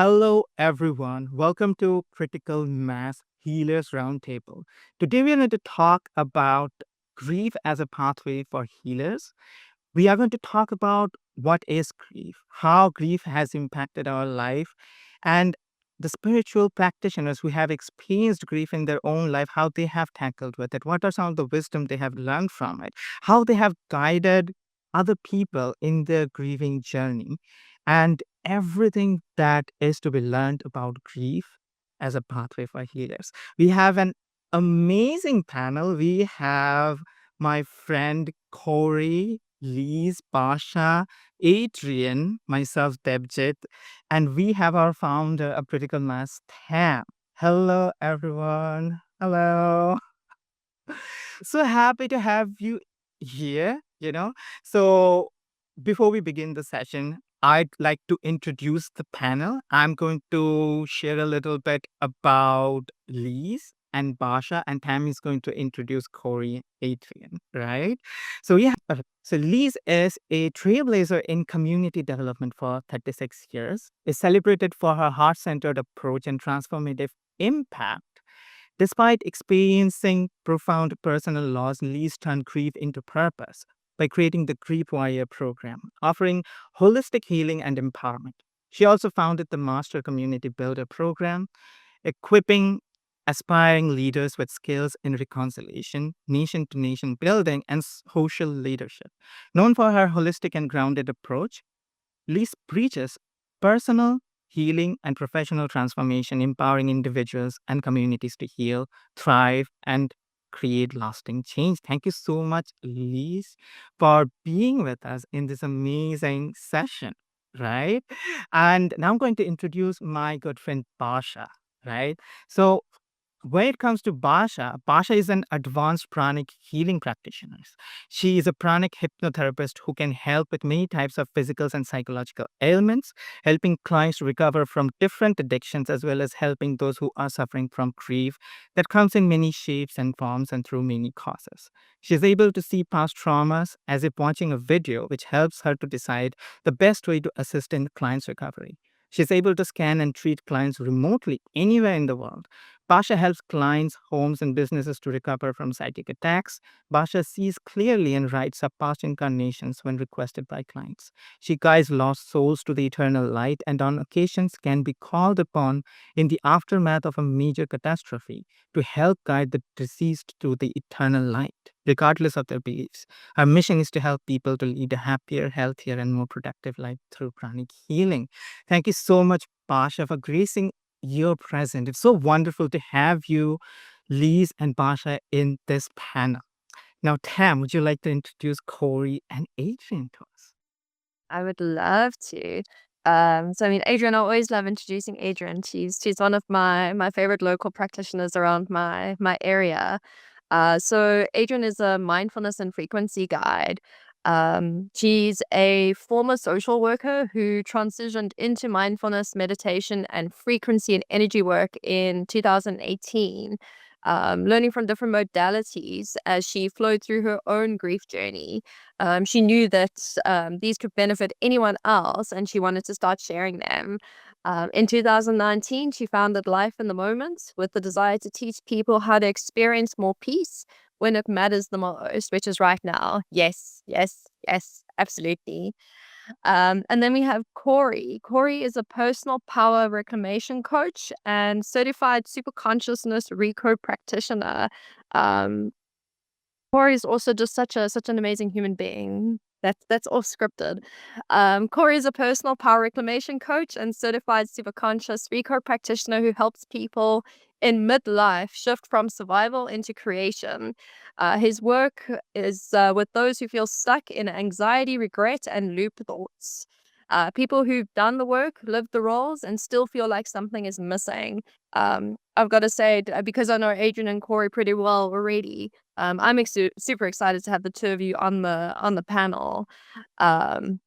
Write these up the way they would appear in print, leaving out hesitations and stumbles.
Hello, everyone. Welcome to Critical Mass Healers Roundtable. Today, we are going to talk about grief as a pathway for healers. We are going to talk about what is grief, how grief has impacted our life, and the spiritual practitioners who have experienced grief in their own life, how they have tackled with it, what are some of the wisdom they have learned from it, how they have guided other people in their grieving journey, and everything that is to be learned about grief as a pathway for healers. We have an amazing panel. We have my friend Corey, Lise, Basha, Adrian, myself, Debjit, and we have our founder of Critical Mass, Tam. Hello, everyone. Hello. So happy to have you here. So before we begin the session, I'd like to introduce the panel. I'm going to share a little bit about Lise and Basha, and Tam is going to introduce Corey and Adrian, right? So Lise is a trailblazer in community development for 36 years, is celebrated for her heart-centered approach and transformative impact. Despite experiencing profound personal loss, Lee's turned grief into purpose by creating the Grief Warrior program, offering holistic healing and empowerment. She also founded the Master Community Builder program, equipping aspiring leaders with skills in reconciliation, nation to nation building, and social leadership. Known for her holistic and grounded approach, Lease preaches personal healing and professional transformation, empowering individuals and communities to heal, thrive, and create lasting change. Thank you so much, Lise, for being with us in this amazing session, right? And now I'm going to introduce my good friend Basha, right? So when it comes to Basha is an advanced pranic healing practitioner. She is a pranic hypnotherapist who can help with many types of physical and psychological ailments, helping clients recover from different addictions, as well as helping those who are suffering from grief that comes in many shapes and forms and through many causes. She is able to see past traumas as if watching a video, which helps her to decide the best way to assist in client's recovery. She's able to scan and treat clients remotely anywhere in the world. Basha helps clients, homes, and businesses to recover from psychic attacks. Basha sees clearly and writes up past incarnations when requested by clients. She guides lost souls to the eternal light and on occasions can be called upon in the aftermath of a major catastrophe to help guide the deceased to the eternal light, regardless of their beliefs. Her mission is to help people to lead a happier, healthier, and more productive life through pranic healing. Thank you so much, Basha, for gracing your present. It's so wonderful to have you, Lise and Basha, in this panel. Now, Tam, would you like to introduce Corey and Adrian to us? I would love to. Adrian, I always love introducing Adrian. She's one of my favorite local practitioners around my area. So Adrian is a mindfulness and frequency guide. She's a former social worker who transitioned into mindfulness, meditation, and frequency and energy work in 2018. Learning from different modalities as she flowed through her own grief journey. She knew that these could benefit anyone else, and she wanted to start sharing them. In 2019, she founded Life in the Moment with the desire to teach people how to experience more peace when it matters the most, which is right now. Yes, yes, yes, absolutely. And then we have Corey. Corey is a personal power reclamation coach and certified super consciousness recode practitioner. Um, Corey is also just such an amazing human being. That's all scripted. Corey is a personal power reclamation coach and certified superconscious recode practitioner who helps people in midlife shift from survival into creation. His work is with those who feel stuck in anxiety, regret, and loop thoughts. People who've done the work, lived the roles, and still feel like something is missing. I've got to say, because I know Adrian and Corey pretty well already, I'm super excited to have the two of you on the panel. Um,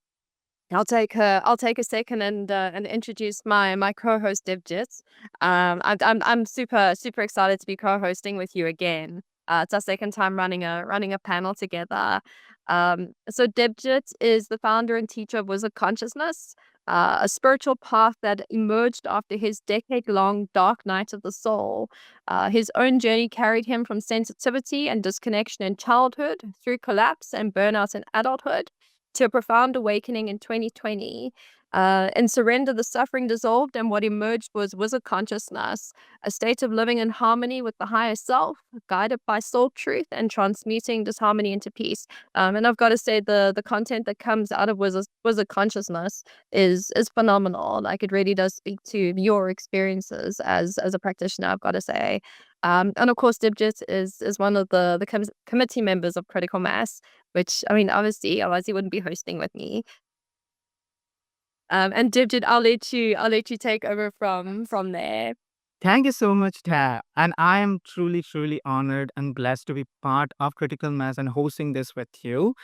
I'll take a second and introduce my co-host Devjit. I'm super excited to be co-hosting with you again. It's our second time running a panel together. So Debjit is the founder and teacher of Wizard Consciousness, a spiritual path that emerged after his decade-long dark night of the soul. His own journey carried him from sensitivity and disconnection in childhood through collapse and burnout in adulthood to a profound awakening in 2020. In surrender, the suffering dissolved, and what emerged was wizard consciousness, a state of living in harmony with the higher self, guided by soul truth and transmuting disharmony into peace. And I've got to say, the content that comes out of wizard consciousness is phenomenal. Like, it really does speak to your experiences as a practitioner, I've got to say. And of course, Dibjit is one of the committee members of Critical Mass, which, I mean, obviously, otherwise he wouldn't be hosting with me. And Dibjit, I'll let you take over from there. Thank you so much, Tab. And I am truly, truly honored and blessed to be part of Critical Mass and hosting this with you.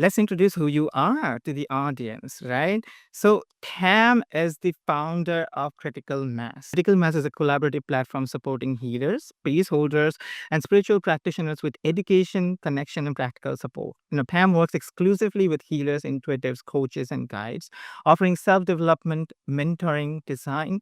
Let's introduce who you are to the audience, right? So, Tam is the founder of Critical Mass. Critical Mass is a collaborative platform supporting healers, peace holders, and spiritual practitioners with education, connection, and practical support. Pam works exclusively with healers, intuitives, coaches, and guides, offering self development, mentoring, design.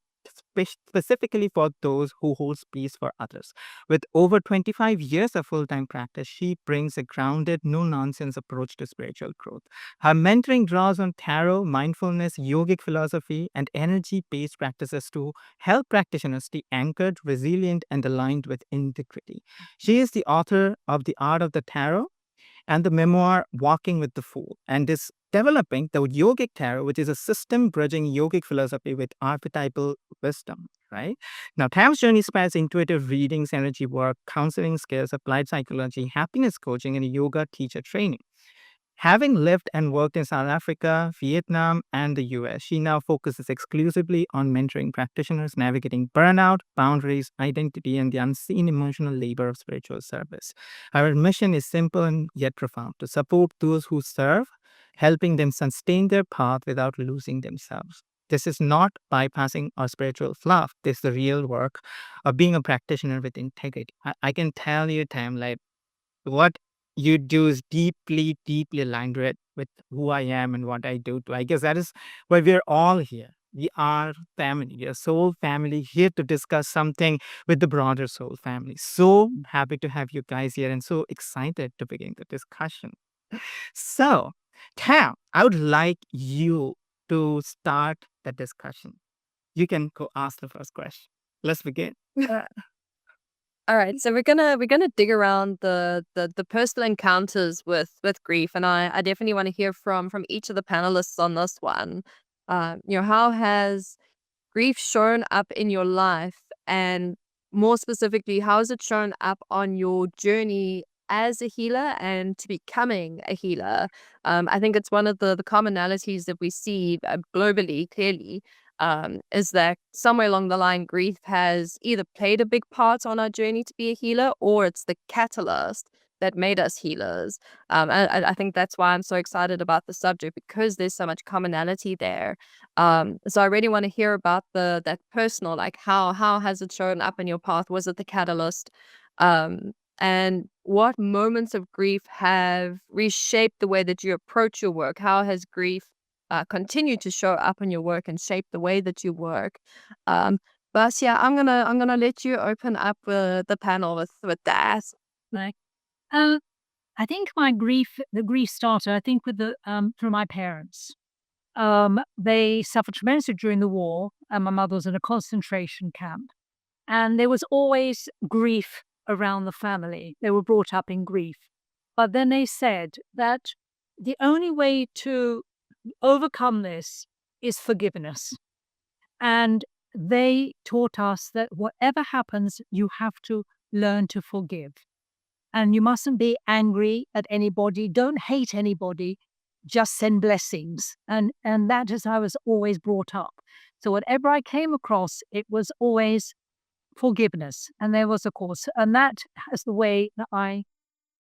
Specifically for those who hold peace for others. With over 25 years of full time practice, she brings a grounded, no nonsense approach to spiritual growth. Her mentoring draws on tarot, mindfulness, yogic philosophy, and energy based practices to help practitioners stay anchored, resilient, and aligned with integrity. She is the author of The Art of the Tarot and the memoir Walking with the Fool, and is developing the Yogic Tarot, which is a system bridging yogic philosophy with archetypal wisdom. Right now, Tam's journey spans intuitive readings, energy work, counseling skills, applied psychology, happiness coaching, and yoga teacher training. Having lived and worked in South Africa, Vietnam, and the US, she now focuses exclusively on mentoring practitioners navigating burnout, boundaries, identity, and the unseen emotional labor of spiritual service. Her mission is simple and yet profound: to support those who serve, helping them sustain their path without losing themselves. This is not bypassing our spiritual fluff. This is the real work of being a practitioner with integrity. I can tell you, Tam, like, what you do is deeply, deeply aligned with who I am and what I do too. I guess that is why we're all here. We are family. We are soul family here to discuss something with the broader soul family. So happy to have you guys here and so excited to begin the discussion. So, Tam, I would like you to start the discussion. You can go ask the first question. Let's begin. All right, so we're gonna dig around the personal encounters with grief, and I definitely want to hear from each of the panelists on this one. How has grief shown up in your life, and more specifically, how has it shown up on your journey as a healer and to becoming a healer? I think it's one of the commonalities that we see globally, clearly, is that somewhere along the line, grief has either played a big part on our journey to be a healer, or it's the catalyst that made us healers. And I think that's why I'm so excited about the subject, because there's so much commonality there. So I really want to hear about that personal, like, how has it shown up in your path? Was it the catalyst? And what moments of grief have reshaped the way that you approach your work? How has grief continued to show up in your work and shape the way that you work? Um, but yeah, I'm gonna let you open up the panel with that. Right. Um, I think the grief started, I think, with through my parents. They suffered tremendously during the war, and my mother was in a concentration camp. And there was always grief around the family. They were brought up in grief. But then they said that the only way to overcome this is forgiveness. And they taught us that whatever happens, you have to learn to forgive. And you mustn't be angry at anybody. Don't hate anybody. Just send blessings. And that is how I was always brought up. So whatever I came across, it was always forgiveness. And there was, of course, and that is the way that I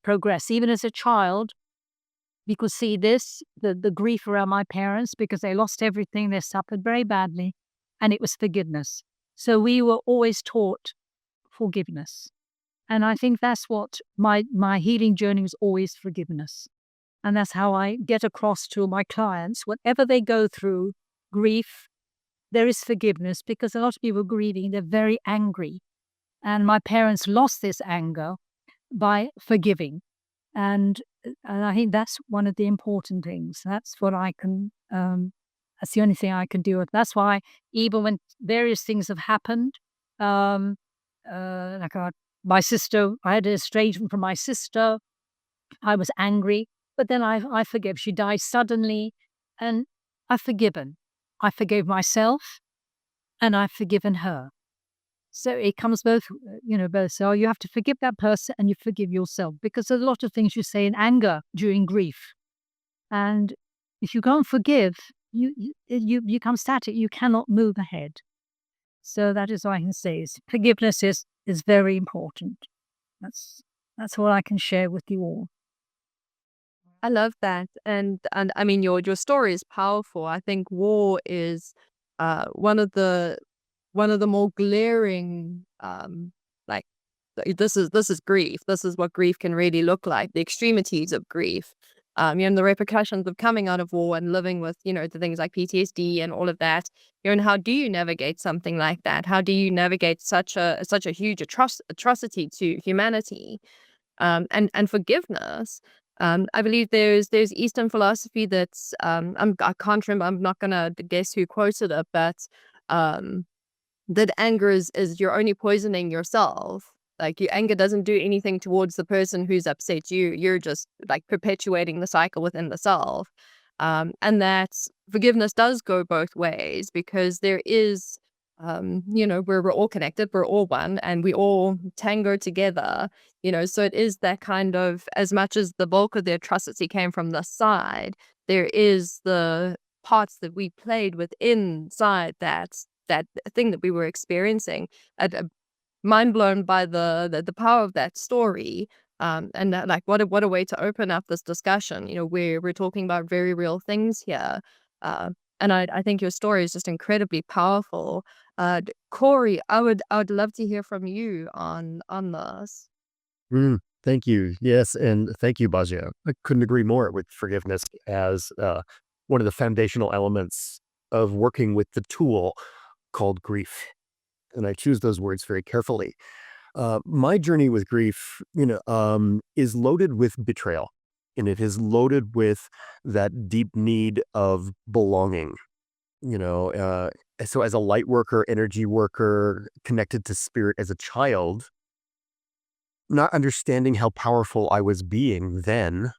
progressed. Even as a child, we could see the grief around my parents because they lost everything. They suffered very badly. And it was forgiveness. So we were always taught forgiveness. And I think that's what my healing journey is, always forgiveness. And that's how I get across to my clients. Whatever they go through, grief, there is forgiveness, because a lot of people grieving, they're very angry. And my parents lost this anger by forgiving. And I think that's one of the important things. That's what I can, that's the only thing I can do. That's why even when various things have happened, um, like my sister, I had an estrangement from my sister. I was angry, but then I forgave. She died suddenly, and I've forgiven. I forgave myself, and I've forgiven her. So it comes both, both. So you have to forgive that person and you forgive yourself, because there's a lot of things you say in anger during grief. And if you can't forgive, you become static. You cannot move ahead. So that is what I can say is forgiveness is very important. That's that's what I can share with you all. I love that, and I mean your story is powerful. I think war is one of the more glaring like this is grief. This is what grief can really look like. The extremities of grief. The repercussions of coming out of war and living with, the things like PTSD and all of that. And how do you navigate something like that? How do you navigate such a huge atrocity to humanity? And forgiveness. I believe there's Eastern philosophy that's I can't remember. I'm not gonna guess who quoted it, but um, that anger is you're only poisoning yourself. Like your anger doesn't do anything towards the person who's upset you. You're just like perpetuating the cycle within the self. And that forgiveness does go both ways, because there is, we're all connected, we're all one, and we all tango together. So it is that kind of, as much as the bulk of the atrocity came from the side, there is the parts that we played with inside that thing that we were experiencing. Mind blown by the power of that story. And that, like, what a way to open up this discussion. We're talking about very real things here. Uh, and I think your story is just incredibly powerful. Corey, I would love to hear from you on this. Thank you. Yes, and thank you, Bajia. I couldn't agree more with forgiveness as one of the foundational elements of working with the tool called grief. And I choose those words very carefully. My journey with grief, is loaded with betrayal, and it is loaded with that deep need of belonging. So as a light worker, energy worker, connected to spirit as a child, not understanding how powerful I was being then.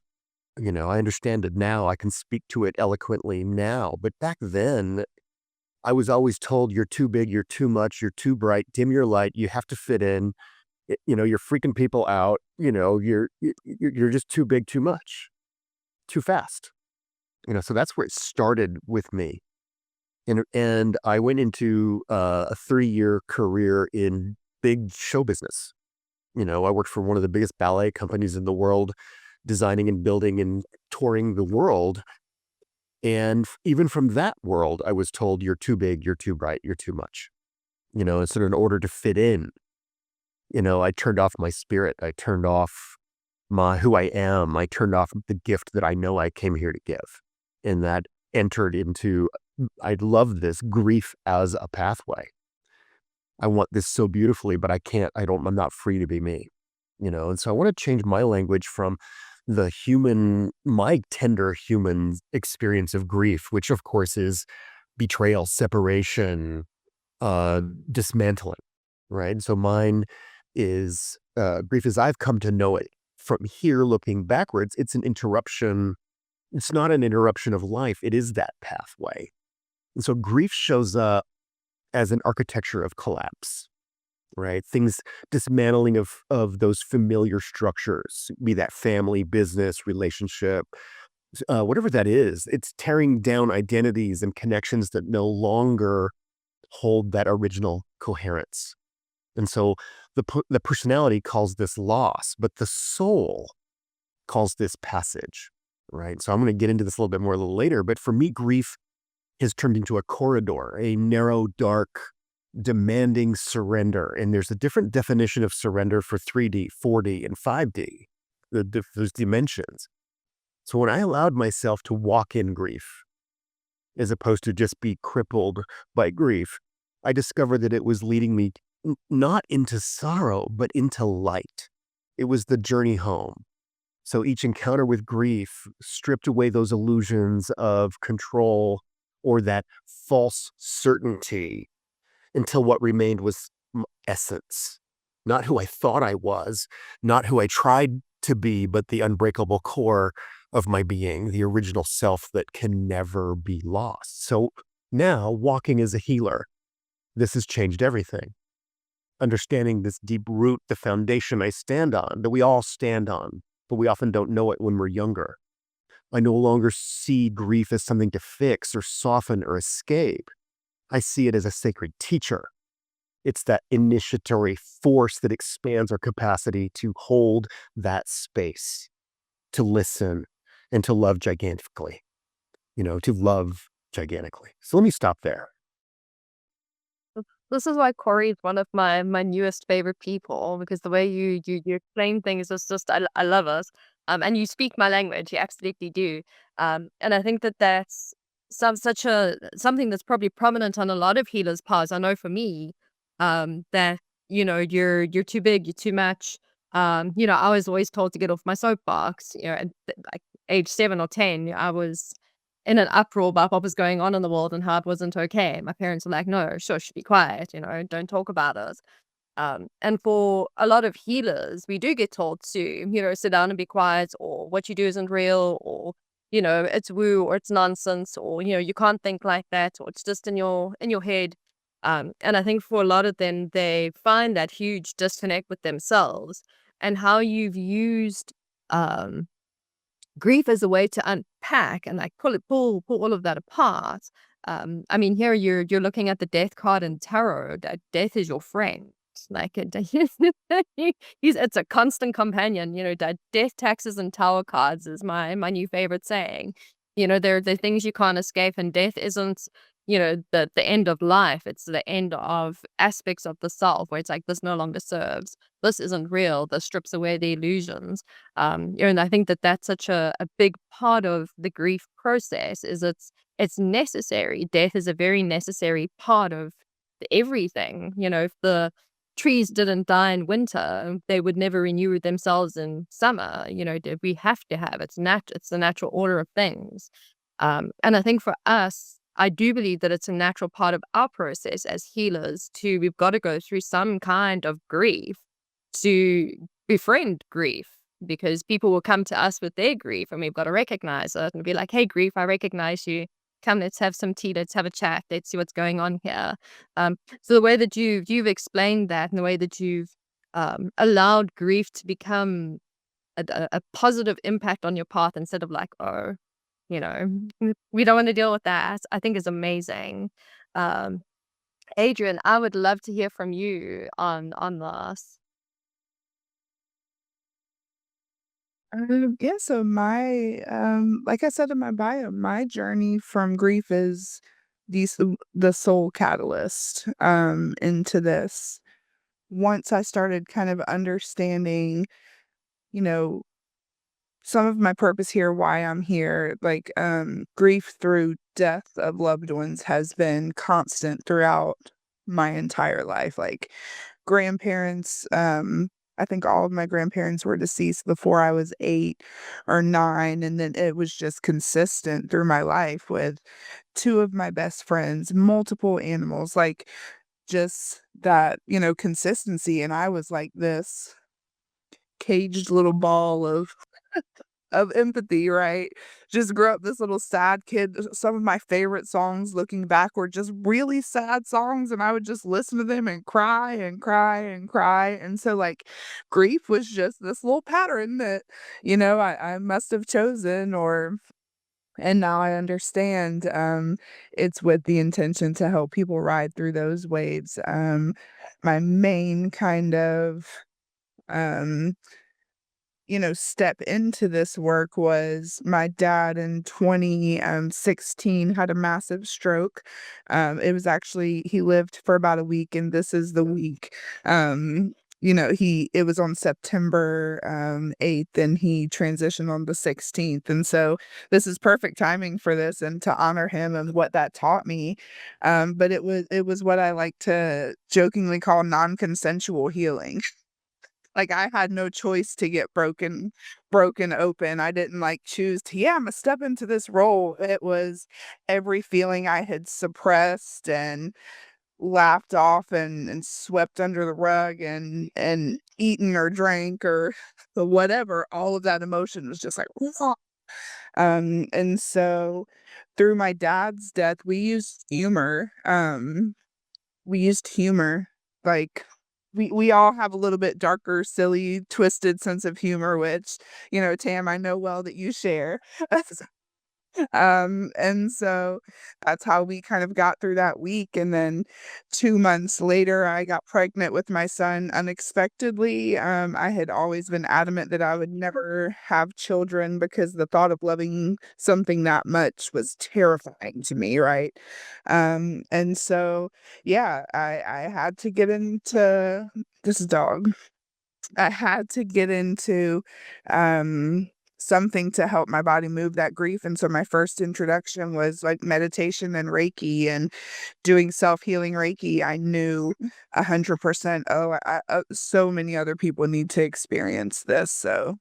I understand it now. I can speak to it eloquently now. But back then, I was always told, you're too big, you're too much, you're too bright, dim your light, you have to fit in. You're freaking people out. You're just too big, too much, too fast. So that's where it started with me. And I went into a 30-year career in big show business. I worked for one of the biggest ballet companies in the world, designing and building and touring the world. And even from that world, I was told, you're too big, you're too bright, you're too much. And so in order to fit in, I turned off my spirit. I turned off who I am. I turned off the gift that I know I came here to give. And that entered into, I love this, grief as a pathway. I want this so beautifully, but I can't, I'm not free to be me, And so I want to change my language from my tender human experience of grief, which of course is betrayal, separation, dismantling, right? So mine is grief as I've come to know it. From here, looking backwards, it's an interruption. It's not an interruption of life. It is that pathway. And so grief shows up as an architecture of collapse, right? Things, dismantling of those familiar structures, be that family, business, relationship, whatever that is. It's tearing down identities and connections that no longer hold that original coherence. And so the personality calls this loss, but the soul calls this passage, right? So I'm going to get into this a little bit more a little later, but for me, grief has turned into a corridor, a narrow, dark, demanding surrender. And there's a different definition of surrender for 3D, 4D, and 5D, those dimensions. So when I allowed myself to walk in grief, as opposed to just be crippled by grief, I discovered that it was leading me not into sorrow, but into light. It was the journey home. So each encounter with grief stripped away those illusions of control or that false certainty until what remained was essence. Not who I thought I was, not who I tried to be, but the unbreakable core of my being, the original self that can never be lost. So now, walking as a healer, this has changed everything. Understanding this deep root, the foundation I stand on, that we all stand on, but we often don't know it when we're younger. I no longer see grief as something to fix or soften or escape. I see it as a sacred teacher. It's that initiatory force that expands our capacity to hold that space, to listen, and to love gigantically. To love gigantically. So let me stop there. This is why Corey is one of my newest favorite people, because the way you explain things is just I love it. And you speak my language, you absolutely do. And I think that that's something that's probably prominent on a lot of healers' parts. I know for me, that you're too big, you're too much. I was always told to get off my soapbox. At like age 7 or 10, I was in an uproar about what was going on in the world and how it wasn't okay. My parents were like, "No, shush, be quiet, don't talk about it." And for a lot of healers, we do get told to, sit down and be quiet, or what you do isn't real, or, it's woo, or it's nonsense, or, you can't think like that, or it's just in your head. And I think for a lot of them, they find that huge disconnect with themselves, and how you've used um grief as a way to unpack and like pull all of that apart. I mean, here you're looking at the death card in tarot. That death is your friend. Like it's a constant companion. That death, taxes, and tower cards is my new favorite saying. They're things you can't escape, and death isn't the end of life. It's the end of aspects of the self where it's like, this no longer serves. This isn't real. This strips away the illusions. And I think that that's such a big part of the grief process. Is it's necessary. Death is a very necessary part of everything. If the trees didn't die in winter, they would never renew themselves in summer. We have to have it's the natural order of things. And I think for us, I do believe that it's a natural part of our process as healers we've got to go through some kind of grief to befriend grief, because people will come to us with their grief and we've got to recognize it and be like, "Hey, grief, I recognize you. Come, let's have some tea. Let's have a chat. Let's see what's going on here." So the way that you've explained that, and the way that you've allowed grief to become a positive impact on your path, instead of like, "Oh, you know, we don't want to deal with that," I think is amazing. Um, Adrian, I would love to hear from you on this. Yeah, so like I said in my bio, my journey from grief is the soul catalyst into this. Once I started kind of understanding, you know, some of my purpose here, why I'm here, like grief through death of loved ones has been constant throughout my entire life. Like grandparents, I think all of my grandparents were deceased before I was 8 or 9, and then it was just consistent through my life with two of my best friends, multiple animals, like just that, consistency. And I was like this caged little ball of empathy, right? Just grew up this little sad kid. Some of my favorite songs looking back were just really sad songs, and I would just listen to them and cry and cry and cry. And so, like, grief was just this little pattern that, I must have chosen, and now I understand. It's with the intention to help people ride through those waves. My main kind of, um, step into this work was my dad in 2016 had a massive stroke. It was actually, he lived for about a week, and this is the week. It was on September 8th, and he transitioned on the 16th. And so this is perfect timing for this and to honor him and what that taught me. But it was what I like to jokingly call non-consensual healing. Like, I had no choice to get broken open. I didn't, like, choose to, "Yeah, Imma step into this role." It was every feeling I had suppressed and laughed off and swept under the rug and eaten or drank or whatever, all of that emotion was just like, and so through my dad's death, we used humor. Like, we all have a little bit darker, silly, twisted sense of humor, which, Tam, I know well that you share. And so that's how we kind of got through that week. And then 2 months later, I got pregnant with my son unexpectedly. I had always been adamant that I would never have children because the thought of loving something that much was terrifying to me, right? And so, yeah, I had to get into this dog. I had to get into um something to help my body move that grief. And so my first introduction was like meditation and Reiki and doing self-healing Reiki. I knew 100%, so many other people need to experience this. So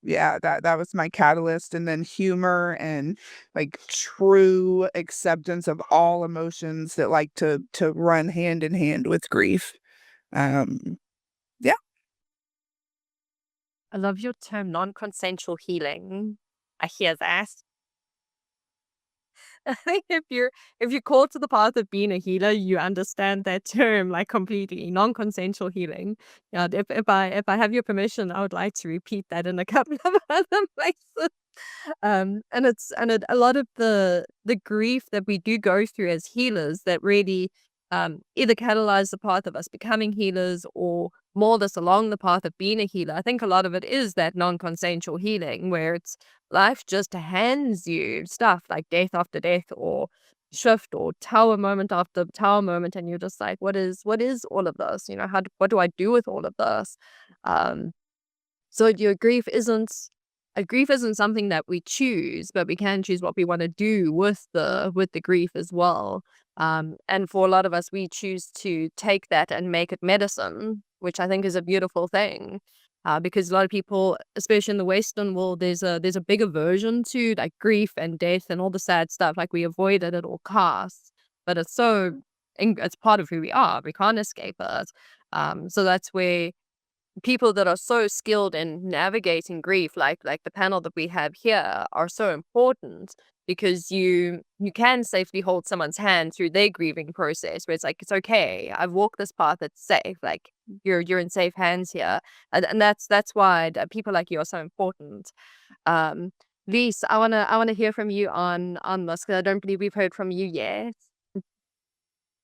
yeah, that was my catalyst. And then humor and like true acceptance of all emotions that like to run hand in hand with grief. Um yeah. I love your term non-consensual healing. I hear that. I think if you're called to the path of being a healer, you understand that term like completely. Non-consensual healing. Yeah, if I have your permission, I would like to repeat that in a couple of other places. A lot of the grief that we do go through as healers that really either catalyze the path of us becoming healers or mold us along the path of being a healer. I think a lot of it is that non-consensual healing where it's life just hands you stuff like death after death or shift or tower moment after tower moment, and you're just like, what is all of this? What do I do with all of this? Um, so your grief isn't something that we choose, but we can choose what we want to do with the grief as well. And for a lot of us, we choose to take that and make it medicine, which I think is a beautiful thing. Because a lot of people, especially in the Western world, there's a big aversion to like grief and death and all the sad stuff. Like we avoid it at all costs, but it's part of who we are. We can't escape it. So that's where people that are so skilled in navigating grief, like the panel that we have here, are so important because you can safely hold someone's hand through their grieving process where it's like, it's okay, I've walked this path, it's safe, like you're in safe hands here. And that's why people like you are so important. um Lise, I wanna hear from you on this because I don't believe we've heard from you yet.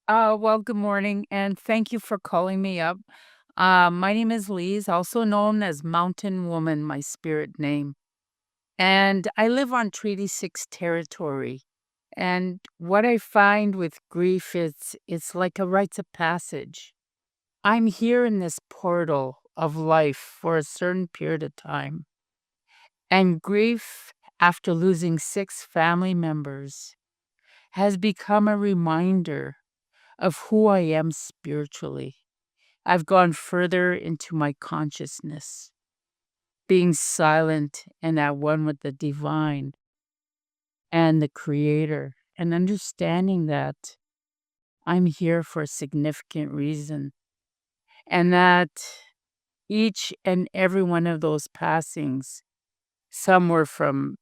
Well, good morning, and thank you for calling me up. My name is Lise, also known as Mountain Woman, my spirit name. And I live on Treaty 6 territory. And what I find with grief is it's like a rites of passage. I'm here in this portal of life for a certain period of time. And grief, after losing 6 family members, has become a reminder of who I am spiritually. I've gone further into my consciousness, being silent and at one with the divine and the creator, and understanding that I'm here for a significant reason, and that each and every one of those passings, some were from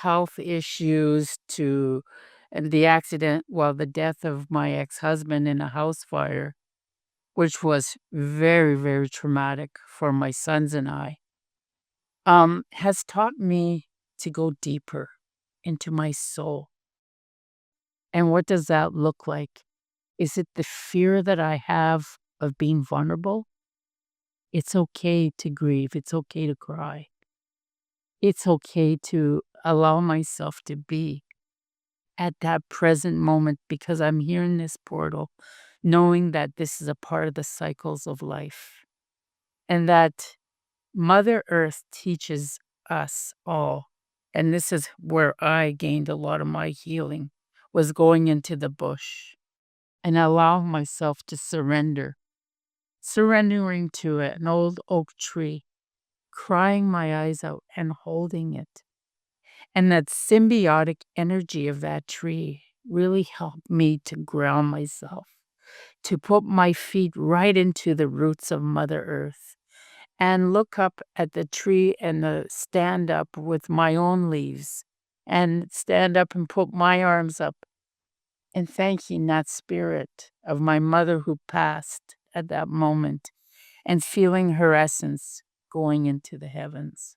health issues to the accident, well, the death of my ex-husband in a house fire, which was very, very traumatic for my sons and I, has taught me to go deeper into my soul. And what does that look like? Is it the fear that I have of being vulnerable? It's okay to grieve. It's okay to cry. It's okay to allow myself to be at that present moment because I'm here in this portal, knowing that this is a part of the cycles of life and that Mother Earth teaches us all. And this is where I gained a lot of my healing, was going into the bush and allow myself to surrendering to an old oak tree, crying my eyes out and holding it. And that symbiotic energy of that tree really helped me to ground myself, to put my feet right into the roots of Mother Earth and look up at the tree and stand up with my own leaves and stand up and put my arms up and thanking that spirit of my mother who passed at that moment and feeling her essence going into the heavens.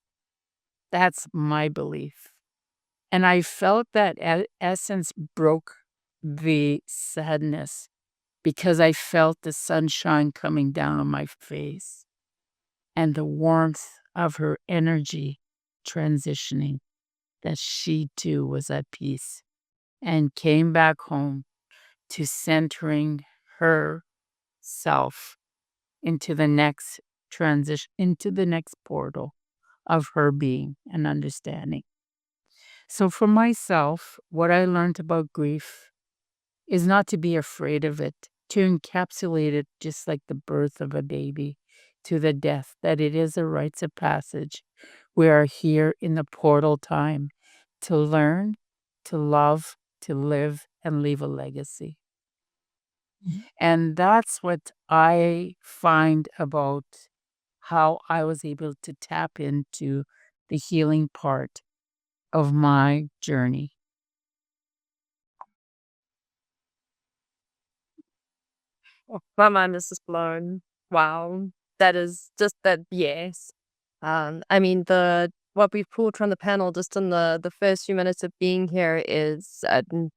That's my belief. And I felt that essence broke the sadness because I felt the sunshine coming down on my face and the warmth of her energy transitioning, that she too was at peace and came back home to centering herself into the next transition, into the next portal of her being and understanding. So for myself, what I learned about grief is not to be afraid of it, to encapsulate it just like the birth of a baby to the death, that it is a rites of passage. We are here in the portal time to learn, to love, to live, and leave a legacy. And that's what I find about how I was able to tap into the healing part of my journey. Oh, my mind is just blown. Wow. That is just that, yes. I mean, the what we've pulled from the panel just in the first few minutes of being here is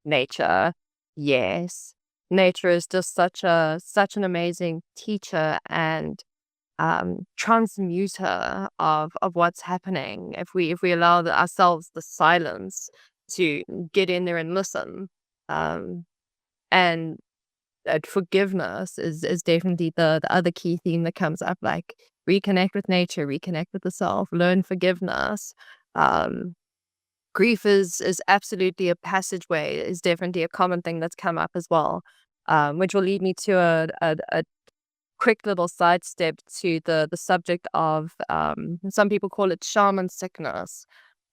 nature. Yes. Nature is just such an amazing teacher and transmuter of what's happening if we allow ourselves the silence to get in there and listen. Um and forgiveness is definitely the other key theme that comes up, like reconnect with nature, reconnect with the self, learn forgiveness. Um, Grief is absolutely a passageway, is definitely a common thing that's come up as well. Which will lead me to a quick little sidestep to the subject of some people call it shaman sickness.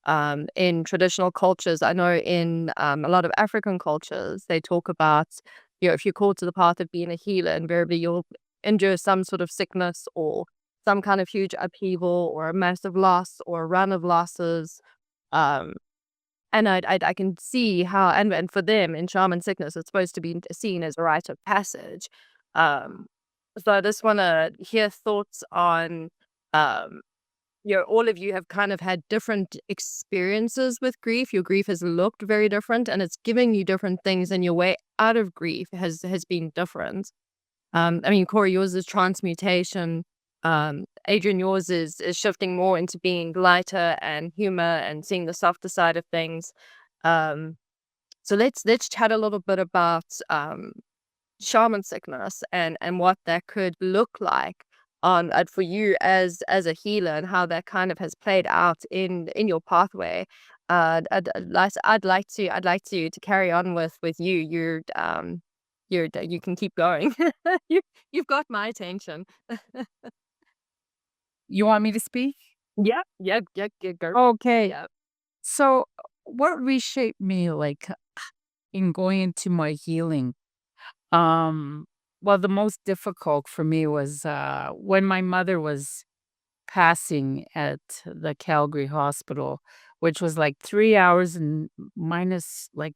In traditional cultures, I know in a lot of African cultures, they talk about, if you're called to the path of being a healer, invariably you'll endure some sort of sickness or some kind of huge upheaval or a massive loss or a run of losses. Um, and I can see how, and for them in shaman sickness, it's supposed to be seen as a rite of passage. Um, so I just want to hear thoughts on, um, all of you have kind of had different experiences with grief. Your grief has looked very different and it's giving you different things, and your way out of grief has been different. I mean, Corey, yours is transmutation. Adrian, yours is shifting more into being lighter and humor and seeing the softer side of things. Um, so let's chat a little bit about shaman sickness and what that could look like on for you as a healer, and how that kind of has played out in your pathway. I'd like to carry on with you. You can keep going. you you've got my attention. You want me to speak? Yeah, go. Okay. Yeah. So, what reshaped me, like, in going into my healing? Um, well, the most difficult for me was when my mother was passing at the Calgary hospital, which was like 3 hours and minus, like,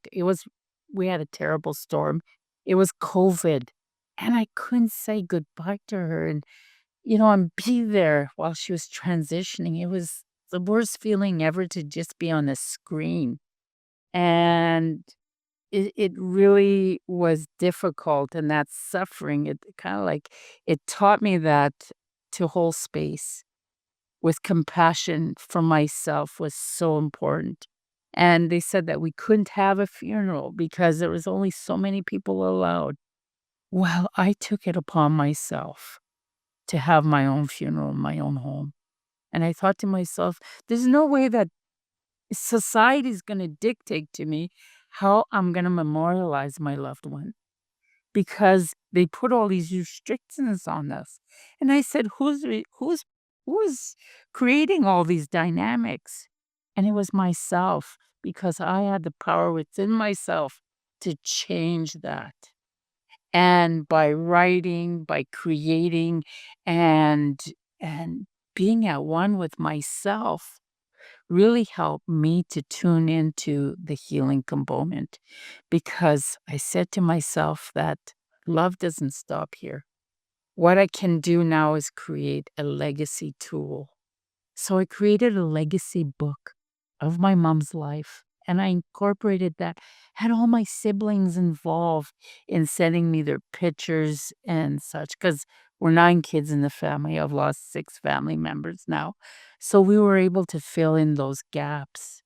we had a terrible storm. It was COVID, and I couldn't say goodbye to her and be there while she was transitioning. It was the worst feeling ever to just be on a screen. And it really was difficult, and that suffering, it kind of like it taught me that to hold space with compassion for myself was so important. And they said that we couldn't have a funeral because there was only so many people allowed. Well, I took it upon myself to have my own funeral in my own home. And I thought to myself, there's no way that society is going to dictate to me how I'm going to memorialize my loved one because they put all these restrictions on us. And I said, who's creating all these dynamics? And it was myself because I had the power within myself to change that. And by writing, by creating, and and being at one with myself really helped me to tune into the healing component because I said to myself that love doesn't stop here. What I can do now is create a legacy tool. So I created a legacy book of my mom's life and I incorporated that, had all my siblings involved in sending me their pictures and such because we're 9 kids in the family. I've lost 6 family members now. So we were able to fill in those gaps.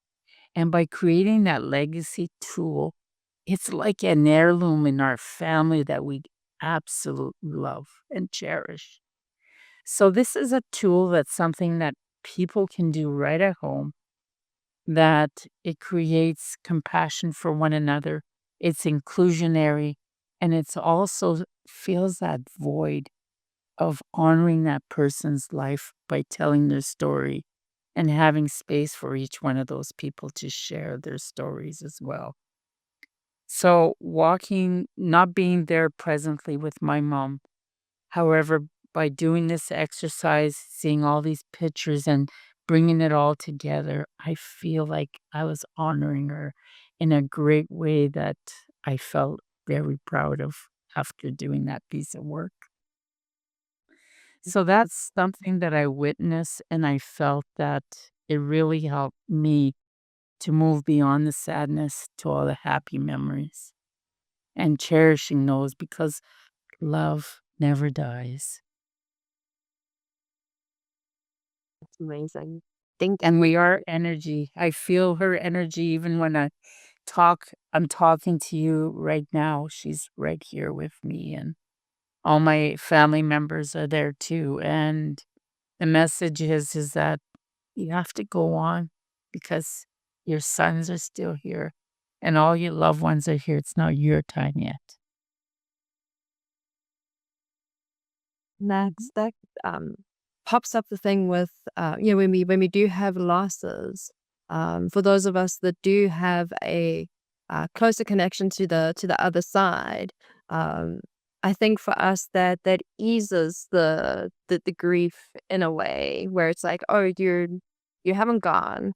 And by creating that legacy tool, it's like an heirloom in our family that we absolutely love and cherish. So this is a tool that's something that people can do right at home, that it creates compassion for one another. It's inclusionary and it's also fills that void of honoring that person's life by telling their story and having space for each one of those people to share their stories as well. So walking, not being there presently with my mom. However, by doing this exercise, seeing all these pictures and bringing it all together, I feel like I was honoring her in a great way that I felt very proud of after doing that piece of work. So that's something that I witnessed, and I felt that it really helped me to move beyond the sadness to all the happy memories and cherishing those because love never dies. It's amazing. Thank And we are energy. I feel her energy even when I'm talking to you right now. She's right here with me, and all my family members are there too. And the message is that you have to go on because your sons are still here and all your loved ones are here. It's not your time yet. Next, that pops up the thing with when we do have losses, for those of us that do have a closer connection to the other side, um, I think for us that eases the grief in a way where it's like, oh, you haven't gone.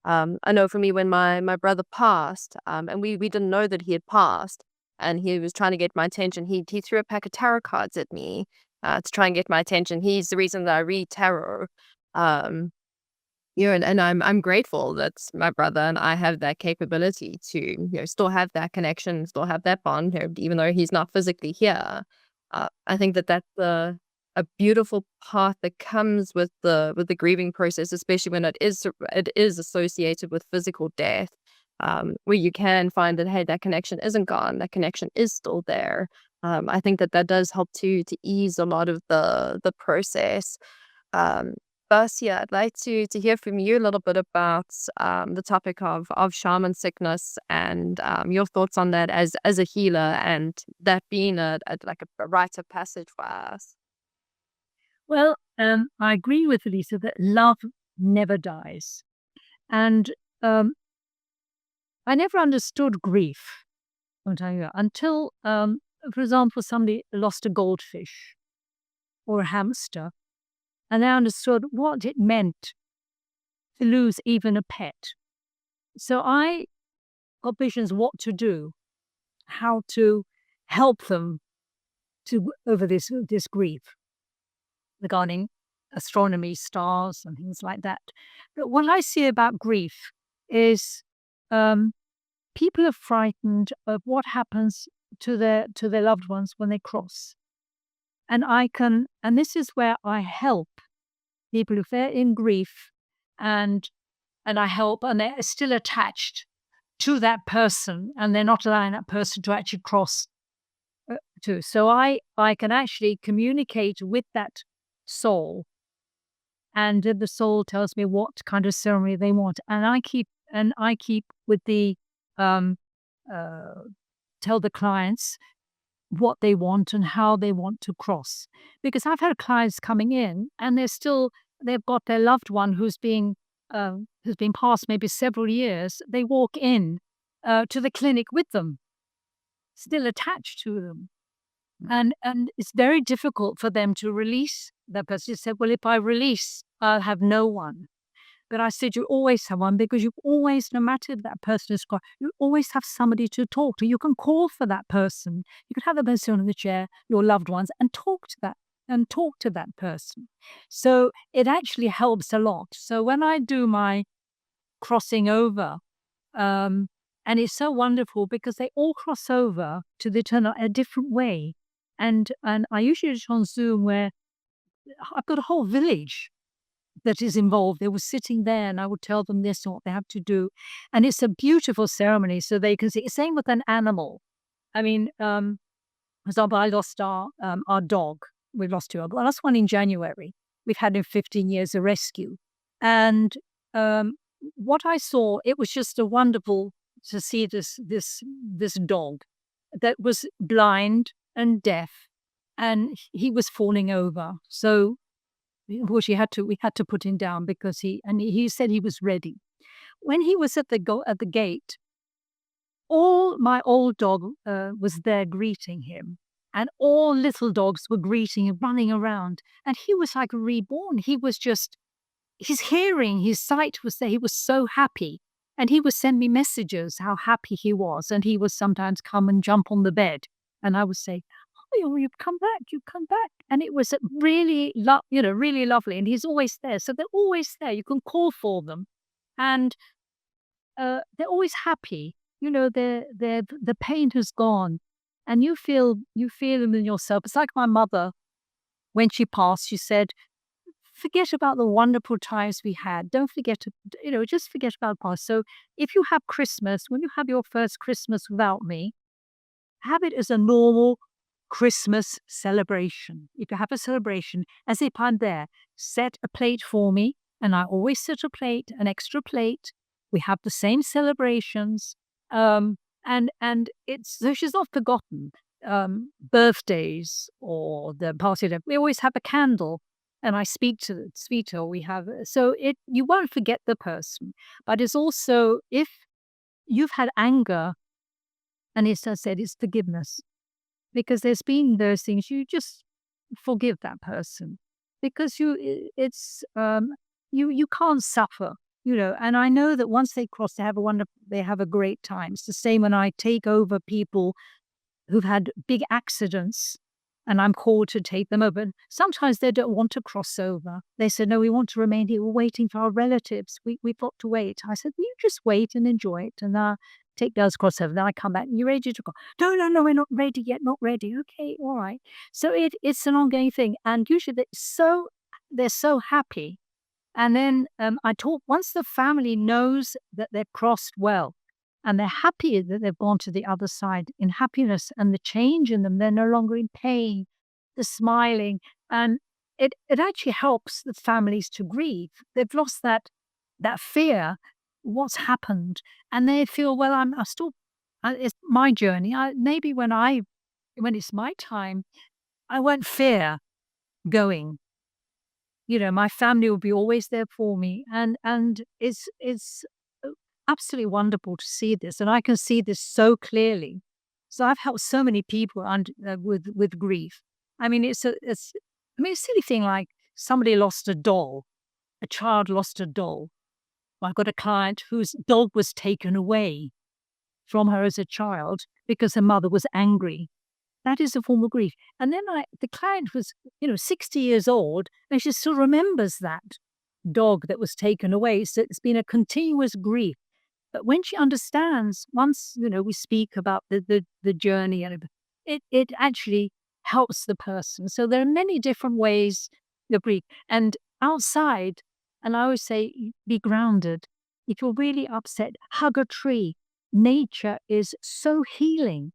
I know for me when my brother passed, and we didn't know that he had passed, and he was trying to get my attention. He threw a pack of tarot cards at me to try and get my attention. He's the reason that I read tarot. Um, and I'm grateful that my brother and I have that capability to still have that connection, still have that bond, even though he's not physically here. I think that that's a beautiful part that comes with the grieving process, especially when it is associated with physical death, where you can find that hey, that connection isn't gone, that connection is still there. I think that does help to ease a lot of the process. Um, Bercia, I'd like to hear from you a little bit about the topic of shaman sickness and your thoughts on that as a healer and that being like a rite of passage for us. Well, I agree with Elisa that love never dies. And I never understood grief, I'll tell you, until, for example, somebody lost a goldfish or a hamster, and I understood what it meant to lose even a pet. So I got visions what to do, how to help them to over this grief regarding astronomy, stars, and things like that. But what I see about grief is um, people are frightened of what happens to their loved ones when they cross. And this is where I help people if they're in grief, and I help, and they're still attached to that person, and they're not allowing that person to actually cross to. So I can actually communicate with that soul, and the soul tells me what kind of ceremony they want, and I keep with the um tell the clients what they want and how they want to cross. Because I've had clients coming in and they've got their loved one who's been passed maybe several years. They walk in to the clinic with them, still attached to them. And it's very difficult for them to release that person. They said, well, if I release, I'll have no one. But I said, you always have one, because you always, no matter if that person is gone, you always have somebody to talk to. You can call for that person. You can have the person in the chair, your loved ones, and talk to that person. So it actually helps a lot. So when I do my crossing over, and it's so wonderful because they all cross over to the eternal a different way. And I usually do it on Zoom, where I've got a whole village that is involved. They were sitting there and I would tell them this and what they have to do. And it's a beautiful ceremony, so they can see. Same with an animal. I mean, for example, I lost our dog. We lost two. I lost one in January. We've had him 15 years, a rescue. And what I saw, it was just a wonderful to see this dog that was blind and deaf, and he was falling over. So we had to put him down because he said he was ready. When he was at the gate, all my old dog was there greeting him, and all little dogs were greeting him, running around, and he was like reborn. He was just, his hearing, his sight was there. He was so happy, and he would send me messages how happy he was, and he would sometimes come and jump on the bed, and I would say, oh, you've come back. And it was really, really lovely. And he's always there. So they're always there. You can call for them. And they're always happy. The pain has gone. And you feel them in yourself. It's like my mother, when she passed, she said, forget about the wonderful times we had. Don't forget to, just forget about the past. So if you have Christmas, when you have your first Christmas without me, have it as a normal Christmas celebration. If you have a celebration, as if I'm there, set a plate for me, and I always set a plate, an extra plate. We have the same celebrations, and it's so she's not forgotten. Birthdays or the party, we always have a candle, and I speak to her. We have you won't forget the person, but it's also if you've had anger, and as I said, it's forgiveness. Because there's been those things, you just forgive that person, because you can't suffer, And I know that once they cross, they have a great time. It's the same when I take over people who've had big accidents, and I'm called to take them over. Sometimes they don't want to cross over. They said, no, we want to remain here. We're waiting for our relatives. We've got to wait. I said, you just wait and enjoy it. And take girls cross over. Then I come back. You're ready to go. No, we're not ready yet. Not ready. Okay, all right. So it's an ongoing thing. And usually they're so happy. And then I talk, once the family knows that they're crossed well, and they're happy that they've gone to the other side in happiness, and the change in them, they're no longer in pain, they're smiling. And it actually helps the families to grieve. They've lost that fear, what's happened, and they feel, well, I'm still, it's my journey. Maybe when it's my time, I won't fear going. My family will be always there for me, and it's absolutely wonderful to see this, and I can see this so clearly. So I've helped so many people with grief. I mean, it's a silly thing, like somebody lost a doll, a child lost a doll. I've got a client whose dog was taken away from her as a child because her mother was angry. That is a form of grief. And then the client was, 60 years old, and she still remembers that dog that was taken away. So it's been a continuous grief. But when she understands, once, we speak about the journey, and it actually helps the person. So there are many different ways of grief. And outside, and I always say, be grounded. If you're really upset, hug a tree. Nature is so healing.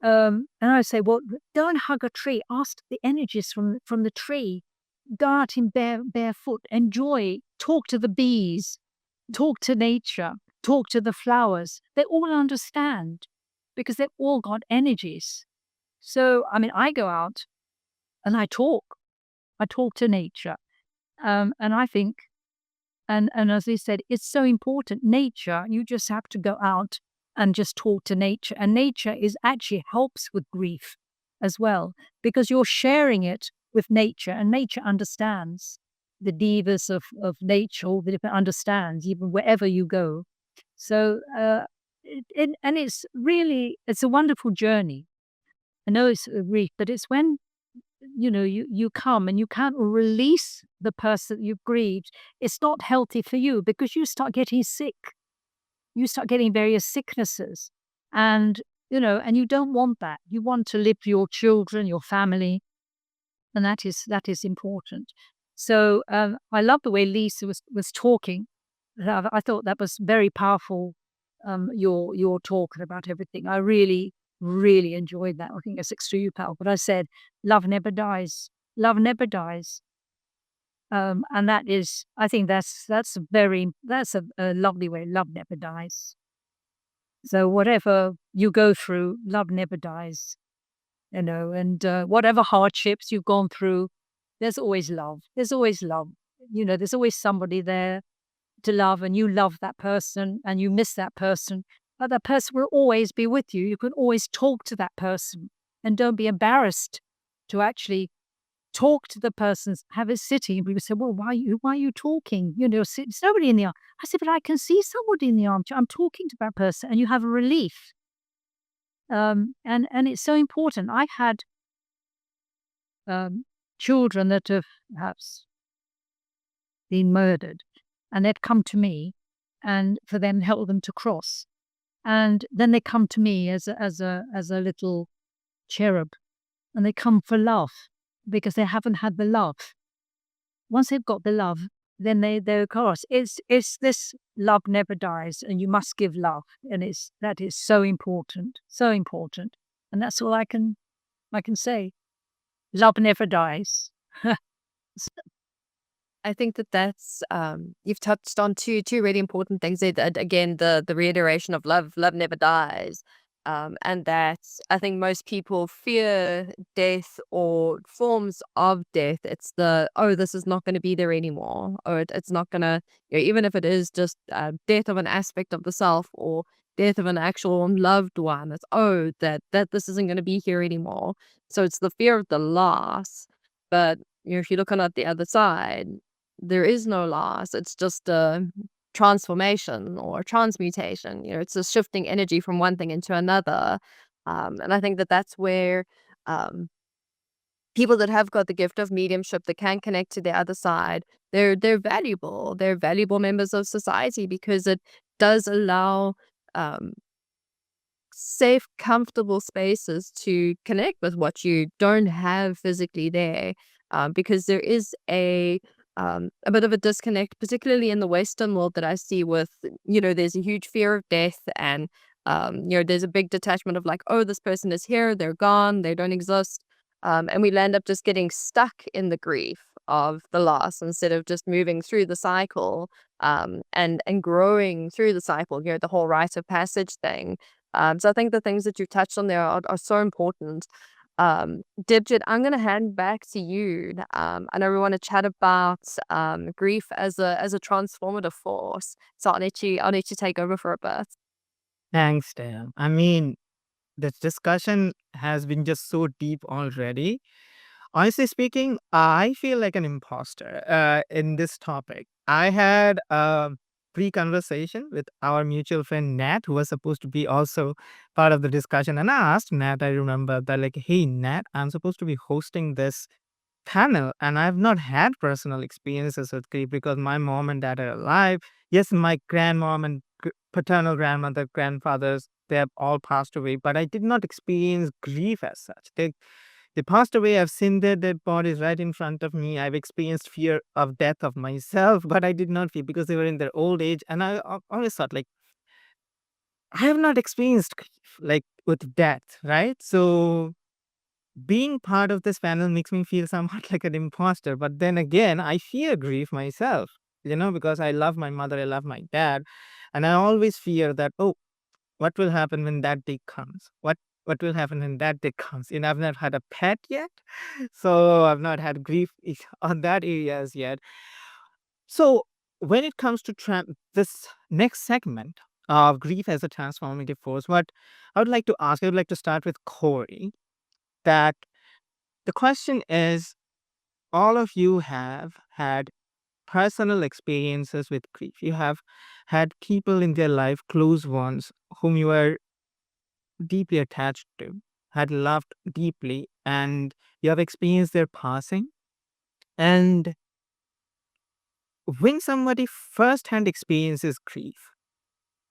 And I say, well, don't hug a tree. Ask the energies from the tree. Go out in barefoot. Enjoy. Talk to the bees. Talk to nature. Talk to the flowers. They all understand because they've all got energies. So, I mean, I go out and I talk. I talk to nature. And I think, and as I said, it's so important. Nature, you just have to go out and just talk to nature. And nature is actually helps with grief as well, because you're sharing it with nature and nature understands. The divas of nature, all the different understands, even wherever you go. So, and it's really, it's a wonderful journey. I know it's a grief, but it's when you come and you can't release the person you've grieved. It's not healthy for you because you start getting sick. You start getting various sicknesses, and and you don't want that. You want to live for your children, your family, and that is important. So I love the way Lisa was talking. I thought that was very powerful. Your talk about everything. I really enjoyed that. I think it's extremely powerful. But I said, love never dies. Love never dies. And that is, I think that's a lovely way. Love never dies. So whatever you go through, love never dies. And whatever hardships you've gone through, there's always love. There's always love. There's always somebody there to love, and you love that person and you miss that person, but that person will always be with you. You can always talk to that person, and don't be embarrassed to actually talk to the person. Have it sitting. People say, well, why are you talking? It's nobody in the arm. I said, but I can see somebody in the armchair. I'm talking to that person, and you have a relief. And it's so important. I've had children that have perhaps been murdered, and they've come to me, and for them help them to cross, and then they come to me as a little cherub, and they come for love because they haven't had the love. Once they've got the love, then they cross. It's this love never dies, and you must give love, and that is so important, and that's all I can say. Love never dies. I think that's you've touched on two really important things there. Again, the reiteration of love never dies, and that I think most people fear death or forms of death. It's this is not going to be there anymore, or it's not going to, even if it is just death of an aspect of the self or death of an actual loved one. It's that this isn't going to be here anymore. So it's the fear of the loss, but if you look on at the other side, there is no loss. It's just a transformation or transmutation. It's a shifting energy from one thing into another. And I think that's where um, people that have got the gift of mediumship that can connect to the other side, they're valuable. They're valuable members of society because it does allow um, safe, comfortable spaces to connect with what you don't have physically there, because there is a bit of a disconnect, particularly in the Western world that I see with, there's a huge fear of death, and, there's a big detachment of like, oh, this person is here, they're gone, they don't exist. And we end up just getting stuck in the grief of the loss instead of just moving through the cycle, and growing through the cycle, the whole rite of passage thing. So I think the things that you touched on there are so important. Dibjit, I'm going to hand back to you. I know we want to chat about grief as a transformative force. So I'll let you take over for a bit. Thanks, Dan. I mean, this discussion has been just so deep already. Honestly speaking, I feel like an imposter in this topic. I had a pre-conversation with our mutual friend Nat, who was supposed to be also part of the discussion. And I asked Nat, I remember that, like, hey, Nat, I'm supposed to be hosting this panel, and I've not had personal experiences with grief because my mom and dad are alive. Yes, my grandmom and paternal grandmother, grandfathers, they have all passed away, but I did not experience grief as such. They passed away. I've seen their dead bodies right in front of me. I've experienced fear of death of myself, but I did not feel because they were in their old age. And I always thought, like, I have not experienced grief, like with death, right? So being part of this panel makes me feel somewhat like an imposter. But then again, I fear grief myself, because I love my mother, I love my dad. And I always fear that, oh, what will happen when that day comes? What will happen when that day comes? I've not had a pet yet, so I've not had grief on that areas yet. So when it comes to this next segment of grief as a transformative force, what I would like to start with Corey. That the question is, all of you have had personal experiences with grief. You have had people in their life, close ones, whom you are deeply attached to, had loved deeply, and you have experienced their passing. And when somebody firsthand experiences grief,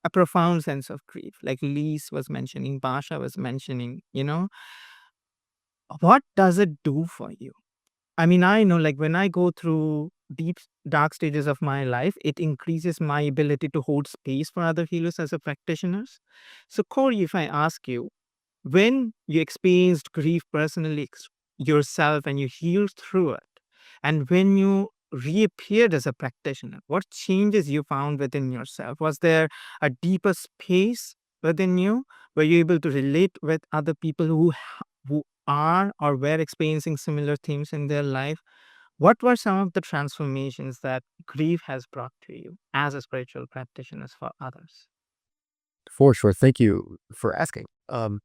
a profound sense of grief, like Lise was mentioning, Basha was mentioning, what does it do for you? I mean, I know, like, when I go through deep, dark stages of my life, it increases my ability to hold space for other healers as a practitioners. So, Corey, if I ask you, when you experienced grief personally yourself and you healed through it, and when you reappeared as a practitioner, what changes you found within yourself? Was there a deeper space within you? Were you able to relate with other people who are or were experiencing similar themes in their life? What were some of the transformations that grief has brought to you as a spiritual practitioners for others? For sure. Thank you for asking. And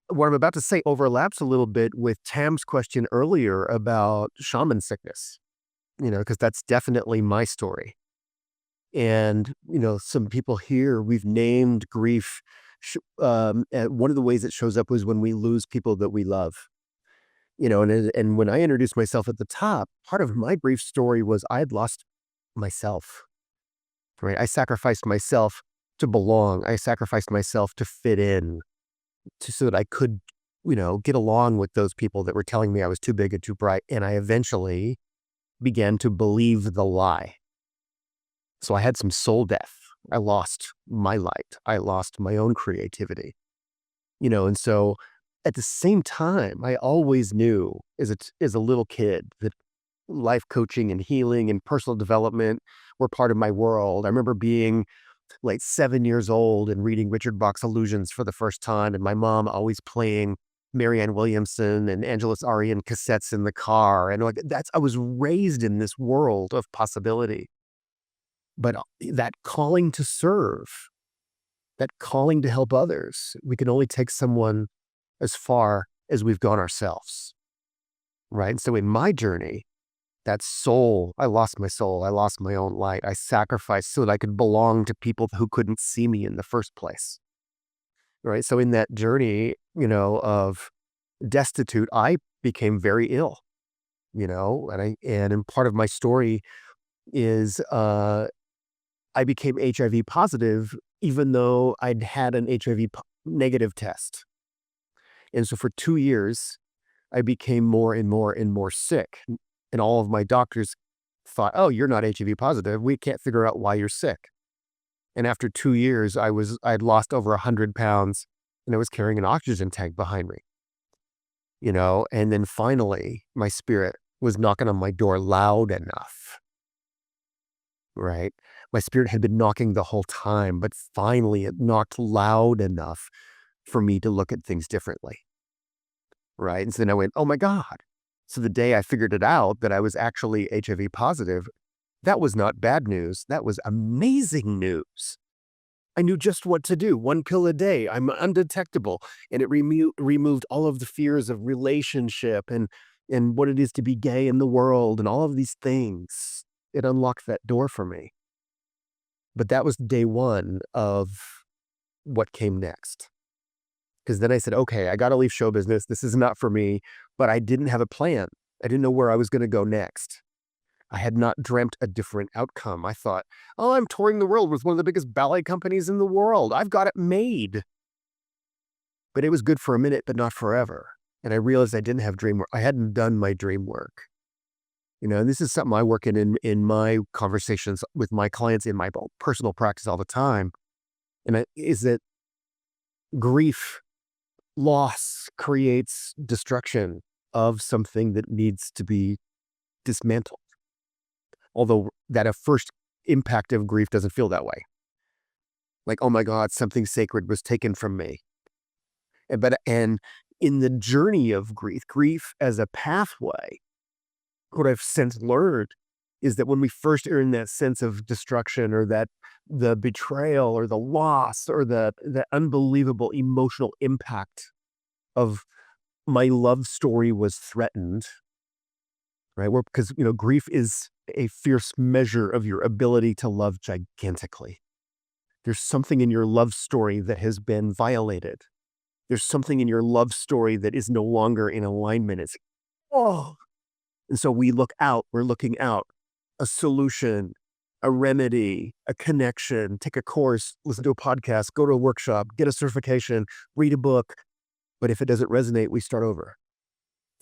what I'm about to say overlaps a little bit with Tam's question earlier about shaman sickness, because that's definitely my story. And, some people here, we've named grief. One of the ways it shows up was when we lose people that we love. And when I introduced myself at the top, part of my grief story was I had lost myself, right? I sacrificed myself to belong. I sacrificed myself to fit in, so that I could, get along with those people that were telling me I was too big and too bright. And I eventually began to believe the lie. So I had some soul death. I lost my light. I lost my own creativity, and so at the same time, I always knew as a little kid that life coaching and healing and personal development were part of my world. I remember being like 7 years old and reading Richard Bach's Illusions for the first time, and my mom always playing Marianne Williamson and Angelus Arian cassettes in the car. And like I was raised in this world of possibility. But that calling to serve, that calling to help others, we can only take someone as far as we've gone ourselves, right? And so in my journey, that soul, I lost my soul. I lost my own light. I sacrificed so that I could belong to people who couldn't see me in the first place, right? So in that journey, of destitute, I became very ill, and part of my story is I became HIV positive, even though I'd had an HIV negative test. And so for 2 years, I became more and more and more sick. And all of my doctors thought, oh, you're not HIV positive. We can't figure out why you're sick. And after 2 years, I'd lost over 100 pounds and I was carrying an oxygen tank behind me, and then finally my spirit was knocking on my door loud enough, right? My spirit had been knocking the whole time, but finally it knocked loud enough for me to look at things differently, right? And so then I went, oh my God. So the day I figured it out that I was actually HIV positive, that was not bad news. That was amazing news. I knew just what to do. 1 pill a day. I'm undetectable. And it removed all of the fears of relationship and what it is to be gay in the world and all of these things. It unlocked that door for me. But that was day one of what came next. Because then I said, okay, I got to leave show business. This is not for me. But I didn't have a plan. I didn't know where I was going to go next. I had not dreamt a different outcome. I thought, oh, I'm touring the world with one of the biggest ballet companies in the world. I've got it made. But it was good for a minute, but not forever. And I realized I didn't have dream work. I hadn't done my dream work. And this is something I work in my conversations with my clients in my personal practice all the time. Is that grief, loss creates destruction of something that needs to be dismantled. Although that a first impact of grief doesn't feel that way. Like, oh my God, something sacred was taken from me. And in the journey of grief as a pathway, what I've since learned is that when we first are in that sense of destruction, or that the betrayal or the loss or the unbelievable emotional impact of my love story was threatened, right? Because grief is a fierce measure of your ability to love gigantically. There's something in your love story that has been violated. There's something in your love story that is no longer in alignment. It's oh. And so we're looking out, a solution, a remedy, a connection, take a course, listen to a podcast, go to a workshop, get a certification, read a book. But if it doesn't resonate, we start over.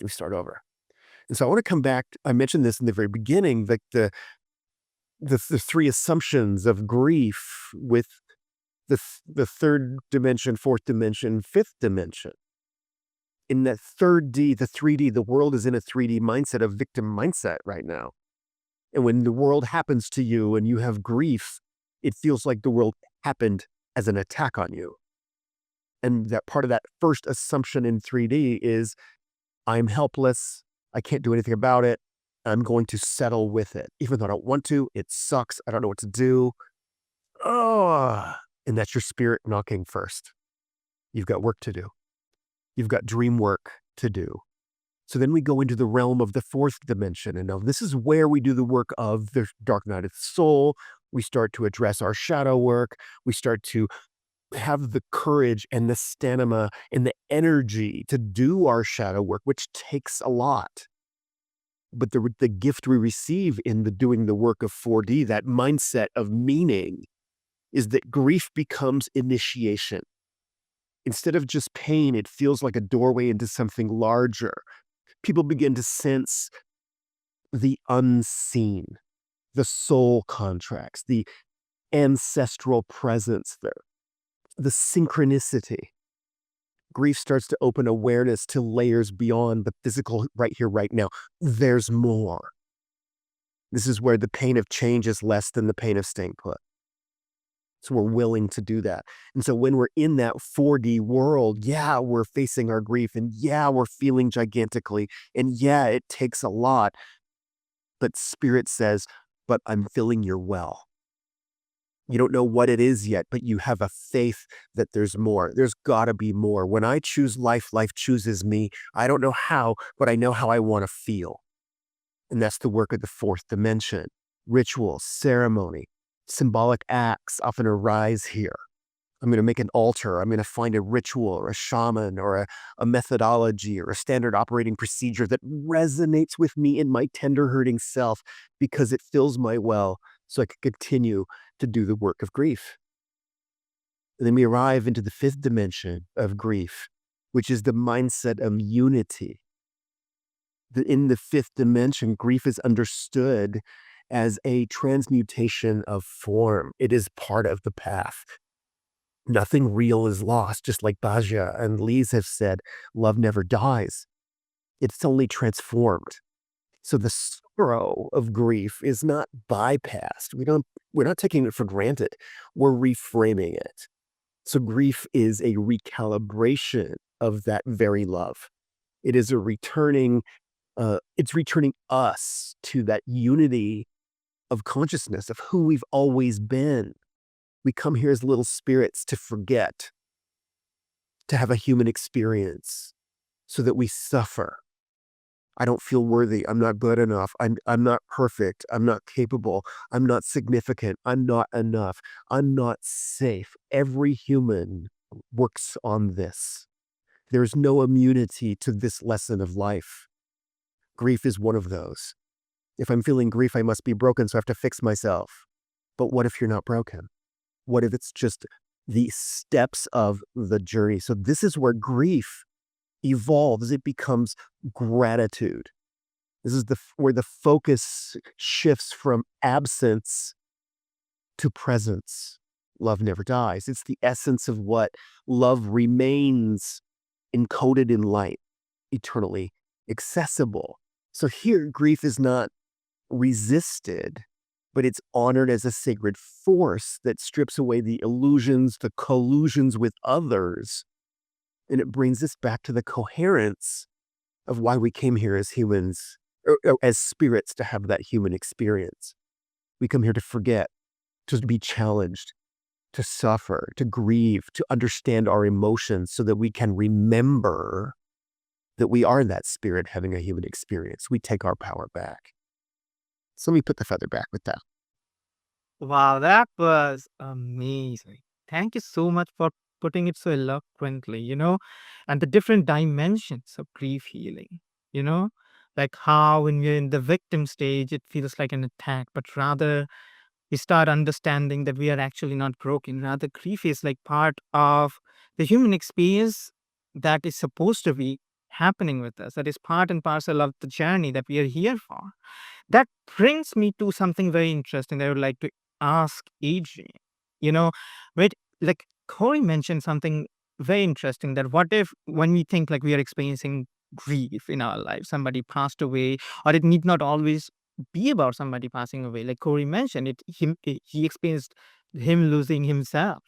And so I want to come back. I mentioned this in the very beginning, like the three assumptions of grief with the third dimension, fourth dimension, fifth dimension. In that third D, the 3D, the world is in a 3D mindset, a victim mindset right now. And when the world happens to you and you have grief, it feels like the world happened as an attack on you. And that part of that first assumption in 3D is, I'm helpless. I can't do anything about it. I'm going to settle with it. Even though I don't want to, it sucks. I don't know what to do. Oh, and that's your spirit knocking first. You've got work to do. You've got dream work to do. So then we go into the realm of the fourth dimension. And now this is where we do the work of the dark night of the soul. We start to address our shadow work. We start to have the courage and the stamina and the energy to do our shadow work, which takes a lot. But the gift we receive in the doing the work of 4D, that mindset of meaning, is that grief becomes initiation. Instead of just pain, it feels like a doorway into something larger. People begin to sense the unseen, the soul contracts, the ancestral presence there, the synchronicity. Grief starts to open awareness to layers beyond the physical right here, right now. There's more. This is where the pain of change is less than the pain of staying put. So we're willing to do that. And so when we're in that 4D world, yeah, we're facing our grief, and yeah, we're feeling gigantically, and yeah, it takes a lot. But Spirit says, but I'm filling your well. You don't know what it is yet, but you have a faith that there's more. There's got to be more. When I choose life, life chooses me. I don't know how, but I know how I want to feel. And that's the work of the fourth dimension. Ritual, ceremony, symbolic acts often arise here. I'm going to make an altar. I'm going to find a ritual or a shaman or a methodology or a standard operating procedure that resonates with me in my tender hurting self because it fills my well so I can continue to do the work of grief. And then we arrive into the fifth dimension of grief, which is the mindset of unity. In the fifth dimension, grief is understood as a transmutation of form. It is part of the path. Nothing real is lost, just like Bhaja and Lise have said, love never dies. It's only transformed. So the sorrow of grief is not bypassed. We're not taking it for granted. We're reframing it. So grief is a recalibration of that very love. It is it's returning us to that unity of consciousness of who we've always been. We come here as little spirits to forget, to have a human experience so that we suffer. I don't feel worthy. I'm not good enough. I'm not perfect. I'm not capable. I'm not significant. I'm not enough. I'm not safe. Every human works on this. There's no immunity to this lesson of life. Grief is one of those. If I'm feeling grief, I must be broken, so I have to fix myself. But what if you're not broken? What if it's just the steps of the journey? So this is where grief evolves, it becomes gratitude. This is where the focus shifts from absence to presence. Love never dies. It's the essence of what love remains encoded in light, eternally accessible. So here, grief is not resisted, but it's honored as a sacred force that strips away the illusions, the collusions with others. And it brings us back to the coherence of why we came here as humans, or as spirits, to have that human experience. We come here to forget, to be challenged, to suffer, to grieve, to understand our emotions so that we can remember that we are that spirit having a human experience. We take our power back. So let me put the feather back with that. Wow, that was amazing. Thank you so much for putting it so eloquently, and the different dimensions of grief healing, you know, like how when we're in the victim stage, it feels like an attack, but rather we start understanding that we are actually not broken. Rather, grief is like part of the human experience that is supposed to be happening with us, that is part and parcel of the journey that we are here for. That brings me to something very interesting that I would like to ask Adrian. You know, right? Like Corey mentioned something very interesting, that what if when we think like we are experiencing grief in our life, somebody passed away, or it need not always be about somebody passing away. Like Corey mentioned, he experienced him losing himself.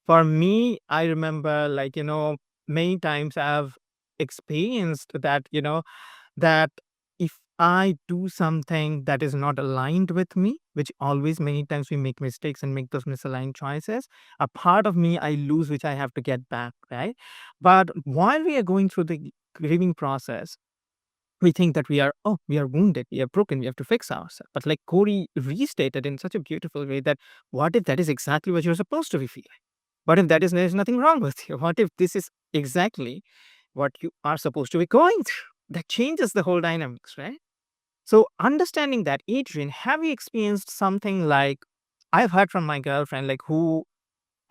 For me, I remember many times I've experienced that if I do something that is not aligned with me, which always many times we make mistakes and make those misaligned choices, a part of me I lose, which I have to get back, right? But while we are going through the grieving process, we think that we are wounded, we are broken, we have to fix ourselves. But like Corey restated in such a beautiful way, that what if that is exactly what you're supposed to be feeling? What if there's nothing wrong with you? What if this is exactly what you are supposed to be going through? That changes the whole dynamics, right? So understanding that, Adrian, have you experienced something like I've heard from my girlfriend, like who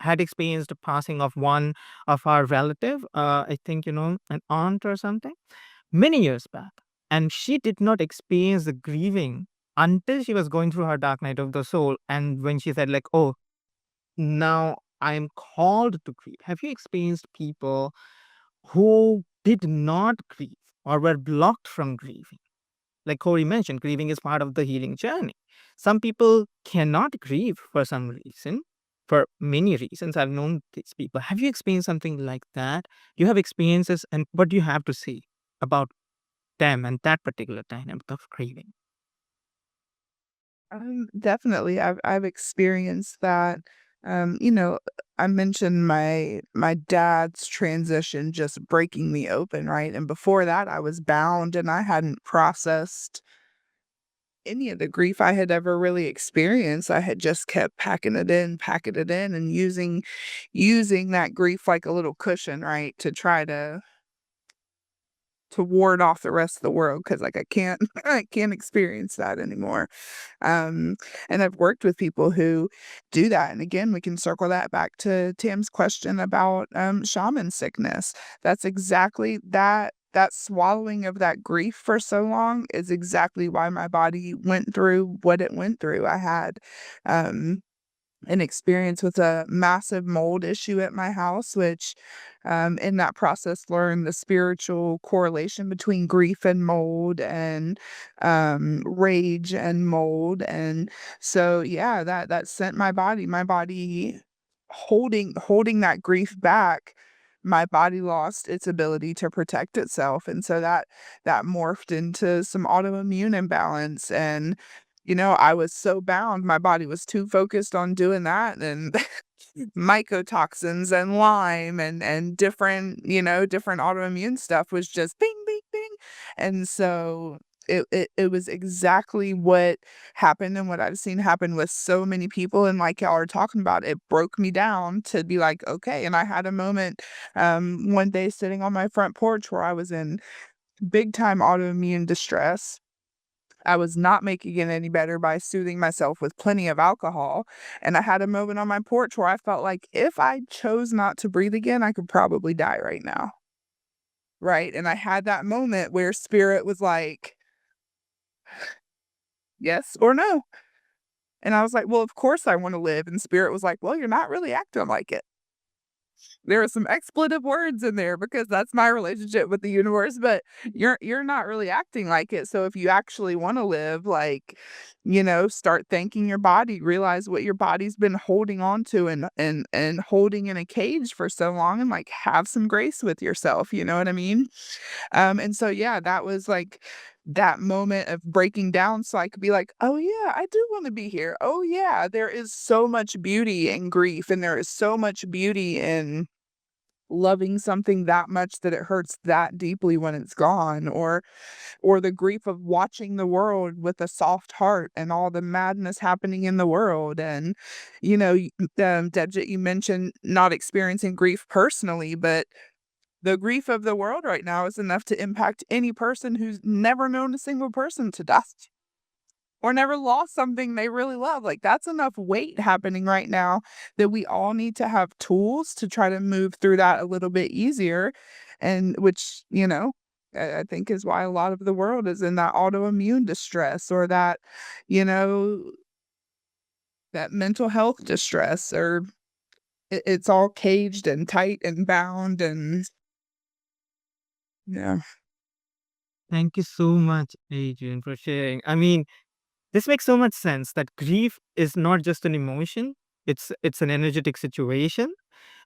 had experienced the passing of one of our relative, I think, an aunt or something, many years back. And she did not experience the grieving until she was going through her dark night of the soul. And when she said, like, oh, now I am called to grieve. Have you experienced people who did not grieve or were blocked from grieving? Like Corey mentioned, grieving is part of the healing journey. Some people cannot grieve for some reason, for many reasons. I've known these people. Have you experienced something like that? You have experiences, and what do you have to say about them and that particular dynamic of grieving? Definitely. I've experienced that. You know, I mentioned my dad's transition just breaking me open, right? And before that, I was bound and I hadn't processed any of the grief I had ever really experienced. I had just kept packing it in, and using that grief like a little cushion, right, to try to ward off the rest of the world, because like I can't I can't experience that anymore. Um, and I've worked with people who do that. And again, we can circle that back to Tim's question about shaman sickness. That's exactly that swallowing of that grief for so long is exactly why my body went through what it went through. I had um an experience with a massive mold issue at my house, which in that process learned the spiritual correlation between grief and mold, and rage and mold. And so yeah, that sent my body holding that grief back. My body lost its ability to protect itself. And so that morphed into some autoimmune imbalance. And I was so bound. My body was too focused on doing that, and mycotoxins and Lyme and different autoimmune stuff was just bing, bing, bing. And so it was exactly what happened, and what I've seen happen with so many people. And like y'all are talking about, it broke me down to be like, okay. And I had a moment one day sitting on my front porch where I was in big time autoimmune distress. I was not making it any better by soothing myself with plenty of alcohol. And I had a moment on my porch where I felt like if I chose not to breathe again, I could probably die right now. right? And I had that moment where spirit was like, yes or no. And I was like, well, of course I want to live. And spirit was like, well, you're not really acting like it. There are some expletive words in there because that's my relationship with the universe, but you're not really acting like it. So if you actually want to live, like, start thanking your body, realize what your body's been holding on to and holding in a cage for so long, and like have some grace with yourself, you know what I mean? And so yeah, that was like that moment of breaking down so I could be like, "Oh yeah, I do want to be here. Oh yeah, there is so much beauty in grief, and there is so much beauty in loving something that much that it hurts that deeply when it's gone, or the grief of watching the world with a soft heart and all the madness happening in the world." And Debjit, you mentioned not experiencing grief personally, but the grief of the world right now is enough to impact any person who's never known a single person to die or never lost something they really love. Like, that's enough weight happening right now that we all need to have tools to try to move through that a little bit easier. And which, I think is why a lot of the world is in that autoimmune distress, or that, you know, that mental health distress, or it's all caged and tight and bound. And yeah. Thank you so much, Adrian, for sharing. I mean, this makes so much sense that grief is not just an emotion, it's an energetic situation.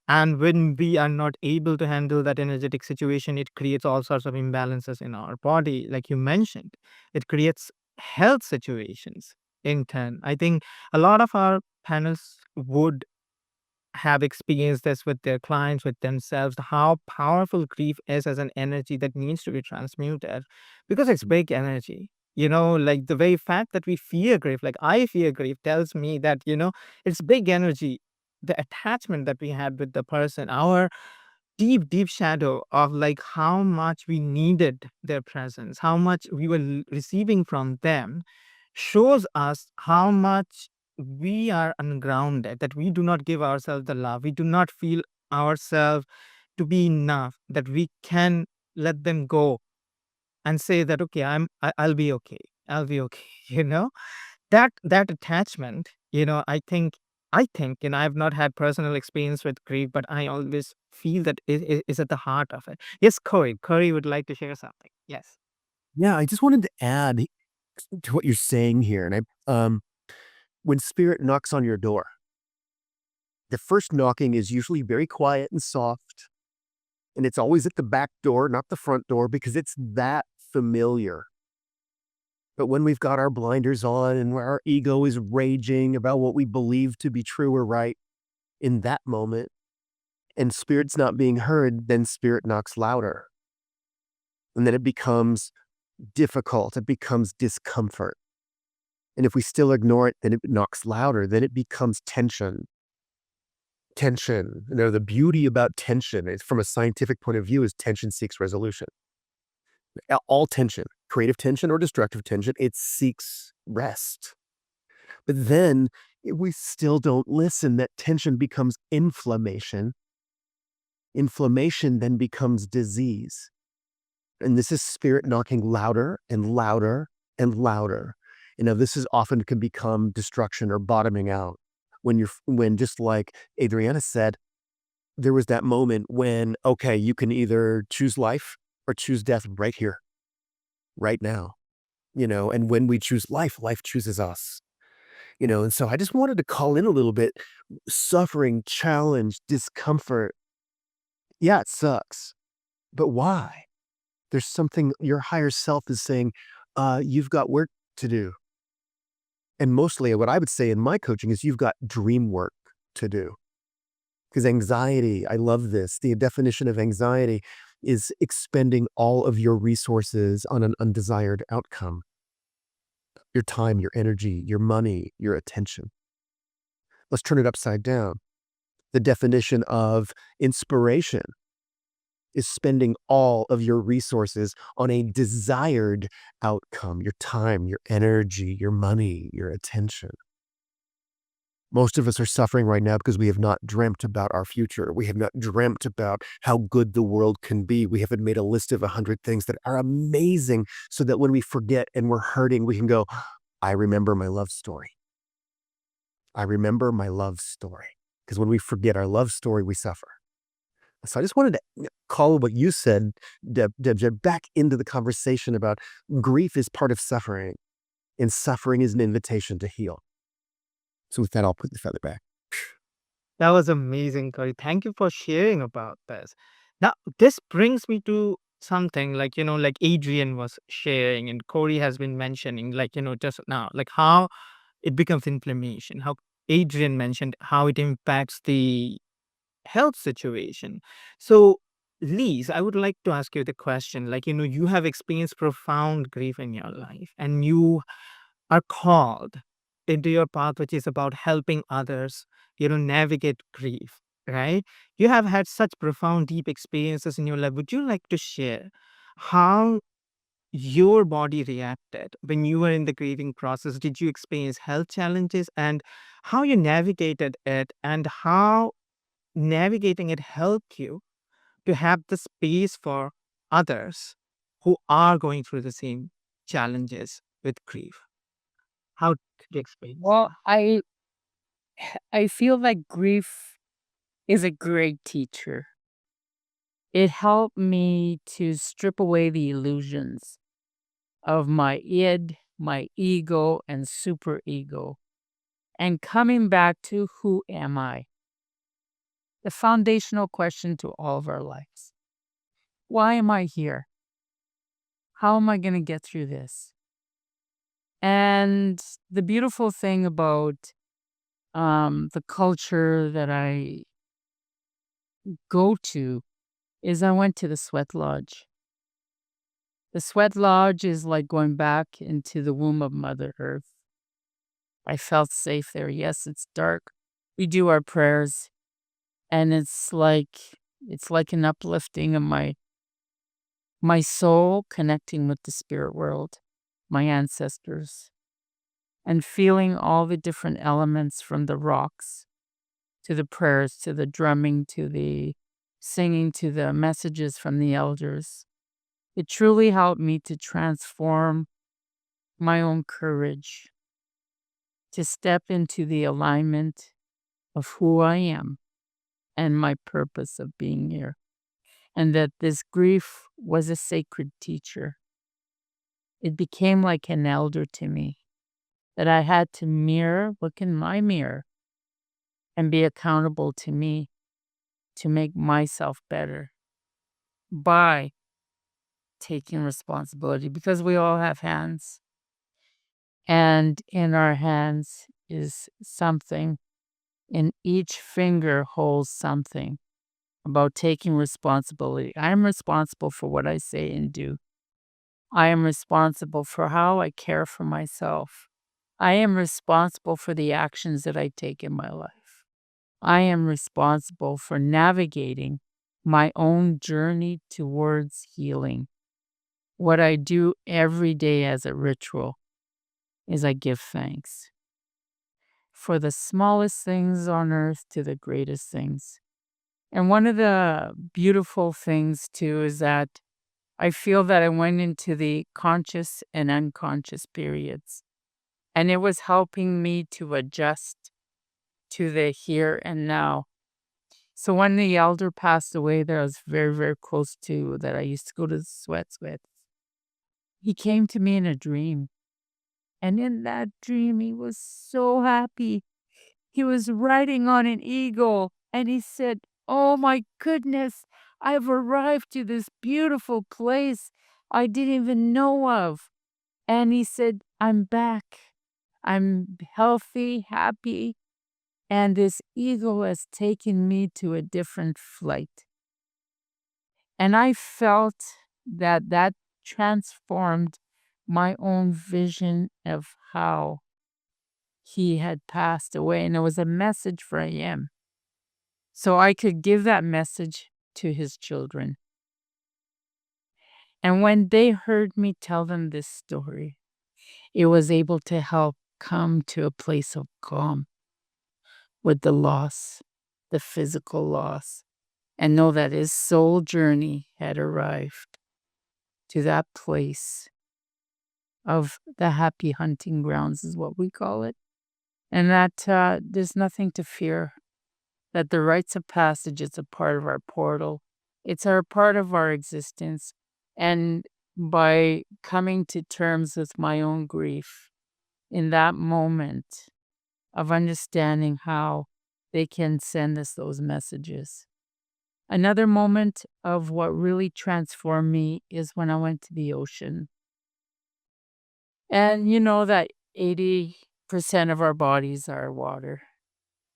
And when we are not able to handle that energetic situation, it creates all sorts of imbalances in our body, like you mentioned. It creates health situations in turn. I think a lot of our panels would have experienced this with their clients, with themselves, how powerful grief is as an energy that needs to be transmuted because it's big energy. Like the very fact that we fear grief, like I fear grief, tells me that, it's big energy. The attachment that we had with the person, our deep, deep shadow of like how much we needed their presence, how much we were receiving from them, shows us how much we are ungrounded, that we do not give ourselves the love. We do not feel ourselves to be enough, that we can let them go and say that, okay, I'll be okay. I'll be okay. You know? That attachment, I think, I've not had personal experience with grief, but I always feel that it is at the heart of it. Yes, Corey would like to share something. Yes. Yeah, I just wanted to add to what you're saying here. And when spirit knocks on your door, the first knocking is usually very quiet and soft. And it's always at the back door, not the front door, because it's that familiar. But when we've got our blinders on and where our ego is raging about what we believe to be true or right in that moment, and spirit's not being heard, then spirit knocks louder. And then it becomes difficult. It becomes discomfort. And if we still ignore it, then it knocks louder. Then it becomes tension. Tension. The beauty about tension is, from a scientific point of view, is tension seeks resolution. All tension, creative tension or destructive tension, it seeks rest. But then if we still don't listen, that tension becomes inflammation. Inflammation then becomes disease. And this is spirit knocking louder and louder and louder. This is often can become destruction or bottoming out. When just like Adriana said, there was that moment when, okay, you can either choose life or choose death right here, right now. And when we choose life, life chooses us. And so I just wanted to call in a little bit. Suffering, challenge, discomfort. Yeah, it sucks. But why? There's something your higher self is saying, you've got work to do. And mostly what I would say in my coaching is you've got dream work to do. Because anxiety, I love this. The definition of anxiety is expending all of your resources on an undesired outcome. Your time, your energy, your money, your attention. Let's turn it upside down. The definition of inspiration is spending all of your resources on a desired outcome, your time, your energy, your money, your attention. Most of us are suffering right now because we have not dreamt about our future. We have not dreamt about how good the world can be. We haven't made a list of 100 things that are amazing so that when we forget and we're hurting, we can go, I remember my love story. I remember my love story. Because when we forget our love story, we suffer. So I just wanted to call what you said, Deb, back into the conversation about grief is part of suffering, and suffering is an invitation to heal. So with that, I'll put the feather back. That was amazing, Corey. Thank you for sharing about this. Now, this brings me to something like, like Adrian was sharing and Corey has been mentioning, like, just now, like how it becomes inflammation, how Adrian mentioned how it impacts the health situation. So, Lise, I would like to ask you the question, like, you have experienced profound grief in your life and you are called into your path, which is about helping others, navigate grief, right? You have had such profound, deep experiences in your life. Would you like to share how your body reacted when you were in the grieving process? Did you experience health challenges and how you navigated it and how navigating it helped you to have the space for others who are going through the same challenges with grief? How could you explain? Well, I feel like grief is a great teacher. It helped me to strip away the illusions of my id, my ego, and superego, and coming back to who am I? The foundational question to all of our lives. Why am I here? How am I going to get through this? And the beautiful thing about the culture that I go to is I went to the sweat lodge. The sweat lodge is like going back into the womb of Mother Earth. I felt safe there. Yes, it's dark. We do our prayers, and it's like an uplifting of my soul connecting with the spirit world, my ancestors, and feeling all the different elements from the rocks to the prayers to the drumming to the singing to the messages from the elders. It truly helped me to transform my own courage, to step into the alignment of who I am and my purpose of being here. And that this grief was a sacred teacher. It became like an elder to me, that I had to look in my mirror, and be accountable to me to make myself better by taking responsibility, because we all have hands. And in our hands is something, and each finger holds something about taking responsibility. I am responsible for what I say and do. I am responsible for how I care for myself. I am responsible for the actions that I take in my life. I am responsible for navigating my own journey towards healing. What I do every day as a ritual is I give thanks for the smallest things on earth to the greatest things. And one of the beautiful things too is that I feel that I went into the conscious and unconscious periods, and it was helping me to adjust to the here and now. So when the elder passed away that I was very, very close to, that I used to go to the sweats with, he came to me in a dream. And in that dream, he was so happy. He was riding on an eagle, and he said, "Oh my goodness, I've arrived to this beautiful place I didn't even know of." And he said, "I'm back. I'm healthy, happy, and this eagle has taken me to a different flight." And I felt that transformed my own vision of how he had passed away. And it was a message for him. So I could give that message to his children. And when they heard me tell them this story, it was able to help come to a place of calm. with the loss, the physical loss, and know that his soul journey had arrived to that place of the happy hunting grounds, is what we call it. And that there's nothing to fear, that the rites of passage is a part of our portal. It's our part of our existence. And by coming to terms with my own grief in that moment of understanding how they can send us those messages. Another moment of what really transformed me is when I went to the ocean. And you know that 80% of our bodies are water.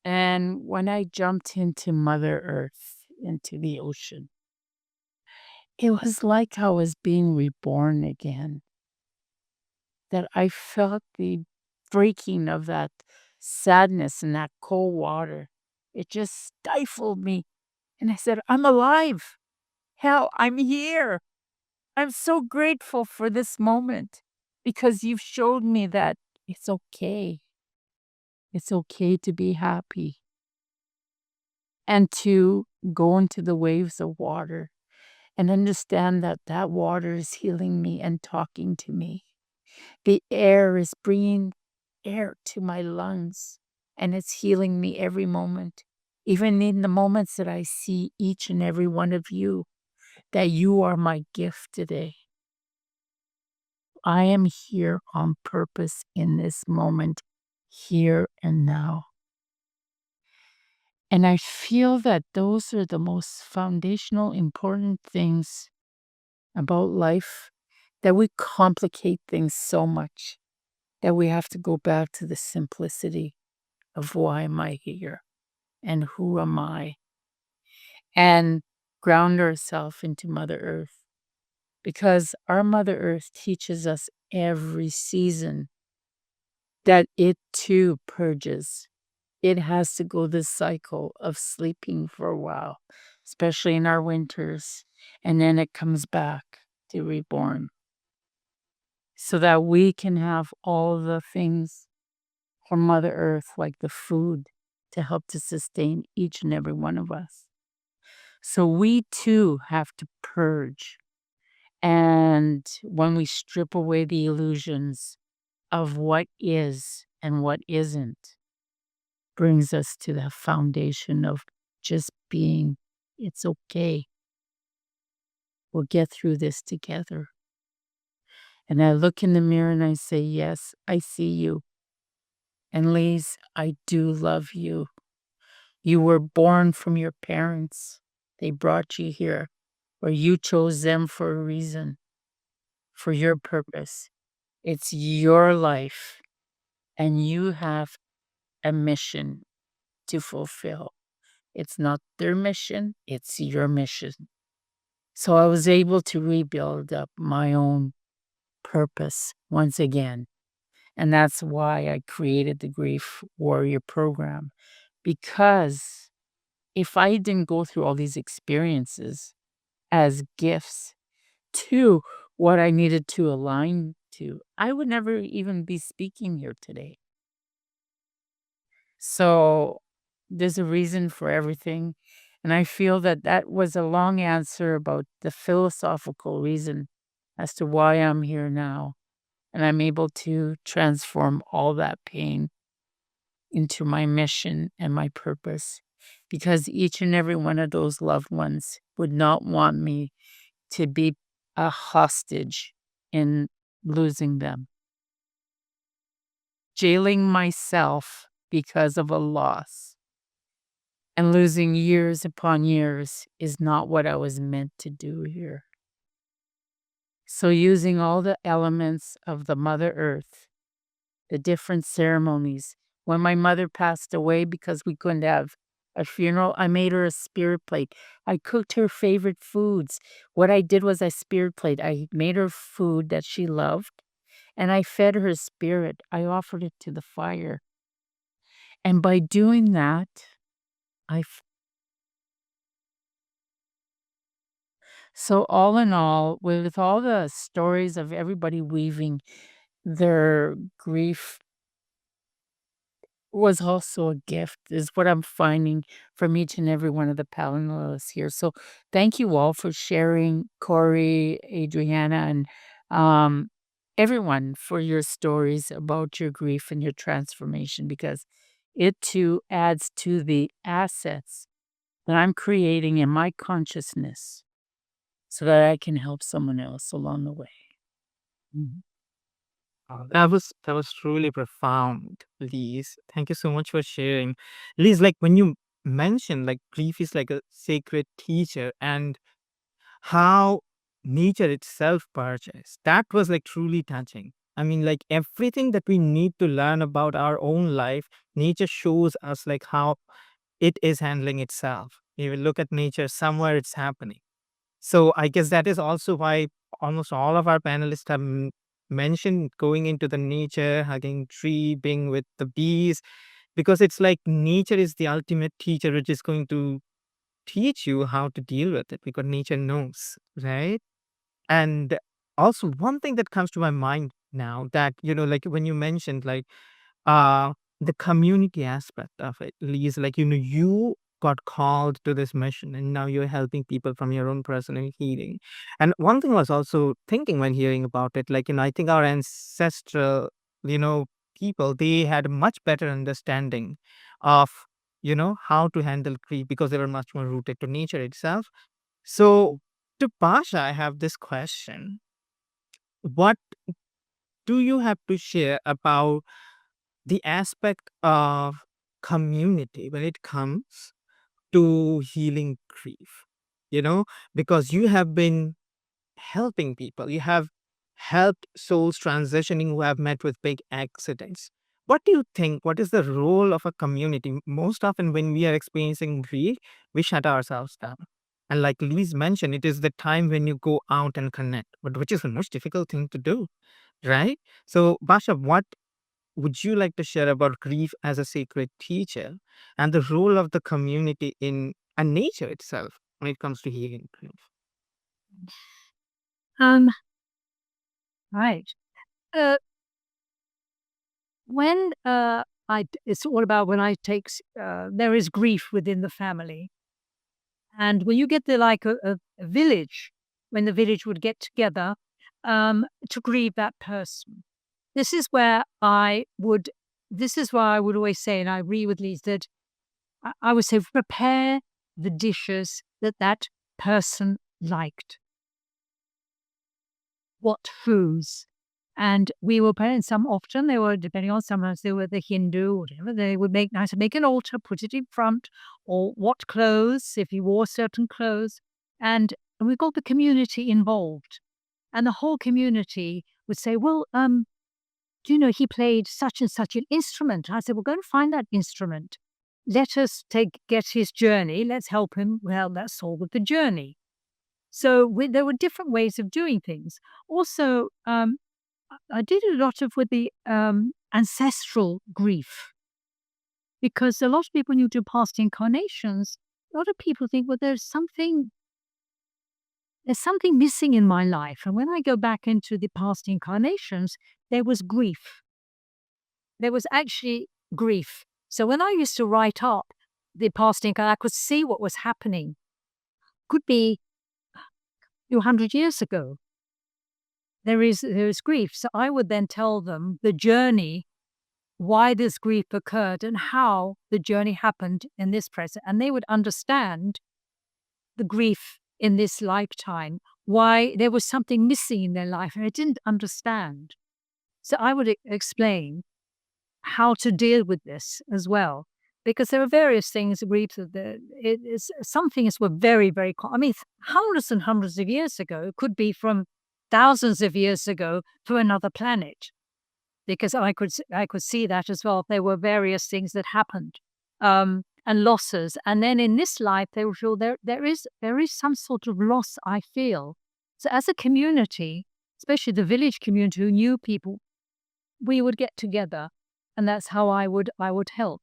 And when I jumped into Mother Earth, into the ocean, it was like I was being reborn again. That I felt the breaking of that sadness in that cold water. It just stifled me. And I said, I'm alive. Hell, I'm here. I'm so grateful for this moment because you've showed me that it's okay. It's okay to be happy and to go into the waves of water and understand that that water is healing me and talking to me. The air is bringing air to my lungs and it's healing me every moment, even in the moments that I see each and every one of you, that you are my gift today. I am here on purpose in this moment, here and now. And I feel that those are the most foundational, important things about life, that we complicate things so much that we have to go back to the simplicity of why am I here and who am I, and ground ourselves into Mother Earth. Because our Mother Earth teaches us every season that it too purges. It has to go this cycle of sleeping for a while, especially in our winters, and then it comes back to reborn so that we can have all the things from Mother Earth, like the food, to help to sustain each and every one of us. So we too have to purge. And when we strip away the illusions of what is and what isn't, brings us to the foundation of just being. It's okay. We'll get through this together. And I look in the mirror and I say, yes, I see you. And Lise, I do love you. You were born from your parents. They brought you here, or you chose them for a reason, for your purpose. It's your life, and you have a mission to fulfill. It's not their mission, it's your mission. So I was able to rebuild up my own purpose once again. And that's why I created the Grief Warrior program. Because if I didn't go through all these experiences as gifts to what I needed to align to, I would never even be speaking here today. So there's a reason for everything. And I feel that that was a long answer about the philosophical reason as to why I'm here now. And I'm able to transform all that pain into my mission and my purpose. Because each and every one of those loved ones would not want me to be a hostage in losing them. Jailing myself because of a loss and losing years upon years is not what I was meant to do here. So using all the elements of the Mother Earth, the different ceremonies. When my mother passed away because we couldn't have a funeral, I made her a spirit plate. I cooked her favorite foods. What I did was I spirit plate. I made her food that she loved and I fed her spirit. I offered it to the fire. And by doing that, so all in all, with all the stories of everybody weaving their grief was also a gift, is what I'm finding from each and every one of the panelists here. So thank you all for sharing, Corey, Adriana, and um, everyone for your stories about your grief and your transformation, because it too adds to the assets that I'm creating in my consciousness so that I can help someone else along the way. Mhm. That was truly profound, Lise. Thank you so much for sharing. Lise, like when you mentioned like grief is like a sacred teacher and how nature itself purchased, that was like truly touching. I mean, like everything that we need to learn about our own life, nature shows us like how it is handling itself. You will look at nature, somewhere it's happening. So I guess that is also why almost all of our panelists have mentioned going into the nature, hugging tree, being with the bees, because it's like nature is the ultimate teacher, which is going to teach you how to deal with it because nature knows, right? And also one thing that comes to my mind now that, like when you mentioned like uh the community aspect of it, Lise, like you got called to this mission and now you're helping people from your own personal healing. And one thing I was also thinking when hearing about it, like I think our ancestral you know people, they had a much better understanding of how to handle grief because they were much more rooted to nature itself. So to Pasha, I have this question: what do you have to share about the aspect of community when it comes to healing grief? You know, because you have been helping people, you have helped souls transitioning who have met with big accidents. What do you think? What is the role of a community? Most often, when we are experiencing grief, we shut ourselves down. And like Louise mentioned, it is the time when you go out and connect, but which is the most difficult thing to do, right? So, Basha, what would you like to share about grief as a sacred teacher and the role of the community in and nature itself when it comes to healing grief? Um, right. Uh, when it's all about when there is grief within the family, and when you get a village, when the village would get together to grieve that person, this is where I would. This is why I would always say, and I agree with Lise, that I would say prepare the dishes that person liked. What foods? And we were paying some often they were depending on sometimes they were the Hindu or whatever, they would make an altar, put it in front, or what clothes, if you wore certain clothes. And we got the community involved. And the whole community would say, well, do you know he played such and such an instrument? I said, well, go and find that instrument. Let us get his journey. Let's help him. Well, let's solve the journey. So there were different ways of doing things. Also, I did a lot of with the ancestral grief because a lot of people, when you do past incarnations, a lot of people think, well, there's something missing in my life. And when I go back into the past incarnations, there was grief. There was actually grief. So when I used to write up the past incarnation, I could see what was happening. Could be 200 years ago. There is grief. So I would then tell them the journey, why this grief occurred and how the journey happened in this present. And they would understand the grief in this lifetime, why there was something missing in their life and I didn't understand. So I would explain how to deal with this as well. Because there are various things, grief, some things were very, very, I mean, hundreds and hundreds of years ago, could be from thousands of years ago to another planet. Because I could see that as well. There were various things that happened, and losses. And then in this life, they will feel there is some sort of loss, I feel. So as a community, especially the village community who knew people, we would get together, and that's how I would help.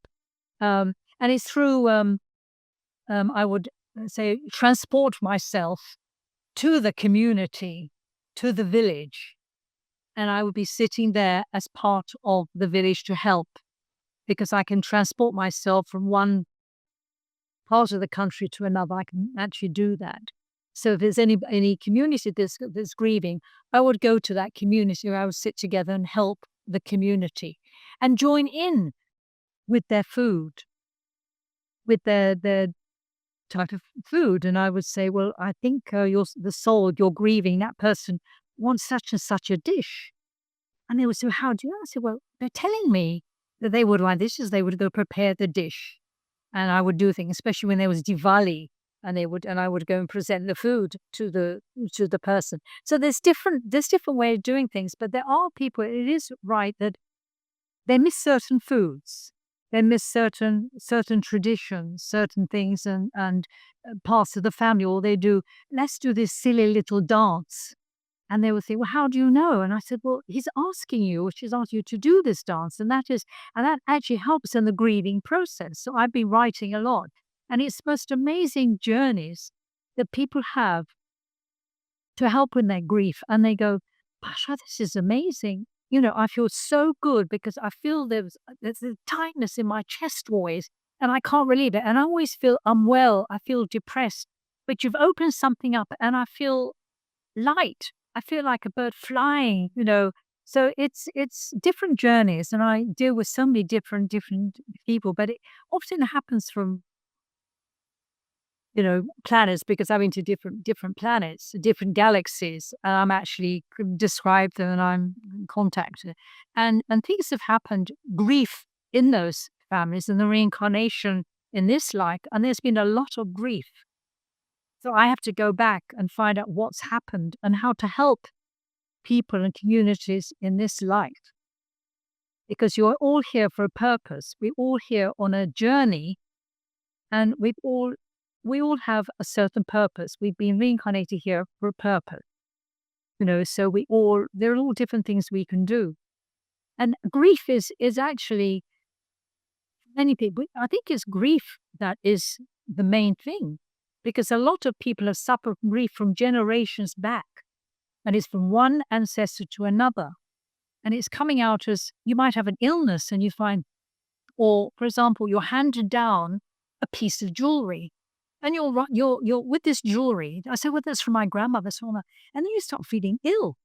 And it's through I would say transport myself to the community, to the village, and I would be sitting there as part of the village to help because I can transport myself from one part of the country to another. I can actually do that. So if there's any community that's grieving, I would go to that community where I would sit together and help the community and join in with their food, with their type of food. And I would say, well, I think the soul, you're grieving, that person wants such and such a dish. And they would say, how do you know? I said, well, they're telling me that they would like dishes. They would go prepare the dish. And I would do things, especially when there was Diwali, and I would go and present the food to the person. So there's different ways of doing things, but there are people, it is right that they miss certain foods. They miss certain traditions, certain things and parts of the family, or they do, let's do this silly little dance. And they would say, well, how do you know? And I said, well, he's asking you, or she's asking you to do this dance. And that actually helps in the grieving process. So I've been writing a lot. And it's most amazing journeys that people have to help with their grief. And they go, Pasha, this is amazing. I feel so good because I feel there's a tightness in my chest always, and I can't relieve it. And I always feel unwell. I feel depressed. But you've opened something up, and I feel light. I feel like a bird flying, So it's different journeys, and I deal with so many different people, but it often happens from planets, because I'm into different planets, different galaxies, and I'm actually describe them, and I'm in contact, and things have happened, grief in those families, and the reincarnation in this life, and there's been a lot of grief. So I have to go back and find out what's happened and how to help people and communities in this life. Because you're all here for a purpose. We're all here on a journey, and we all have a certain purpose. We've been reincarnated here for a purpose. So there are all different things we can do. And grief is actually, many people, I think it's grief that is the main thing. Because a lot of people have suffered grief from generations back, and it's from one ancestor to another. And it's coming out as, you might have an illness and you find, or for example, you're handed down a piece of jewelry, and you're with this jewelry. I said, well, that's from my grandmother. And then you start feeling ill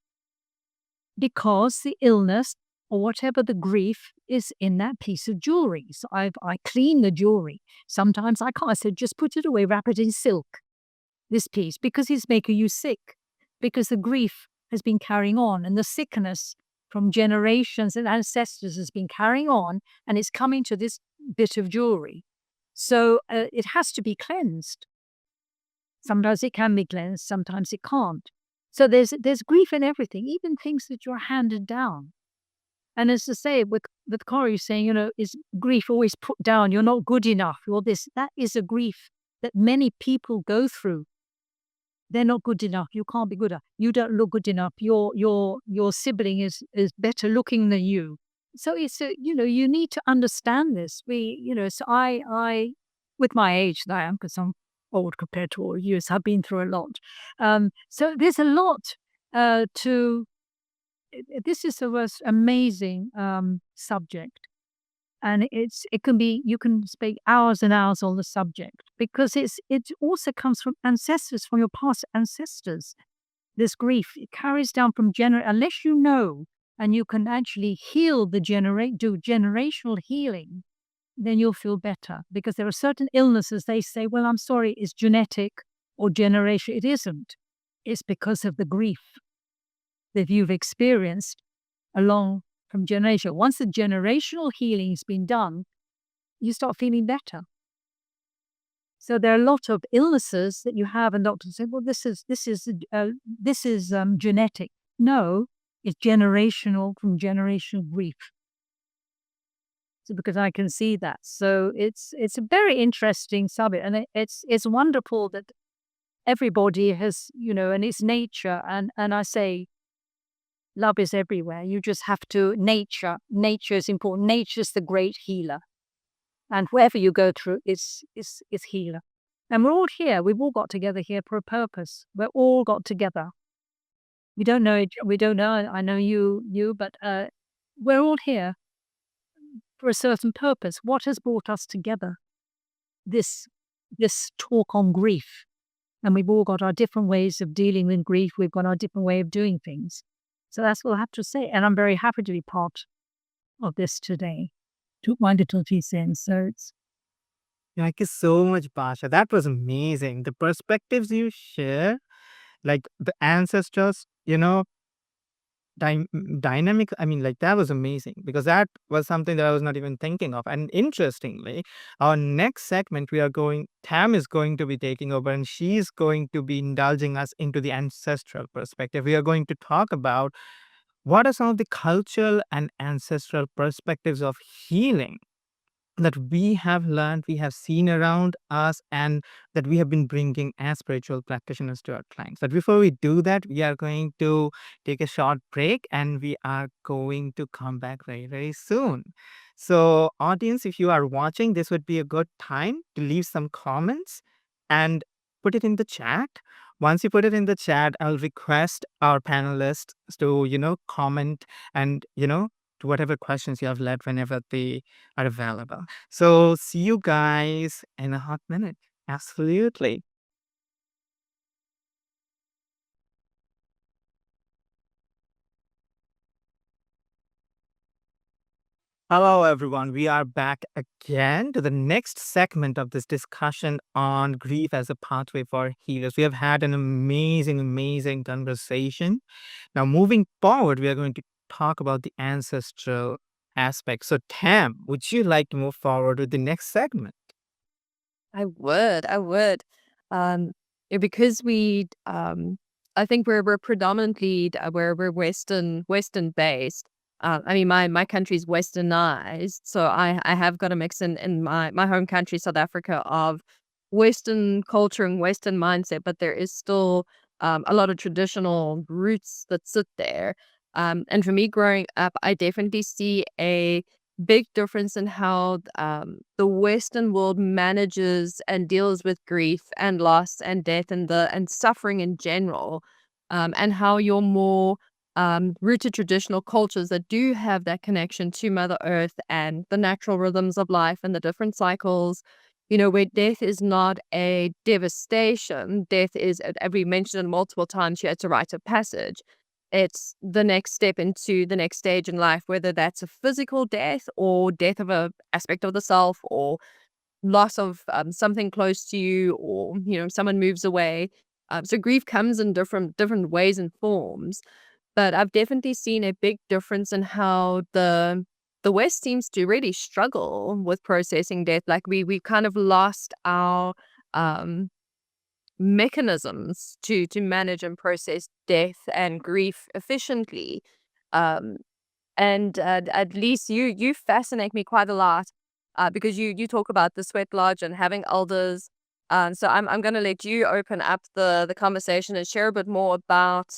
because the illness or whatever the grief is in that piece of jewelry. So I clean the jewelry. Sometimes I can't. I said, just put it away, wrap it in silk, this piece, because it's making you sick, because the grief has been carrying on, and the sickness from generations and ancestors has been carrying on, and it's coming to this bit of jewelry. So it has to be cleansed. Sometimes it can be cleansed, sometimes it can't. So there's grief in everything, even things that you're handed down. And as I say, with Corey saying, is grief always put down? You're not good enough. You're this. That is a grief that many people go through. They're not good enough. You can't be good enough. You don't look good enough. Your sibling is better looking than you. So it's you need to understand this. So I with my age that I am, because I'm old compared to all you, so I've been through a lot. So there's a lot to. This is the most amazing subject, and it can be, you can speak hours and hours on the subject, because it also comes from ancestors, from your past ancestors. This grief, it carries down from unless you know and you can actually heal do generational healing, then you'll feel better, because there are certain illnesses they say, well, I'm sorry, it's genetic or generation. It isn't. It's because of the grief that you've experienced along from generation. Once the generational healing has been done, you start feeling better. So there are a lot of illnesses that you have, and doctors say, well, this is genetic. No, it's generational, from generational grief. So because I can see that. So it's a very interesting subject, and it's wonderful that everybody has, and it's nature. And I say, love is everywhere. You just have to, nature is important. Nature's the great healer. And wherever you go through, it's healer. And we're all here. We've all got together here for a purpose. We're all got together. We don't know. I know you, but we're all here for a certain purpose. What has brought us together? This talk on grief. And we've all got our different ways of dealing with grief. We've got our different way of doing things. So that's what I have to say. And I'm very happy to be part of this today. Took my little 2 cents. So it's Thank you so much, Basha. That was amazing. The perspectives you share, like the ancestors, dynamic. I mean, like that was amazing because that was something that I was not even thinking of. And interestingly, our next segment, Tam is going to be taking over and she's going to be indulging us into the ancestral perspective. We are going to talk about what are some of the cultural and ancestral perspectives of healing that we have learned, we have seen around us, and that we have been bringing as spiritual practitioners to our clients. But before we do that, we are going to take a short break and we are going to come back very, very soon. So, audience, if you are watching, this would be a good time to leave some comments and put it in the chat. Once you put it in the chat, I'll request our panelists to, comment and, to whatever questions you have left whenever they are available. So see you guys in a hot minute. Absolutely. Hello, everyone. We are back again to the next segment of this discussion on grief as a pathway for healers. We have had an amazing, amazing conversation. Now, moving forward, we are going to talk about the ancestral aspect. So, Tam, would you like to move forward with the next segment? I would. Yeah, because I think we're predominantly we're Western based. I mean, my country's Westernized, so I have got a mix in my home country, South Africa, of Western culture and Western mindset, but there is still a lot of traditional roots that sit there. And for me, growing up, I definitely see a big difference in how the Western world manages and deals with grief and loss and death and suffering in general, and how your more rooted traditional cultures that do have that connection to Mother Earth and the natural rhythms of life and the different cycles. Where death is not a devastation, death is, as we mentioned multiple times here, it's a rite of passage. It's the next step into the next stage in life, whether that's a physical death or death of a aspect of the self or loss of something close to you, or someone moves away. So grief comes in different ways and forms. But I've definitely seen a big difference in how the West seems to really struggle with processing death. Like we've kind of lost our um mechanisms to manage and process death and grief efficiently. Um, and at least you fascinate me quite a lot, because you talk about the sweat lodge and having elders. So I'm going to let you open up the conversation and share a bit more about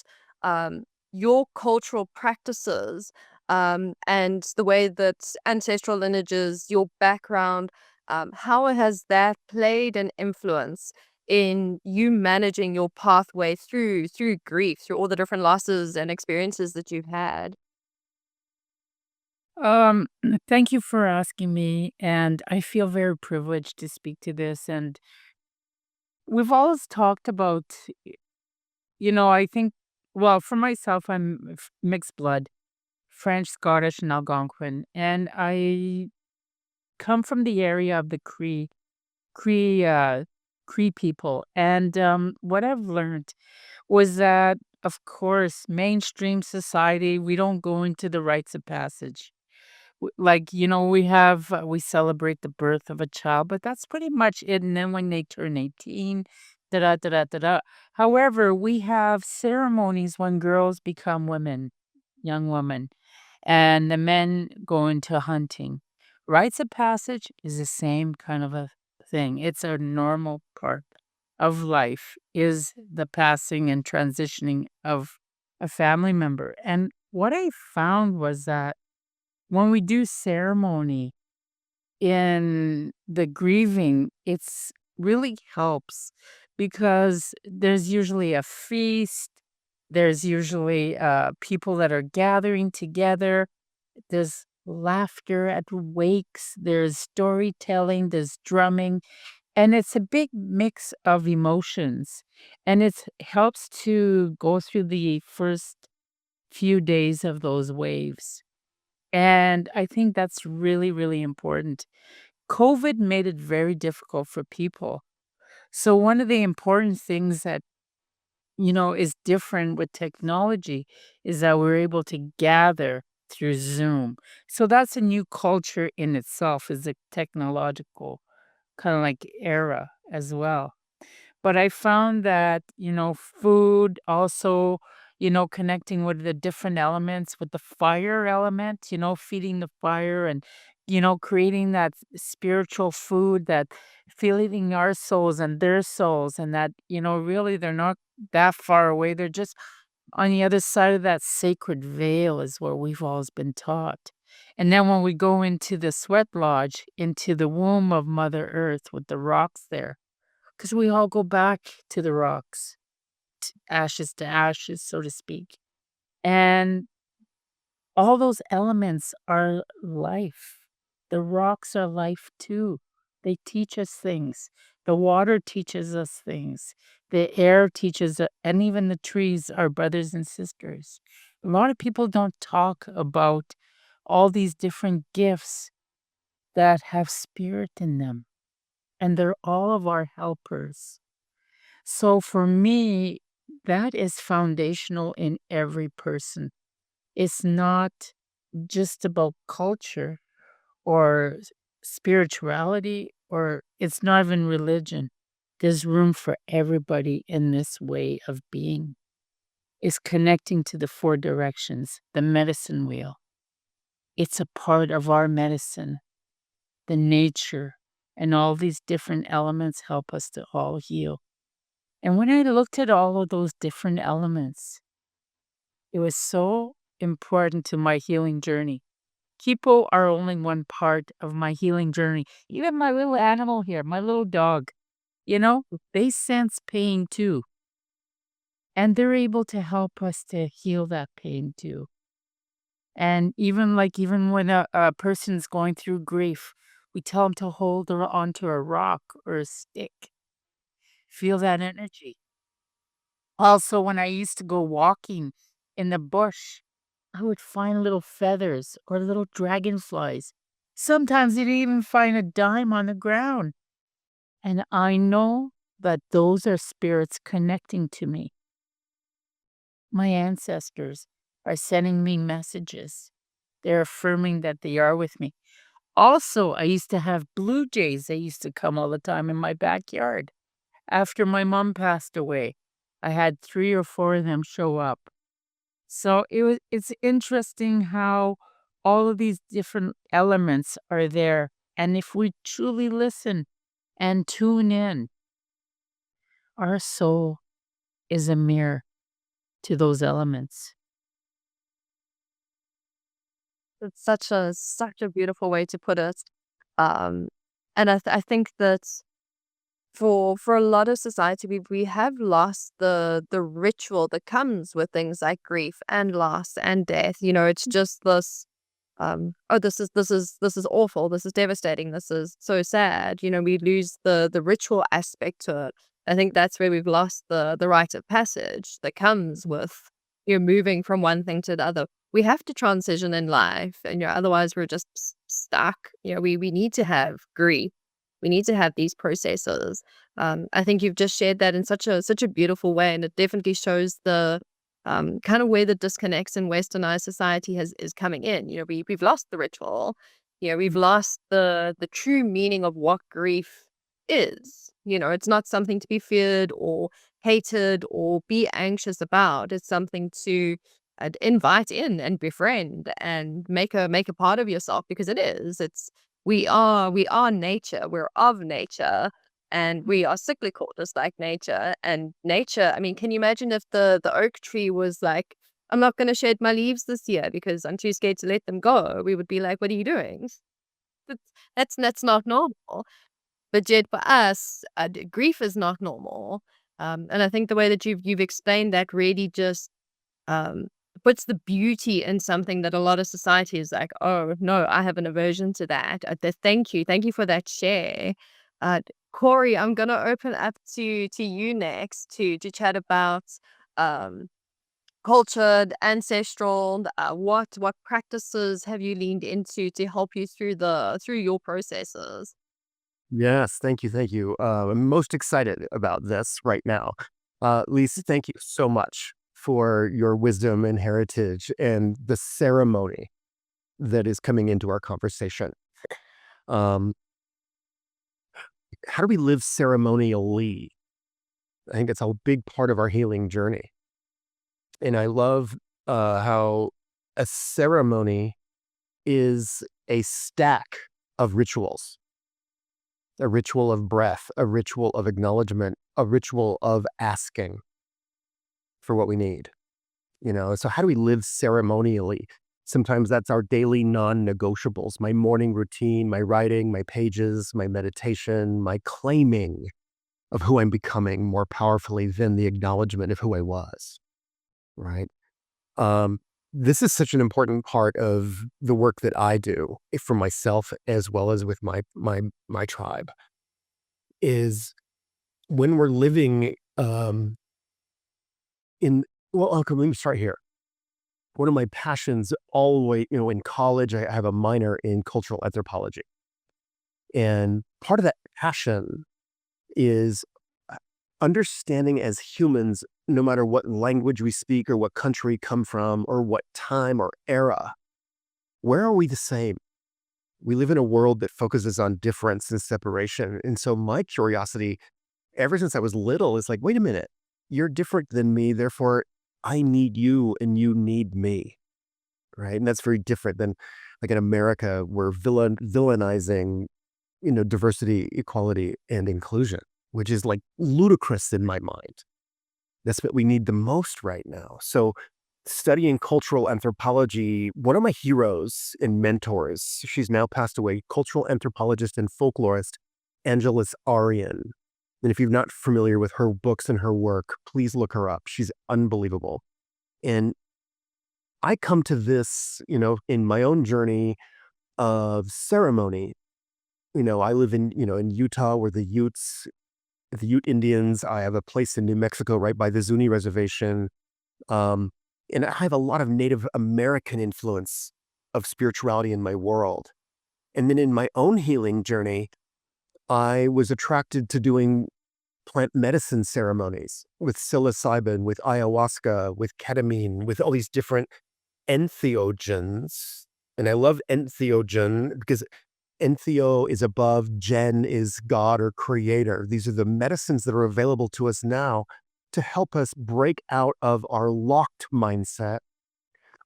your cultural practices, and the way that ancestral lineages, your background, how has that played an influence in you managing your pathway through grief, through all the different losses and experiences that you've had. Um, Thank you for asking me, and I feel very privileged to speak to this. And we've always talked about, I think, well, for myself, I'm mixed blood, French, Scottish, and Algonquin, and I come from the area of the Cree, Cree people. And what I've learned was that, of course, mainstream society, we don't go into the rites of passage. Like, we celebrate the birth of a child, but that's pretty much it. And then when they turn 18, da da da da da da. However, we have ceremonies when girls become women, young women, and the men go into hunting. Rites of passage is the same kind of a thing. It's a normal part of life, is the passing and transitioning of a family member. And what I found was that when we do ceremony in the grieving, it's really helps because there's usually a feast. There's usually people that are gathering together. There's laughter at wakes, there's storytelling, there's drumming, and it's a big mix of emotions. And it helps to go through the first few days of those waves. And I think that's really, really important. COVID made it very difficult for people. So, one of the important things that is different with technology is that we're able to gather through Zoom. So that's a new culture in itself, is a technological kind of like era as well. But I found that, food also, connecting with the different elements, with the fire element, feeding the fire and, creating that spiritual food that feeding our souls and their souls, and that, really they're not that far away. They're just on the other side of that sacred veil, is where we've always been taught. And then when we go into the sweat lodge, into the womb of Mother Earth with the rocks there, because we all go back to the rocks, to ashes, so to speak. And all those elements are life. The rocks are life too. They teach us things. The water teaches us things. The air teaches, and even the trees are brothers and sisters. A lot of people don't talk about all these different gifts that have spirit in them, and they're all of our helpers. So for me, that is foundational in every person. It's not just about culture or spirituality, or it's not even religion. There's room for everybody in this way of being. It's connecting to the four directions, the medicine wheel. It's a part of our medicine, the nature, and all these different elements help us to all heal. And when I looked at all of those different elements, it was so important to my healing journey. People are only one part of my healing journey. Even my little animal here, my little dog, you know, they sense pain too. And they're able to help us to heal that pain too. And even when a person's going through grief, we tell them to hold onto a rock or a stick. Feel that energy. Also, when I used to go walking in the bush, I would find little feathers or little dragonflies. Sometimes you'd even find a dime on the ground. And I know that those are spirits connecting to me. My ancestors are sending me messages. They're affirming that they are with me. Also, I used to have blue jays. They used to come all the time in my backyard. After my mom passed away, I had 3 or 4 of them show up. So it's interesting how all of these different elements are there. And if we truly listen and tune in, our soul is a mirror to those elements. It's such a beautiful way to put it. Um, and I think that for a lot of society, we have lost the ritual that comes with things like grief and loss and death. It's just this, oh, this is awful, this is devastating, this is so sad. We lose the ritual aspect to it. I think that's where we've lost the rite of passage that comes with moving from one thing to the other. We have to transition in life, and otherwise we're just stuck. We need to have grief. We need to have these processes. I think you've just shared that in such a beautiful way, and it definitely shows the kind of where the disconnects in westernized society is coming in. We've lost the ritual. We've lost the true meaning of what grief is. It's not something to be feared or hated or be anxious about. It's something to invite in and befriend and make a part of yourself, because it is. We are nature. We're of nature. And we are cyclical, just like nature. And nature, I mean, can you imagine if the oak tree was like, I'm not going to shed my leaves this year because I'm too scared to let them go? We would be like, what are you doing? That's not normal. But yet for us, grief is not normal. And I think the way that you've explained that really just um, puts the beauty in something that a lot of society is like, oh no, I have an aversion to that. Thank you for that share. Uh, Corey, I'm gonna open up to you next to chat about um cultured, ancestral. What practices have you leaned into to help you through your processes? Yes, thank you, thank you. I'm most excited about this right now. Lisa, thank you so much for your wisdom and heritage and the ceremony that is coming into our conversation. Um, how do we live ceremonially? I think it's a big part of our healing journey. And I love how a ceremony is a stack of rituals, a ritual of breath, a ritual of acknowledgement, a ritual of asking for what we need. So how do we live ceremonially? Sometimes that's our daily non-negotiables, my morning routine, my writing, my pages, my meditation, my claiming of who I'm becoming more powerfully than the acknowledgement of who I was, right? Um, this is such an important part of the work that I do for myself as well as with my tribe is when we're living in well, okay, let me start here. One of my passions always, in college, I have a minor in cultural anthropology. And part of that passion is understanding as humans, no matter what language we speak or what country come from or what time or era, where are we the same? We live in a world that focuses on difference and separation. And so my curiosity, ever since I was little, is like, wait a minute, you're different than me. Therefore, I need you and you need me. Right. And that's very different than like in America, we're villainizing, diversity, equality, and inclusion, which is like ludicrous in my mind. That's what we need the most right now. So studying cultural anthropology, one of my heroes and mentors, she's now passed away, cultural anthropologist and folklorist, Angeles Arian. And if you're not familiar with her books and her work, please look her up. She's unbelievable. And I come to this, in my own journey of ceremony. I live in Utah where the Ute Indians. I have a place in New Mexico right by the Zuni Reservation. Um, and I have a lot of Native American influence of spirituality in my world. And then in my own healing journey, I was attracted to doing plant medicine ceremonies with psilocybin, with ayahuasca, with ketamine, with all these different entheogens. And I love entheogen because entheo is above, gen is God or creator. These are the medicines that are available to us now to help us break out of our locked mindset.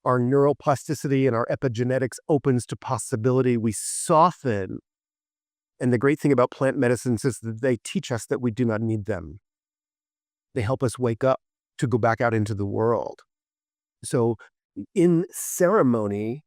Our neuroplasticity and our epigenetics opens to possibility. We soften. And the great thing about plant medicines is that they teach us that we do not need them. They help us wake up to go back out into the world. So in ceremony,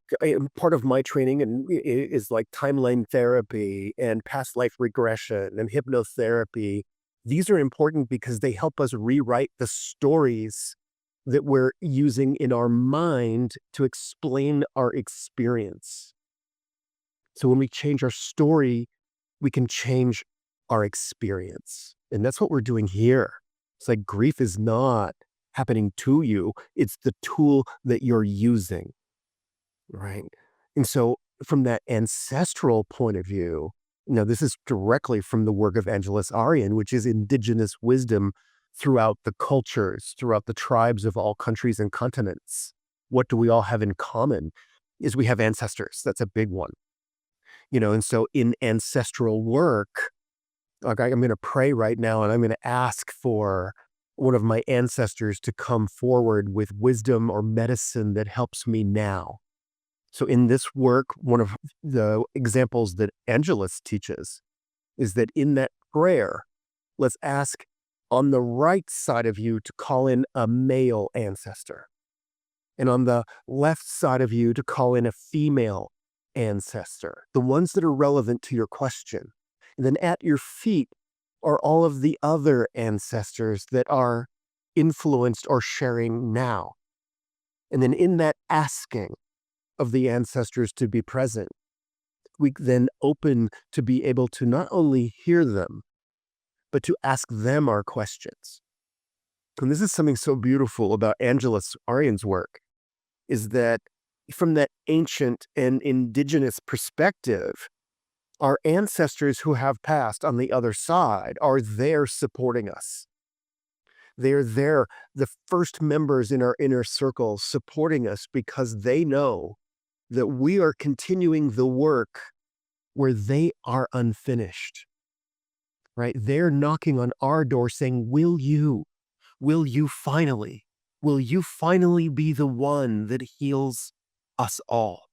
part of my training is like timeline therapy and past life regression and hypnotherapy. These are important because they help us rewrite the stories that we're using in our mind to explain our experience. So when we change our story, we can change our experience. And that's what we're doing here. It's like grief is not happening to you. It's the tool that you're using, right? And so from that ancestral point of view, this is directly from the work of Angeles Arian, which is indigenous wisdom throughout the cultures, throughout the tribes of all countries and continents. What do we all have in common is we have ancestors. That's a big one. And so in ancestral work, like I'm going to pray right now and I'm going to ask for one of my ancestors to come forward with wisdom or medicine that helps me now. So in this work, one of the examples that Angelus teaches is that in that prayer, let's ask on the right side of you to call in a male ancestor, and on the left side of you to call in a female ancestor, the ones that are relevant to your question. And then at your feet are all of the other ancestors that are influenced or sharing now. And then in that asking of the ancestors to be present, we then open to be able to not only hear them, but to ask them our questions. And this is something so beautiful about Angeles Aryan's work, is that from that ancient and indigenous perspective, our ancestors who have passed on the other side are there supporting us. They're there, the first members in our inner circle, supporting us because they know that we are continuing the work where they are unfinished, right? They're knocking on our door saying, will you finally be the one that heals us all?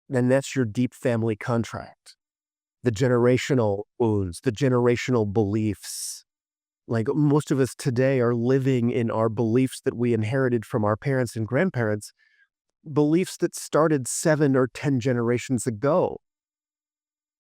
And that's your deep family contract. The generational wounds, the generational beliefs. Like most of us today are living in our beliefs that we inherited from our parents and grandparents, beliefs that started 7 or 10 generations ago.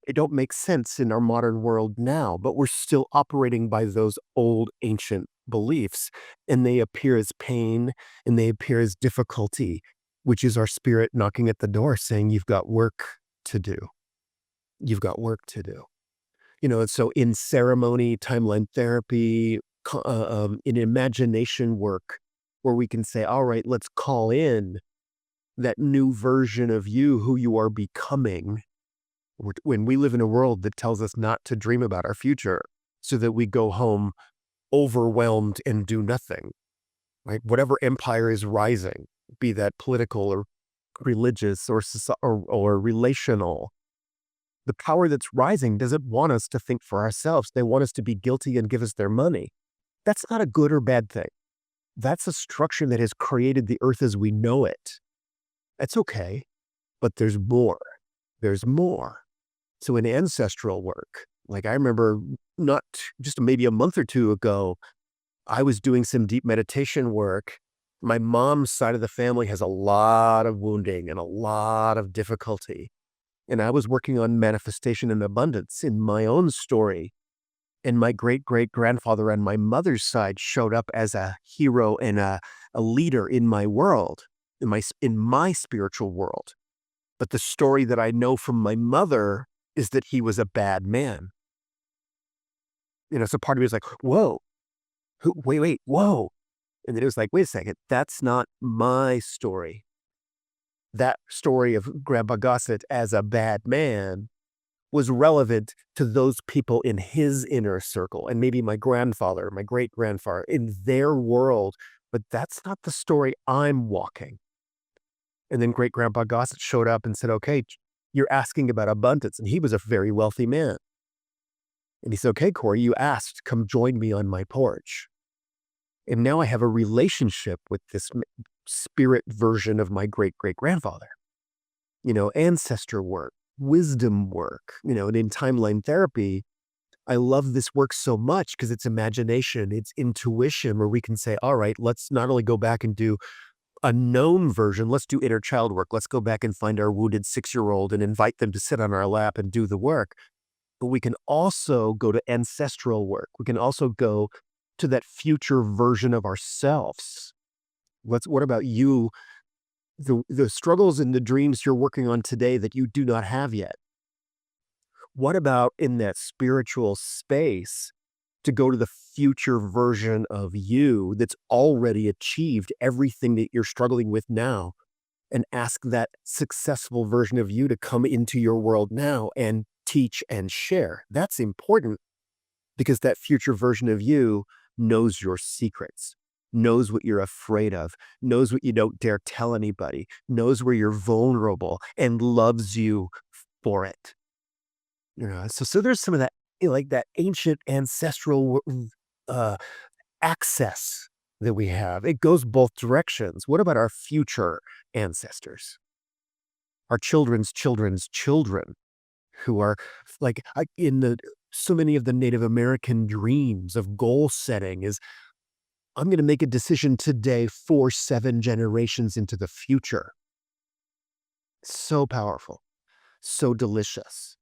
It don't make sense in our modern world now, but we're still operating by those old ancient beliefs, and they appear as pain and they appear as difficulty, which is our spirit knocking at the door saying, you've got work to do. You've got work to do. And so in ceremony, timeline therapy, in imagination work, where we can say, all right, let's call in that new version of you, who you are becoming. When we live in a world that tells us not to dream about our future so that we go home overwhelmed and do nothing, right? Whatever empire is rising, be that political or religious or relational, the power that's rising doesn't want us to think for ourselves. They want us to be guilty and give us their money. That's not a good or bad thing. That's a structure that has created the earth as we know it. That's okay, but there's more. There's more. So in ancestral work, like I remember not just maybe a month or two ago, I was doing some deep meditation work. My mom's side of the family has a lot of wounding and a lot of difficulty. And I was working on manifestation and abundance in my own story. And my great-great-grandfather on my mother's side showed up as a hero and a leader in my world, in my spiritual world. But the story that I know from my mother is that he was a bad man. So part of me was like, whoa, wait, whoa. And then it was like, wait a second, that's not my story. That story of Grandpa Gossett as a bad man was relevant to those people in his inner circle, and maybe my grandfather, my great-grandfather, in their world, but that's not the story I'm walking. And then great-grandpa Gossett showed up and said, okay, you're asking about abundance, and he was a very wealthy man. And he said, okay, Corey, you asked, come join me on my porch. And now I have a relationship with this spirit version of my great-great-grandfather. Ancestor work, wisdom work, and in timeline therapy, I love this work so much because it's imagination, it's intuition, where we can say, all right, let's not only go back and do a known version, let's do inner child work. Let's go back and find our wounded 6-year-old and invite them to sit on our lap and do the work. But we can also go to ancestral work. We can also go to that future version of ourselves. What about you? The struggles and the dreams you're working on today that you do not have yet. What about in that spiritual space to go to the future version of you that's already achieved everything that you're struggling with now, and ask that successful version of you to come into your world now and teach and share? That's important because that future version of you knows your secrets, knows what you're afraid of, knows what you don't dare tell anybody, knows where you're vulnerable, and loves you for it. So there's some of that, like that ancient ancestral access that we have. It goes both directions. What about our future ancestors? Our children's children's children, who are like so many of the Native American dreams of goal setting is, I'm going to make a decision today for 7 generations into the future. So powerful, so delicious.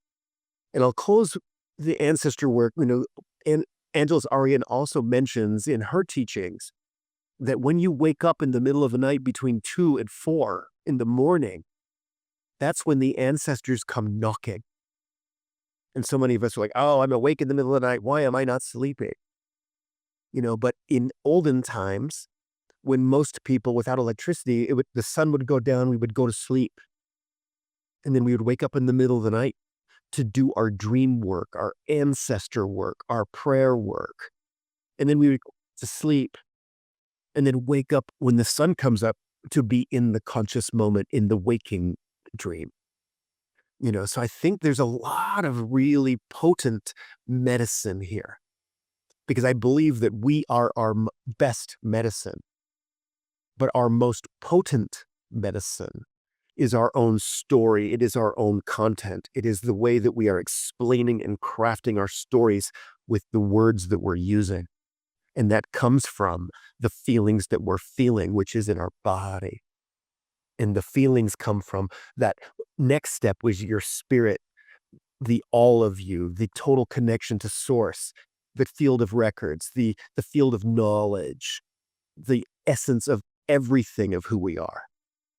And I'll close the ancestor work, and Angeles Aryan also mentions in her teachings that when you wake up in the middle of the night between 2 and 4 in the morning, that's when the ancestors come knocking. And so many of us are like, oh, I'm awake in the middle of the night. Why am I not sleeping? But in olden times, when most people without electricity, the sun would go down, we would go to sleep. And then we would wake up in the middle of the night to do our dream work, our ancestor work, our prayer work. And then we would go to sleep and then wake up when the sun comes up to be in the conscious moment, in the waking dream. So I think there's a lot of really potent medicine here, because I believe that we are our best medicine, but our most potent medicine is our own story. It is our own content. It is the way that we are explaining and crafting our stories with the words that we're using. And that comes from the feelings that we're feeling, which is in our body. And the feelings come from that next step, was your spirit, the all of you, the total connection to source, the field of records, the field of knowledge, the essence of everything of who we are.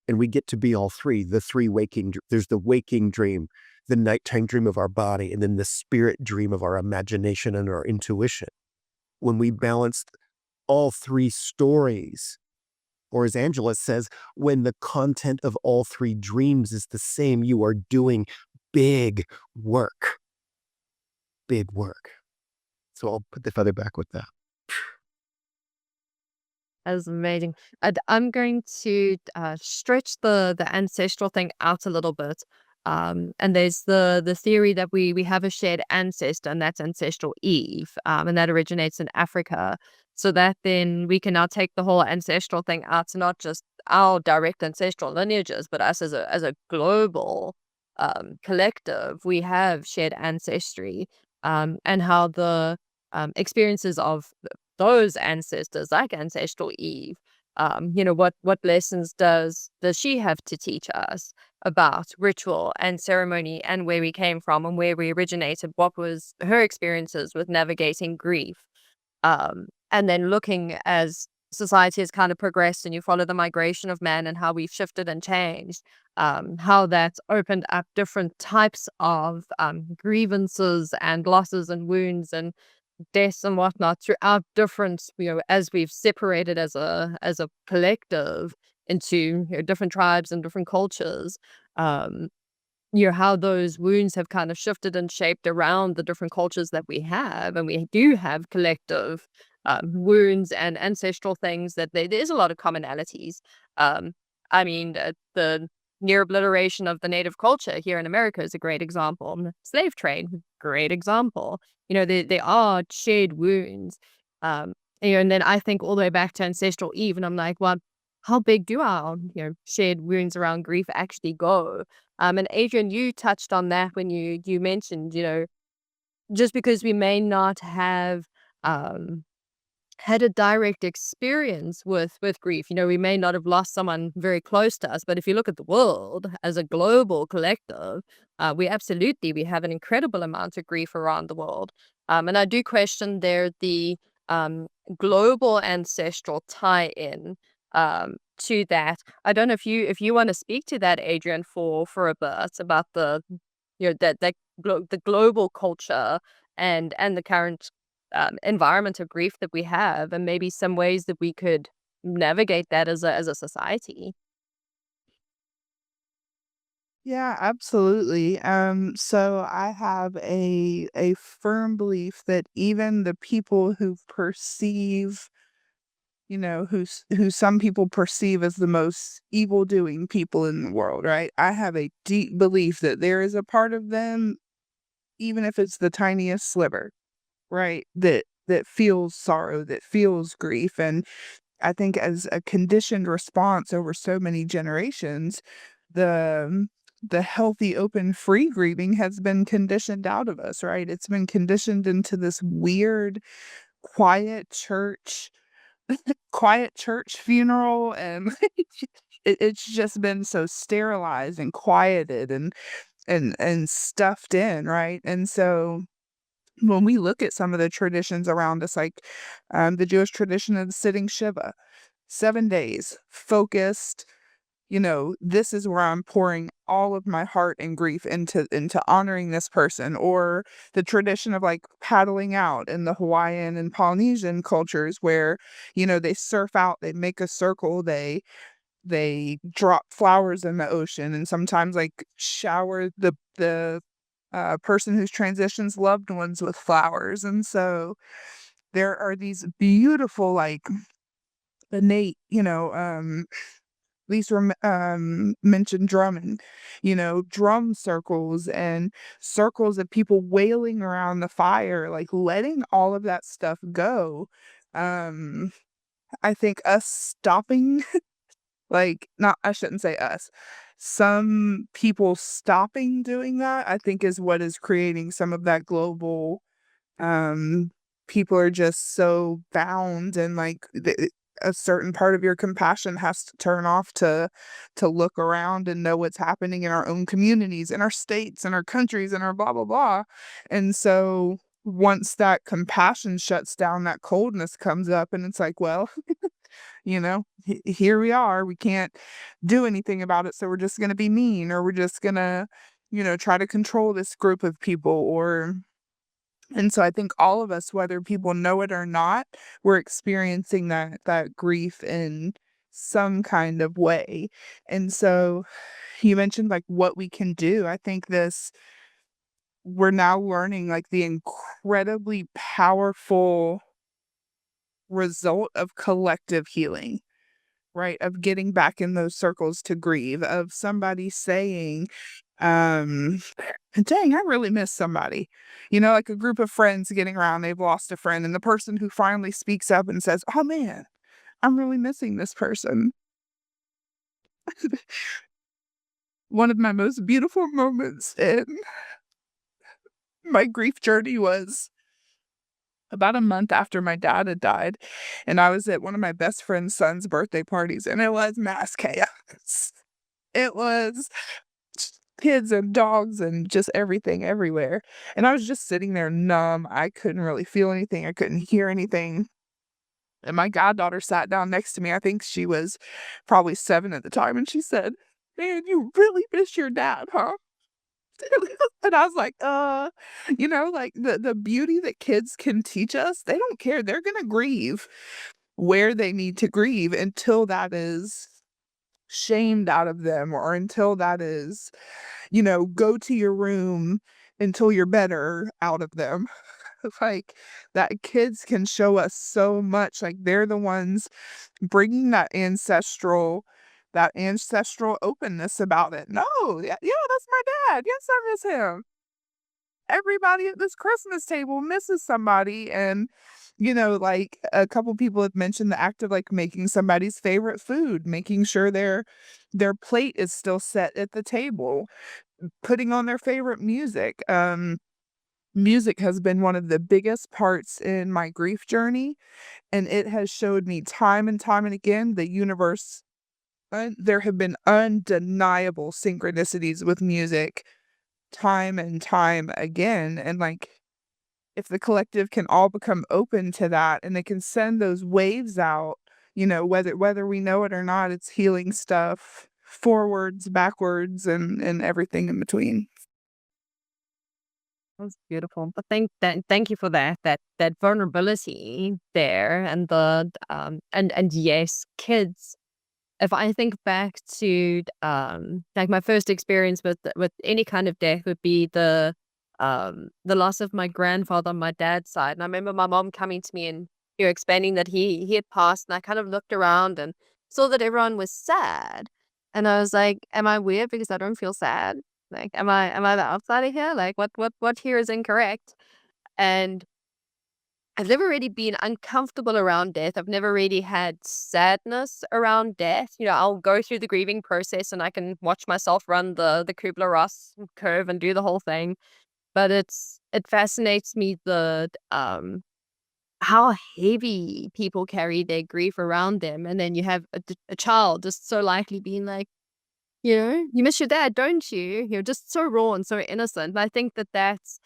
And we get to be all three, the three waking. There's the waking dream, the nighttime dream of our body, and then the spirit dream of our imagination and our intuition. When we balance all three stories, or as Angela says, when the content of all three dreams is the same, you are doing big work. Big work. So I'll put the feather back with that. That is amazing. I'm going to stretch the ancestral thing out a little bit. And there's the theory that we have a shared ancestor, and that's ancestral Eve, and that originates in Africa. So that then we can now take the whole ancestral thing out to not just our direct ancestral lineages, but us as a global collective. We have shared ancestry, and how the experiences of those ancestors, like ancestral Eve, what lessons does she have to teach us about ritual and ceremony and where we came from and where we originated? What was her experiences with navigating grief? And then looking as society has kind of progressed and you follow the migration of man and how we've shifted and changed, how that's opened up different types of grievances and losses and wounds and deaths and whatnot throughout different, as we've separated as a collective into different tribes and different cultures. um how those wounds have kind of shifted and shaped around the different cultures that we have, and we do have collective wounds and ancestral things that there's a lot of commonalities. um I mean, the near obliteration of the native culture here in America is a great example. Slave trade, great example. There are shared wounds. um and then I think all the way back to ancestral Eve, and I'm like, well, how big do our shared wounds around grief actually go? And Adrian, you touched on that when you mentioned, just because we may not have um had a direct experience with grief. We may not have lost someone very close to us, but if you look at the world as a global collective, we have an incredible amount of grief around the world. And I do question there the global ancestral tie-in to that. I don't know if you want to speak to that, Adrian, for a bit, about the the global culture and the current environment of grief that we have, and maybe some ways that we could navigate that as a society. Yeah, absolutely. So I have a firm belief that even the people who perceive, who some people perceive as the most evil doing people in the world, right? I have a deep belief that there is a part of them, even if it's the tiniest sliver, right? That feels sorrow, that feels grief. And I think as a conditioned response over so many generations, the the healthy, open, free grieving has been conditioned out of us, right? It's been conditioned into this weird, quiet church, quiet church funeral, and it's just been so sterilized and quieted and stuffed in, right? And so when we look at some of the traditions around us, like the Jewish tradition of sitting Shiva, 7 days, focused, this is where I'm pouring all of my heart and grief into honoring this person, or the tradition of like paddling out in the Hawaiian and Polynesian cultures where, they surf out, they make a circle, they drop flowers in the ocean, and sometimes like shower the person who's transitions loved ones with flowers. And so there are these beautiful, like innate, Lisa mentioned drumming, drum circles and circles of people wailing around the fire, like letting all of that stuff go. Um, I think us stopping, like, not, I shouldn't say us, some people stopping doing that, I think is what is creating some of that global, um, people are just so bound, and like a certain part of your compassion has to turn off to look around and know what's happening in our own communities, in our states, in our countries, and our blah blah blah. And so once that compassion shuts down, that coldness comes up, and it's like, well, here we are. We can't do anything about it, so we're just going to be mean, or we're just going to, try to control this group of people, or and so I think all of us, whether people know it or not, we're experiencing that grief in some kind of way. And so you mentioned like what we can do. I think this we're now learning like the incredibly powerful result of collective healing, right? Of getting back in those circles to grieve, of somebody saying, um, dang, I really miss somebody. Like a group of friends getting around, they've lost a friend, and the person who finally speaks up and says, oh man, I'm really missing this person. One of my most beautiful moments in my grief journey was about a month after my dad had died, and I was at one of my best friend's son's birthday parties, and it was mass chaos. It was kids and dogs and just everything everywhere. And I was just sitting there numb. I couldn't really feel anything. I couldn't hear anything. And my goddaughter sat down next to me. I think she was probably 7 at the time. And she said, man, you really miss your dad, huh? And I was like, like the beauty that kids can teach us, they don't care. They're going to grieve where they need to grieve until that is shamed out of them, or until that is, go to your room until you're better out of them. Like that kids can show us so much. Like they're the ones bringing that ancestral openness about it. No, yeah, yeah, that's my dad. Yes, I miss him. Everybody at this Christmas table misses somebody. And, like a couple people have mentioned the act of like making somebody's favorite food, making sure their plate is still set at the table, putting on their favorite music. Music has been one of the biggest parts in my grief journey, and it has showed me time and time and again the universe. There have been undeniable synchronicities with music time and time again. And like, if the collective can all become open to that, and they can send those waves out, whether we know it or not, it's healing stuff forwards, backwards, and everything in between. That's beautiful. But thank you for that vulnerability there, and and yes, kids. If I think back to like my first experience with any kind of death would be the loss of my grandfather on my dad's side. And I remember my mom coming to me and explaining that he had passed, and I kind of looked around and saw that everyone was sad. And I was like, am I weird because I don't feel sad? Like, am I the outsider here? Like, what here is incorrect? And I've never really been uncomfortable around death. I've never really had sadness around death. I'll go through the grieving process and I can watch myself run the Kubler-Ross curve and do the whole thing. But it fascinates me how heavy people carry their grief around them, and then you have a child just so likely being like, you miss your dad, don't you? You're just so raw and so innocent. And I think that's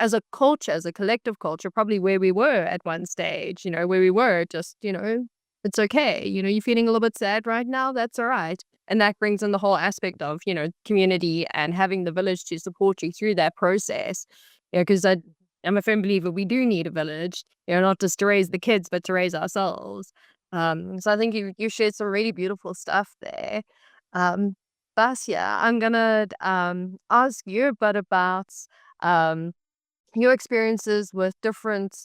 as a culture, as a collective culture, probably where we were at one stage, where we were just, it's okay. You're feeling a little bit sad right now. That's all right. And that brings in the whole aspect of, community and having the village to support you through that process. Because I'm a firm believer we do need a village, not just to raise the kids, but to raise ourselves. So I think you shared some really beautiful stuff there. Um, Basia, I'm gonna ask you a bit about um, your experiences with different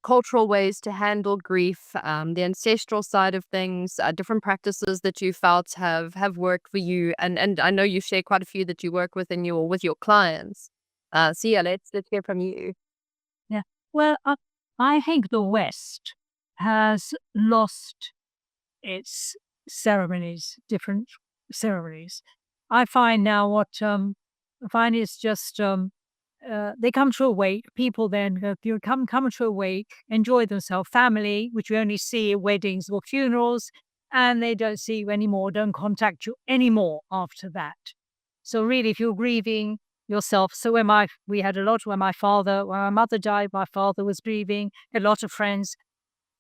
cultural ways to handle grief, the ancestral side of things, different practices that you felt have worked for you, and I know you share quite a few that you work with your clients. So yeah, let's hear from you. Yeah. Well, I think the West has lost its ceremonies, different ceremonies. I find now I find is just they come to a wake. People then you come to a wake, enjoy themselves, family, which you only see at weddings or funerals, and they don't see you anymore, don't contact you anymore after that. So really, if you're grieving yourself, so we had a lot when my mother died, my father was grieving, a lot of friends,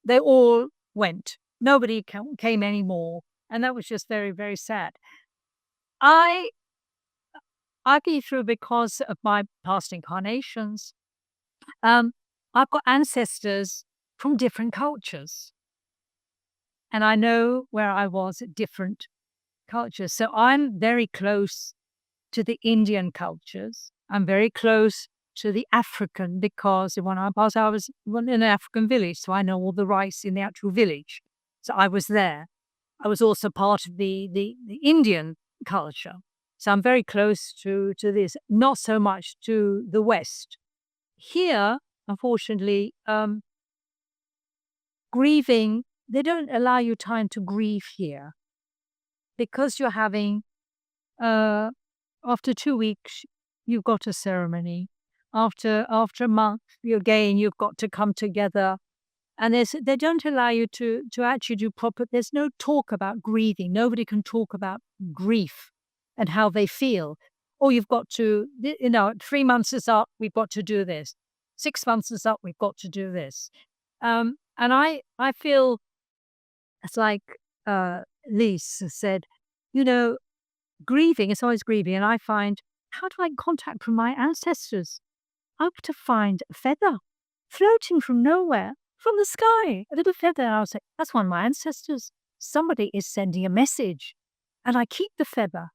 they all went. Nobody came anymore, and that was just very, very sad. I I go through because of my past incarnations. Um, I've got ancestors from different cultures, and I know where I was at different cultures. So I'm very close to the Indian cultures. I'm very close to the African because when I was in an African village, so I know all the rice in the actual village. So I was there. I was also part of the Indian culture. So I'm very close to this, not so much to the West. Here, unfortunately, grieving, they don't allow you time to grieve here because you're having, after 2 weeks, you've got a ceremony. After a month, you've got to come together. And they don't allow you to actually do proper, there's no talk about grieving. Nobody can talk about grief and how they feel. Or you've got to, 3 months is up, we've got to do this. 6 months is up, we've got to do this. And I feel it's like Lise said, grieving is always grieving. And I find, how do I contact from my ancestors? I have to find a feather floating from nowhere, from the sky, a little feather. And I was like, that's one of my ancestors. Somebody is sending a message. And I keep the feather.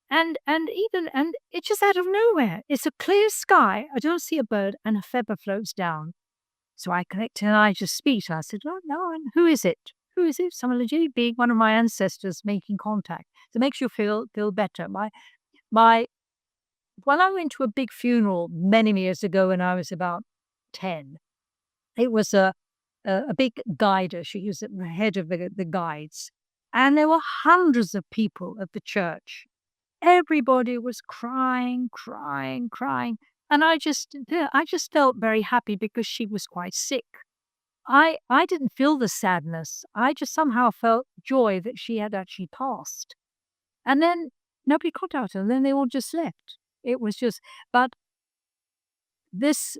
And it's just out of nowhere. It's a clear sky. I don't see a bird, and a feather floats down. So I connect and I just speak. I said, oh, no, and who is it? Who is it? Someone legit being one of my ancestors making contact. So it makes you feel better. When I went to a big funeral many years ago when I was about 10, it was a big guider. She was at the head of the guides. And there were hundreds of people at the church. Everybody was crying, crying, crying. And I just felt very happy because she was quite sick. I didn't feel the sadness. I just somehow felt joy that she had actually passed. And then nobody contacted her. And then they all just left. It was just, but this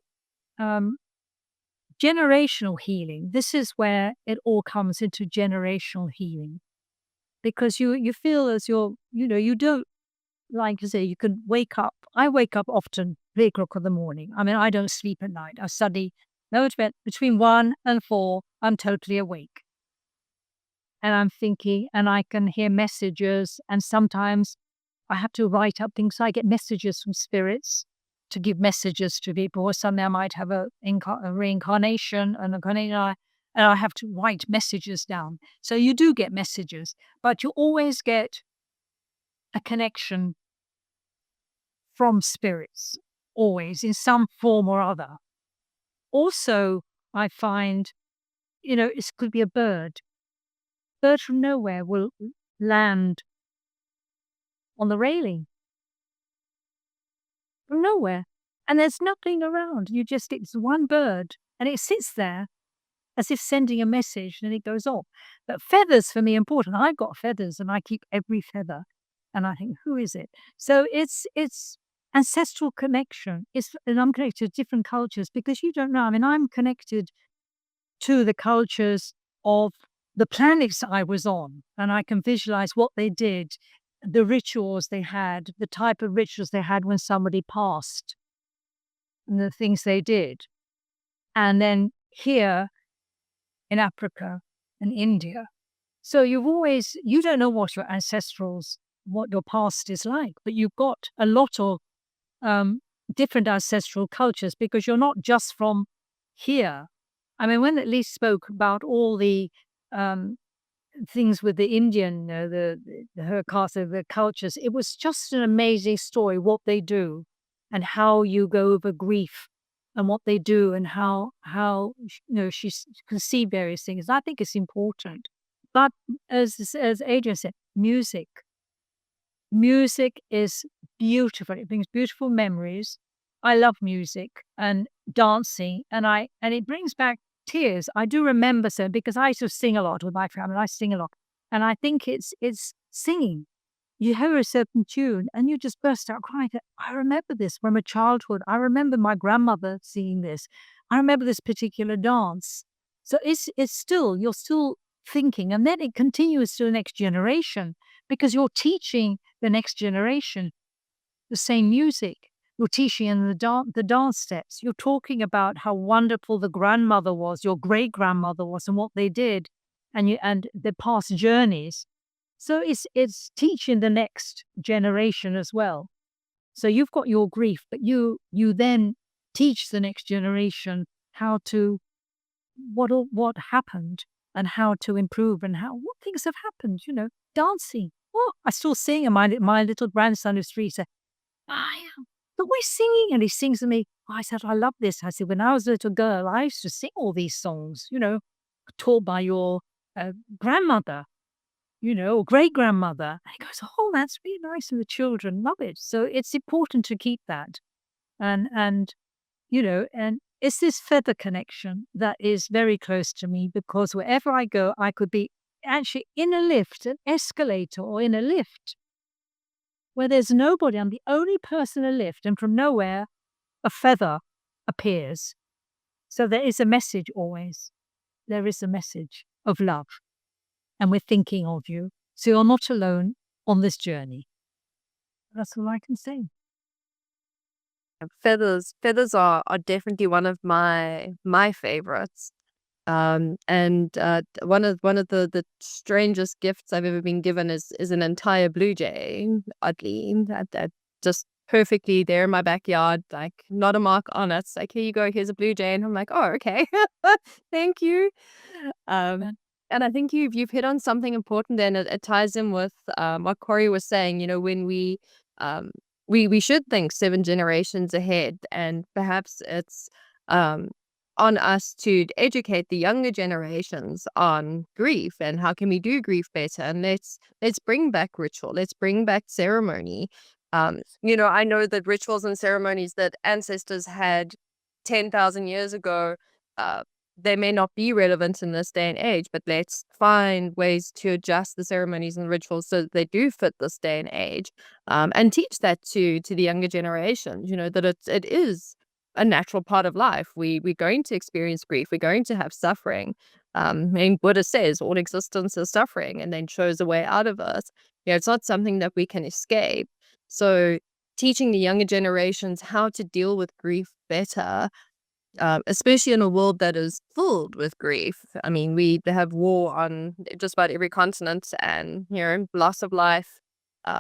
generational healing, this is where it all comes into generational healing. Because you feel as you don't, like you say, you can wake up. I wake up often 3 o'clock in the morning. I mean, I don't sleep at night. I study, between 1 and 4, I'm totally awake. And I'm thinking, and I can hear messages, and sometimes I have to write up things. So I get messages from spirits to give messages to people, or someday I might have a reincarnation, and I have to write messages down. So you do get messages, but you always get a connection from spirits, always in some form or other. Also, I find, it could be a bird. Bird from nowhere will land on the railing from nowhere. And there's nothing around. It's one bird and it sits there as if sending a message and it goes off. But feathers for me are important. I've got feathers and I keep every feather and I think, who is it? So it's, ancestral connection. And I'm connected to different cultures because you don't know. I mean, I'm connected to the cultures of the planets I was on, and I can visualize what they did, the rituals they had, the type of rituals they had when somebody passed, and the things they did. And then here in Africa and India. So you don't know what your what your past is like, but you've got a lot of different ancestral cultures because you're not just from here. I mean, when Elise spoke about all the um, things with the Indian, her caste of the cultures, it was just an amazing story what they do and how you go over grief and what they do and how she can see various things. I think it's important. But as Adrian said, music is beautiful. It brings beautiful memories. I love music and dancing, and it brings back tears. I do remember so because I used to sing a lot with my family. I sing a lot, and I think it's singing. You hear a certain tune, and you just burst out crying. I remember this from my childhood. I remember my grandmother singing this. I remember this particular dance. So it's still you're still thinking, and then it continues to the next generation because you're teaching the next generation the same music. You're teaching them the dance steps. You're talking about how wonderful the grandmother was, your great grandmother was, and what they did, and their past journeys. So it's teaching the next generation as well. So you've got your grief, but you then teach the next generation how to what happened and how to improve and what things have happened. Dancing. Oh, I still sing, and my little grandson who's 3 said, but we're singing. And he sings to me. I said, I love this. I said, when I was a little girl, I used to sing all these songs, taught by your grandmother, or great grandmother. And he goes, oh, that's really nice. And the children love it. So it's important to keep that. And and it's this feather connection that is very close to me because wherever I go, I could be actually in a lift, an escalator, or in a lift where there's nobody. I'm the only person in a lift, and from nowhere, a feather appears. So there is a message always. There is a message of love, and we're thinking of you. So you're not alone on this journey. That's all I can say. Feathers are definitely one of my favorites. And one of the strangest gifts I've ever been given is an entire blue jay. Oddly, that just perfectly there in my backyard, like not a mark on it. It's like, here you go, here's a blue jay, and I'm like, oh, okay, thank you. Yeah. And I think you've hit on something important, and it ties in with what Corey was saying. When um, we should think 7 generations ahead, and perhaps it's um, on us to educate the younger generations on grief and how can we do grief better. And let's bring back ritual. Let's bring back ceremony. I know that rituals and ceremonies that ancestors had 10,000 years ago, uh, they may not be relevant in this day and age, but let's find ways to adjust the ceremonies and rituals so that they do fit this day and age, and teach that to the younger generations. That it is a natural part of life. We're going to experience grief. We're going to have suffering. Buddha says all existence is suffering, and then shows a way out of it. It's not something that we can escape. So teaching the younger generations how to deal with grief better, especially in a world that is filled with grief. I mean, we have war on just about every continent, and loss of life.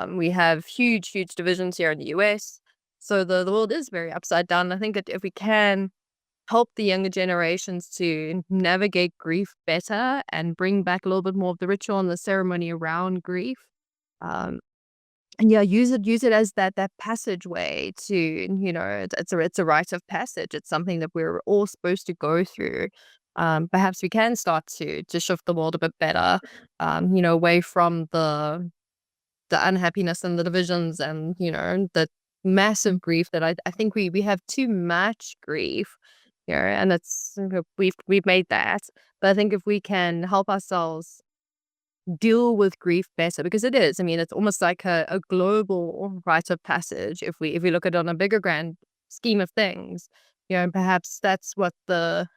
We have huge divisions here in the US. So the world is very upside down. I think that if we can help the younger generations to navigate grief better and bring back a little bit more of the ritual and the ceremony around grief, um, and use it as that passageway to, it's a rite of passage. It's something that we're all supposed to go through. Perhaps we can start to shift the world a bit better, away from the unhappiness and the divisions and the massive grief that I think we have too much grief, and it's we've made that. But I think if we can help ourselves deal with grief better, because it is. I mean, it's almost like a global rite of passage if we look at it on a bigger grand scheme of things. And perhaps that's what the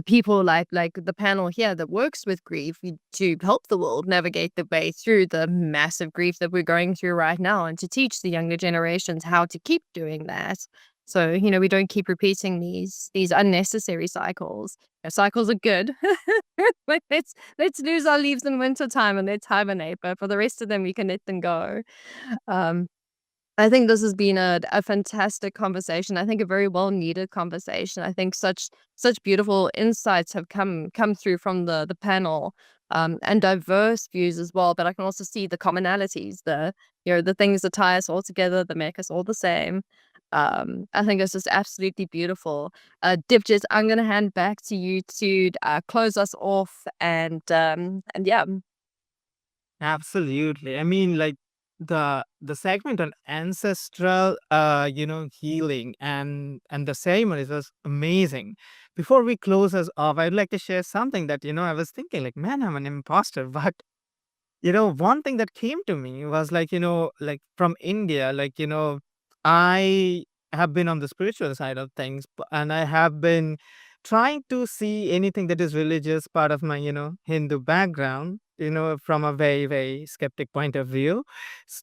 people like the panel here that works with grief to help the world navigate the way through the massive grief that we're going through right now, and to teach the younger generations how to keep doing that. So, we don't keep repeating these unnecessary cycles. Cycles are good. But let's lose our leaves in winter time and let's hibernate. But for the rest of them, we can let them go. Um, I think this has been a fantastic conversation. I think a very well needed conversation. I think such beautiful insights have come through from the panel, and diverse views as well. But I can also see the commonalities, the things that tie us all together, that make us all the same. I think it's just absolutely beautiful. Dipjit, I'm gonna hand back to you to close us off, and yeah. Absolutely. I mean, like the segment on ancestral, healing and the ceremonies was amazing. Before we close us off, I'd like to share something that I was thinking, like, man, I'm an imposter, but one thing that came to me was like, like from India, like, I have been on the spiritual side of things, and I have been trying to see anything that is religious part of my, Hindu background, from a very, very skeptic point of view,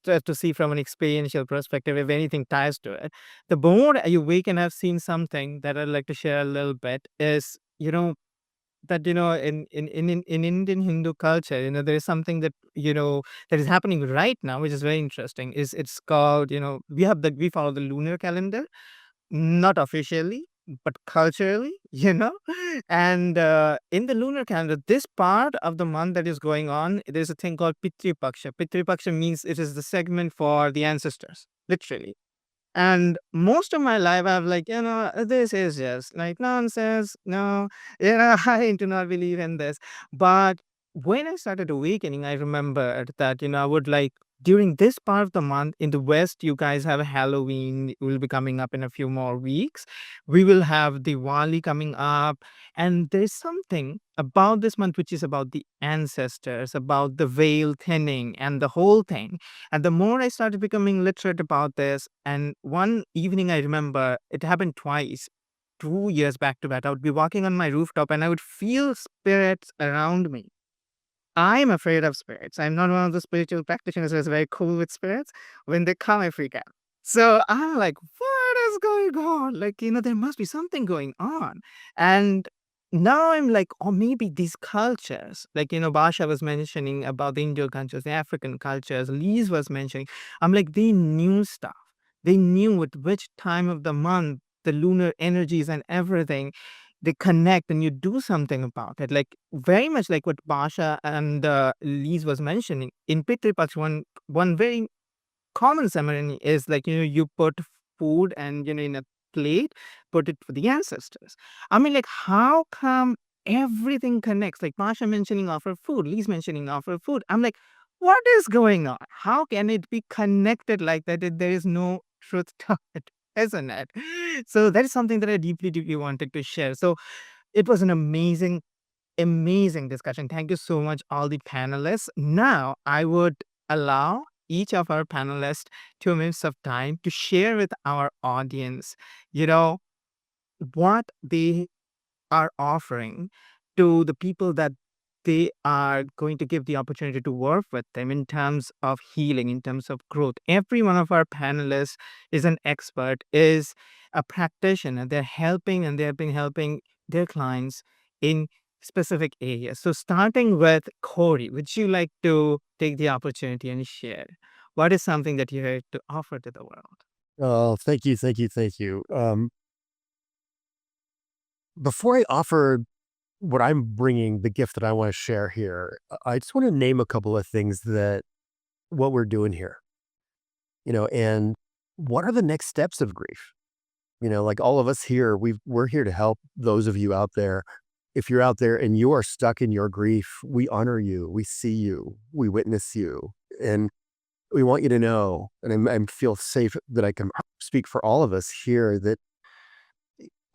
to see from an experiential perspective if anything ties to it. The more you wake and I've seen something that I'd like to share a little bit is, that in Indian Hindu culture, there is something that that is happening right now, which is very interesting. Is It's called, we follow the lunar calendar, not officially, but culturally, and in the lunar calendar, this part of the month that is going on, there's a thing called Pitri Paksha. Pitri Paksha means it is the segment for the ancestors, literally. And most of my life, I've like, this is just like nonsense. No, I do not believe in this. But when I started awakening, I remembered that, I would like, during this part of the month in the West, you guys have Halloween, will be coming up in a few more weeks. We will have Diwali coming up. And there's something about this month which is about the ancestors, about the veil thinning and the whole thing. And the more I started becoming literate about this, and one evening I remember it happened twice, 2 years back to back. I would be walking on my rooftop and I would feel spirits around me. I'm afraid of spirits. I'm not one of the spiritual practitioners who's very cool with spirits. When they come, I freak out. So I'm like, what is going on? Like, there must be something going on. And now I'm like, or maybe these cultures, like, Basha was mentioning about the Indian cultures, the African cultures, Lise was mentioning, I'm like, they knew stuff. They knew at which time of the month, the lunar energies and everything, they connect and you do something about it. Like very much like what Basha and Lise was mentioning. In Pitri Paksh, one very common ceremony is like, you put food and, in a plate, put it for the ancestors. I mean, like, how come everything connects? Like Basha mentioning offer food, Lise mentioning offer food. I'm like, what is going on? How can it be connected like that if there is no truth to it? Isn't it? So that is something that I deeply, deeply wanted to share. So it was an amazing, amazing discussion. Thank you so much, all the panelists. Now, I would allow each of our panelists 2 minutes of time to share with our audience, you know, what they are offering to the people that they are going to give the opportunity to work with them in terms of healing, in terms of growth. Every one of our panelists is an expert, is a practitioner. They're helping and they have been helping their clients in specific areas. So, starting with Corey, would you like to take the opportunity and share what is something that you have to offer to the world? Oh, thank you, thank you, thank you. Before I offer what I'm bringing, the gift that I want to share here, I just want to name a couple of things that what we're doing here, and what are the next steps of grief? Like all of us here, we're here to help those of you out there. If you're out there and you are stuck in your grief, we honor you, we see you, we witness you, and we want you to know, and I feel safe that I can speak for all of us here, that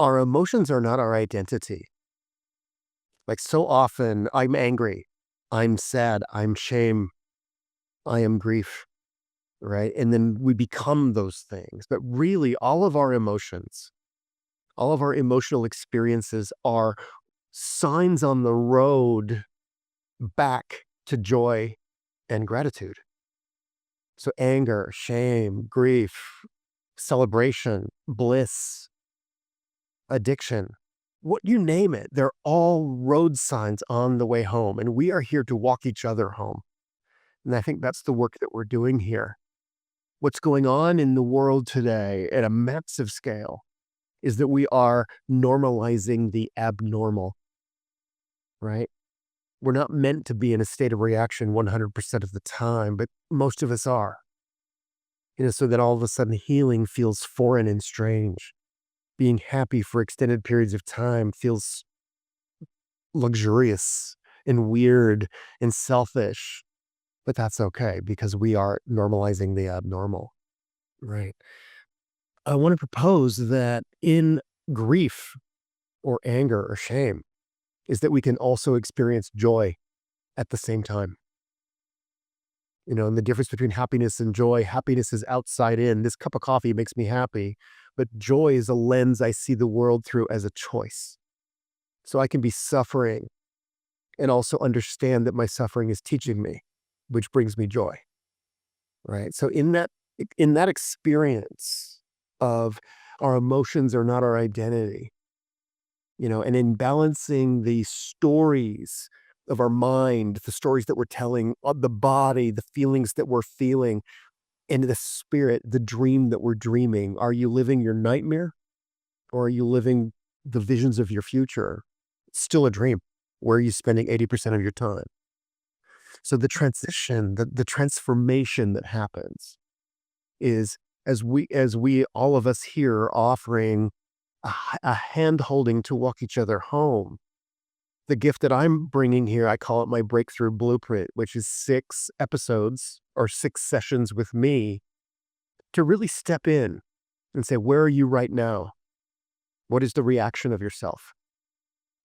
our emotions are not our identity. Like so often, I'm angry. I'm sad, I'm shame, I am grief, right? And then we become those things. But really, all of our emotions, all of our emotional experiences are signs on the road back to joy and gratitude. So anger, shame, grief, celebration, bliss, addiction, what you name it, they're all road signs on the way home. And we are here to walk each other home. And I think that's the work that we're doing here. What's going on in the world today at a massive scale is that we are normalizing the abnormal, right? We're not meant to be in a state of reaction 100% of the time, but most of us are. So that all of a sudden healing feels foreign and strange. Being happy for extended periods of time feels luxurious and weird and selfish. But that's okay because we are normalizing the abnormal, right? I want to propose that in grief or anger or shame is that we can also experience joy at the same time. And the difference between happiness and joy, happiness is outside in. This cup of coffee makes me happy, but joy is a lens I see the world through as a choice. So I can be suffering and also understand that my suffering is teaching me, which brings me joy, right? So in that experience of our emotions are not our identity, and in balancing the stories of our mind, the stories that we're telling, of the body, the feelings that we're feeling, and the spirit, the dream that we're dreaming. Are you living your nightmare or are you living the visions of your future? It's still a dream. Where are you spending 80% of your time? So the transition, the transformation that happens is as we all of us here are offering a hand holding to walk each other home. The gift that I'm bringing here, I call it my breakthrough blueprint, which is 6 episodes or 6 sessions with me to really step in and say, where are you right now? What is the reaction of yourself?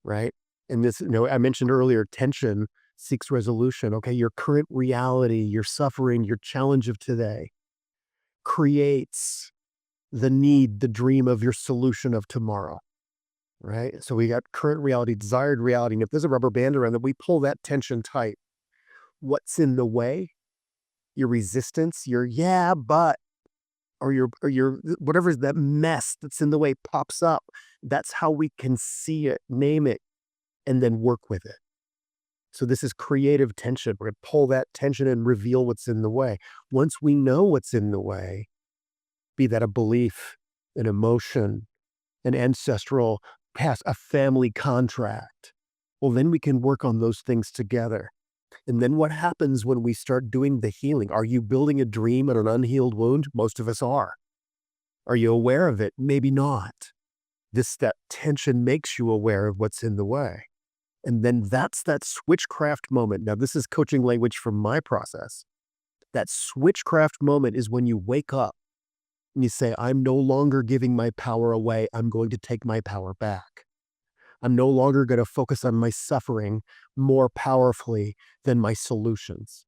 Right? And this, I mentioned earlier, tension seeks resolution. Okay, your current reality, your suffering, your challenge of today creates the need, the dream of your solution of tomorrow. Right? So we got current reality, desired reality. And if there's a rubber band around it, we pull that tension tight. What's in the way? Your resistance, your yeah, but, or your whatever that mess that's in the way pops up. That's how we can see it, name it, and then work with it. So this is creative tension. We're going to pull that tension and reveal what's in the way. Once we know what's in the way, be that a belief, an emotion, an ancestral past, a family contract, well, then we can work on those things together. And then what happens when we start doing the healing? Are you building a dream and an unhealed wound? Most of us are. Are you aware of it? Maybe not. That tension makes you aware of what's in the way. And then that's that switchcraft moment. Now, this is coaching language from my process. That switchcraft moment is when you wake up and you say, I'm no longer giving my power away. I'm going to take my power back. I'm no longer going to focus on my suffering more powerfully than my solutions.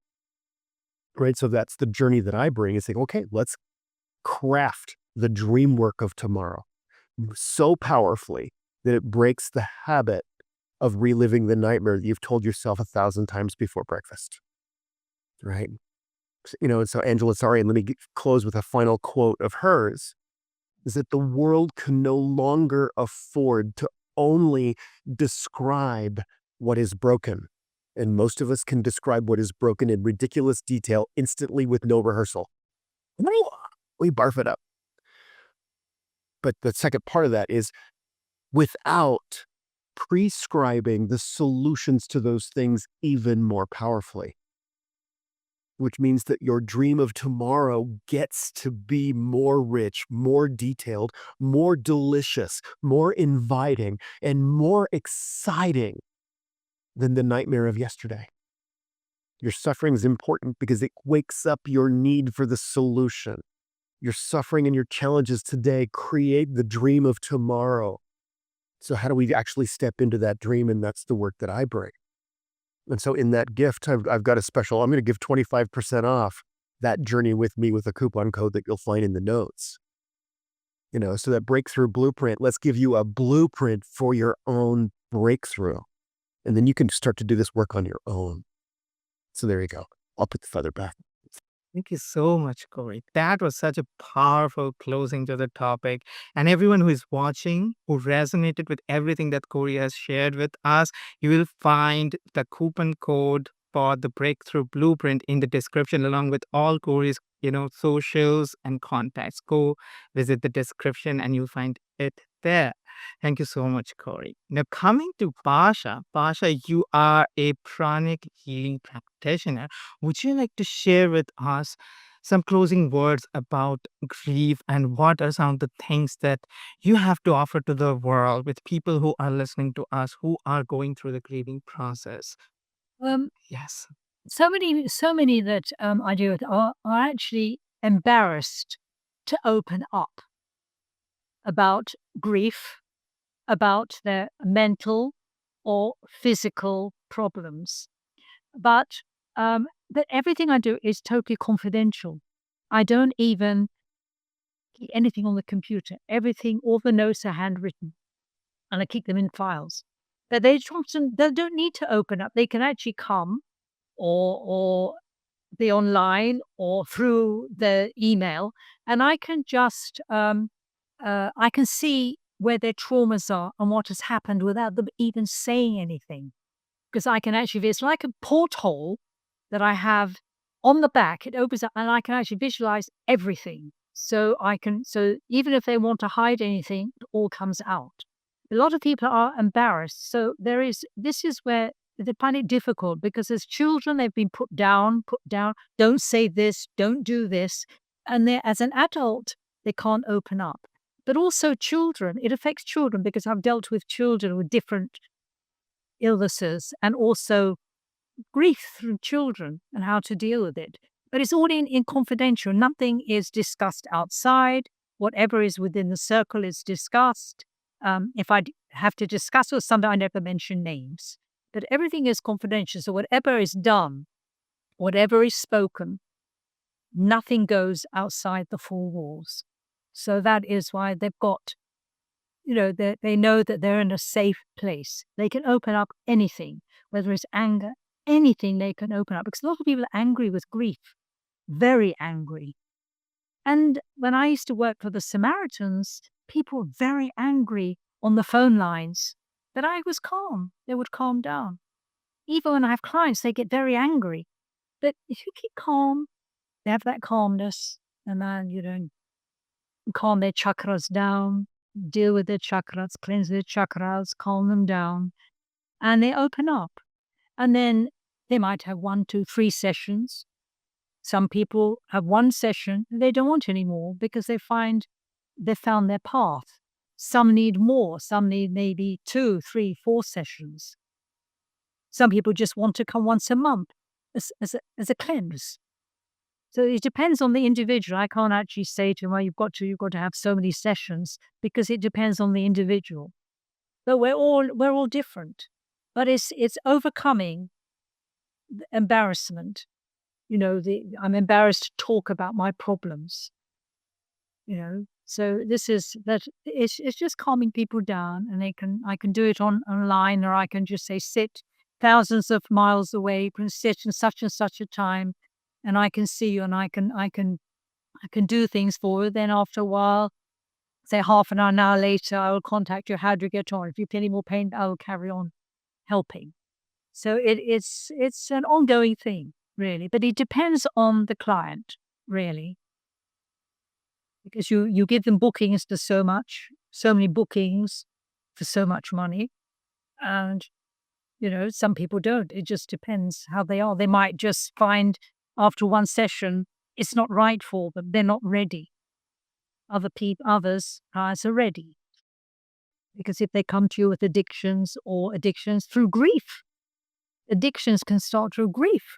Right? So that's the journey that I bring is saying, okay, let's craft the dream work of tomorrow so powerfully that it breaks the habit of reliving the nightmare that you've told yourself 1,000 times before breakfast. Right? And so Angela Sari, and let me close with a final quote of hers, is that the world can no longer afford to only describe what is broken. And most of us can describe what is broken in ridiculous detail instantly with no rehearsal. We barf it up. But the second part of that is without prescribing the solutions to those things even more powerfully, which means that your dream of tomorrow gets to be more rich, more detailed, more delicious, more inviting, and more exciting than the nightmare of yesterday. Your suffering is important because it wakes up your need for the solution. Your suffering and your challenges today create the dream of tomorrow. So how do we actually step into that dream? And that's the work that I bring. And so in that gift, I've got a special, I'm going to give 25% off that journey with me with a coupon code that you'll find in the notes. So that breakthrough blueprint, let's give you a blueprint for your own breakthrough. And then you can start to do this work on your own. So there you go. I'll put the feather back. Thank you so much, Corey. That was such a powerful closing to the topic. And everyone who is watching, who resonated with everything that Corey has shared with us, you will find the coupon code for the Breakthrough Blueprint in the description, along with all Corey's, socials and contacts. Go visit the description and you'll find it there. Thank you so much, Corey. Now, coming to Pasha. Pasha, you are a pranic healing practitioner. Would you like to share with us some closing words about grief and what are some of the things that you have to offer to the world with people who are listening to us who are going through the grieving process? Um, Yes. so many that I deal with are actually embarrassed to open up about grief, about their mental or physical problems. But that everything I do is totally confidential. I don't even keep anything on the computer. Everything, all the notes are handwritten, and I keep them in files. But they don't need to open up. They can actually come or be online or through the email, and I can just I can see where their traumas are and what has happened without them even saying anything. Because I can actually, it's like a porthole that I have on the back. It opens up and I can actually visualize everything. So even if they want to hide anything, it all comes out. A lot of people are embarrassed. So this is where they find it difficult because as children, they've been put down, don't say this, don't do this. And as an adult, they can't open up. But also children, it affects children because I've dealt with children with different illnesses and also grief through children and how to deal with it. But it's all in confidential. Nothing is discussed outside. Whatever is within the circle is discussed. If I have to discuss with somebody, I never mention names. But everything is confidential. So whatever is done, whatever is spoken, nothing goes outside the four walls. So that is why they've got, they know that they're in a safe place. They can open up anything, whether it's anger, anything they can open up. Because a lot of people are angry with grief, very angry. And when I used to work for the Samaritans, people were very angry on the phone lines. But I was calm. They would calm down. Even when I have clients, they get very angry. But if you keep calm, they have that calmness, and then, calm their chakras down, deal with their chakras, cleanse their chakras, calm them down, and they open up. And then they might have 1, 2, 3 sessions. Some people have 1 session, they don't want any more because they found their path. Some need more. Some need maybe 2, 3, 4 sessions. Some people just want to come once a month as a cleanse. So it depends on the individual. I can't actually say to them, well, you've got to have so many sessions because it depends on the individual. But we're all different. But it's overcoming the embarrassment. I'm embarrassed to talk about my problems. So this is that it's just calming people down, and I can do it online, or I can just say sit thousands of miles away, you can sit in such and such a time, and I can see you, and I can do things for you. Then after a while, say half an hour later, I will contact you. How do you get on? If you feel any more pain, I will carry on helping. So it's an ongoing thing, really, but it depends on the client, really, because you give them bookings for so many bookings for so much money, and some people don't. It just depends how they are. They might just find after 1 session it's not right for them. They're not ready. Others are ready, because if they come to you with addictions through grief, addictions can start through grief,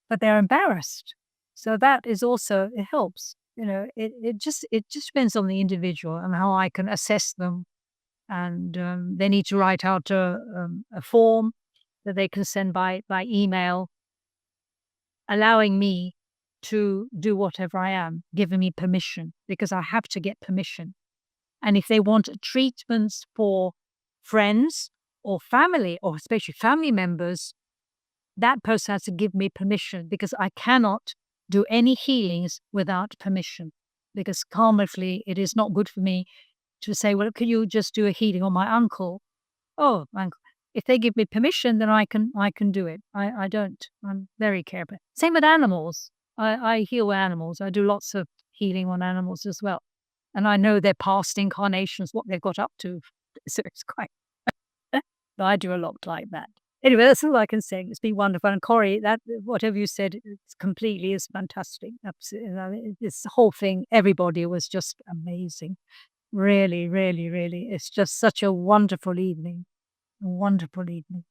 but they're embarrassed. So that is also, it helps. It just depends on the individual and how I can assess them. And they need to write out a form, that they can send by email, allowing me to do whatever I am, giving me permission, because I have to get permission. And if they want treatments for friends or family, or especially family members, that person has to give me permission, because I cannot do any healings without permission. Because karmically, it is not good for me to say, well, can you just do a healing on my uncle? Oh, uncle. If they give me permission, then I can do it. I don't. I'm very careful. Same with animals. I heal animals. I do lots of healing on animals as well. And I know their past incarnations, what they've got up to. So it's quite, I do a lot like that. Anyway, that's all I can say. It's been wonderful. And Corey, that whatever you said, it's completely is fantastic. Absolutely. This whole thing, everybody was just amazing. Really, really, really. It's just such a wonderful evening. A wonderful evening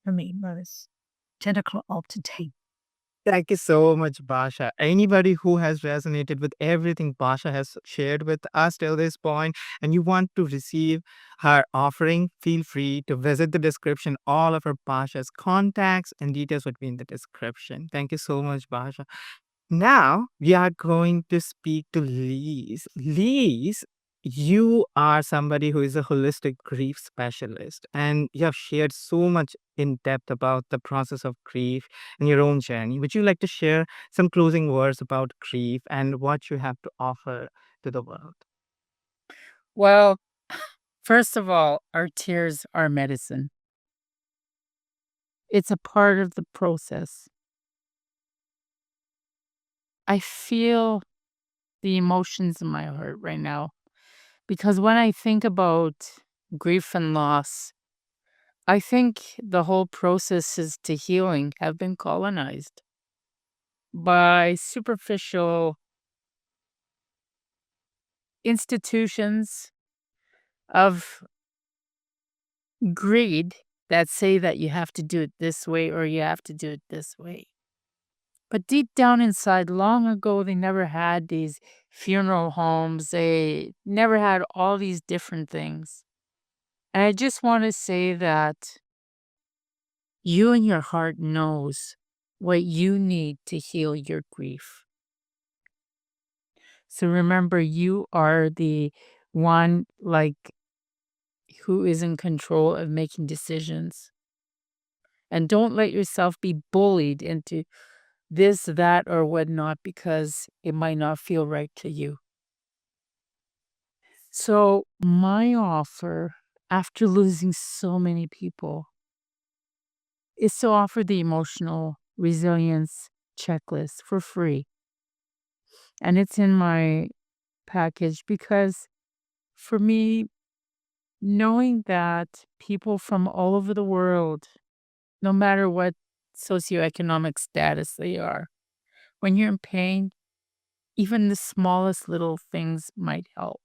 for me. Well, it's 10 o'clock after 10. Thank you so much, Basha. Anybody who has resonated with everything Basha has shared with us till this point, and you want to receive her offering, feel free to visit the description. All of her Basha's contacts and details would be in the description. Thank you so much, Basha. Now we are going to speak to Lise. Lise, you are somebody who is a holistic grief specialist, and you have shared so much in depth about the process of grief and your own journey. Would you like to share some closing words about grief and what you have to offer to the world? Well, first of all, our tears are medicine. It's a part of the process. I feel the emotions in my heart right now because when I think about grief and loss, I think the whole processes to healing have been colonized by superficial institutions of greed that say that you have to do it this way or you have to do it this way. But deep down inside, long ago, they never had these funeral homes. They never had all these different things. And I just want to say that you and your heart knows what you need to heal your grief. So remember, you are the one who is in control of making decisions. And don't let yourself be bullied into this, that, or whatnot because it might not feel right to you. So, my offer after losing so many people is to offer the emotional resilience checklist for free. And it's in my package because for me, knowing that people from all over the world, no matter what socioeconomic status they are, when you're in pain, even the smallest little things might help.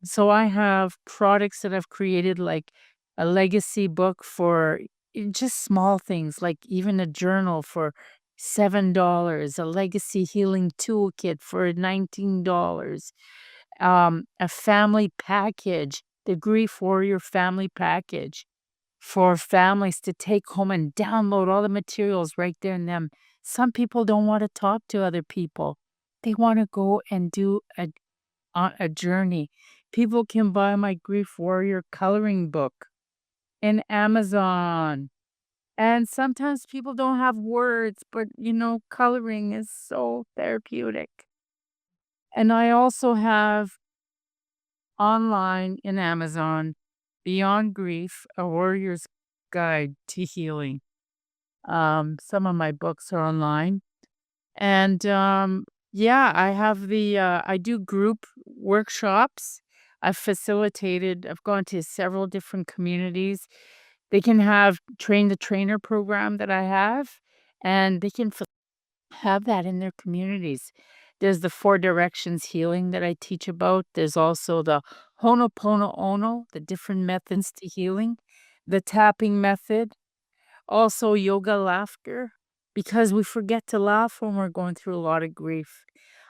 So I have products that I've created, like a legacy book for just small things, like even a journal for $7, a legacy healing toolkit for $19, a family package, the Grief Warrior family package for families to take home and download all the materials right there in them. Some people don't want to talk to other people. They want to go and do a journey. People can buy my Grief Warrior coloring book in Amazon. And sometimes people don't have words, but coloring is so therapeutic. And I also have online in Amazon Beyond Grief, a Warrior's Guide to Healing. Some of my books are online. And yeah, I do group workshops. I've gone to several different communities. They can have train the trainer program that I have, and they can have that in their communities. There's the 4 directions healing that I teach about. There's also the Honoponopono, the different methods to healing, the tapping method, also yoga laughter, because we forget to laugh when we're going through a lot of grief.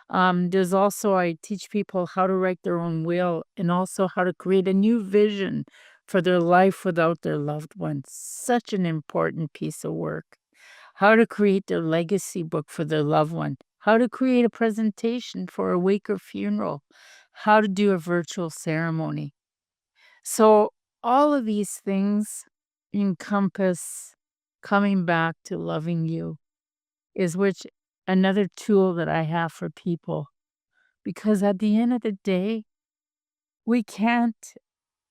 There's also, I teach people how to write their own will and also how to create a new vision for their life without their loved one. Such an important piece of work. How to create their legacy book for their loved one. How to create a presentation for a wake or funeral. How to do a virtual ceremony. So all of these things encompass coming back to loving you, is which another tool that I have for people. Because at the end of the day, we can't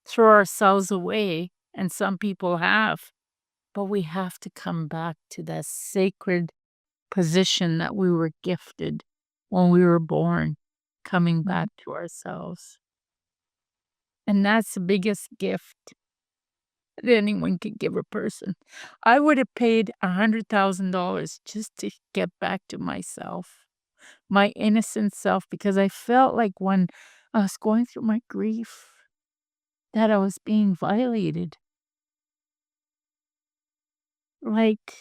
throw ourselves away, and some people have, but we have to come back to that sacred position that we were gifted when we were born, coming back to ourselves. And that's the biggest gift that anyone can give a person. I would have paid $100,000 just to get back to myself, my innocent self, because I felt like when I was going through my grief that I was being violated, like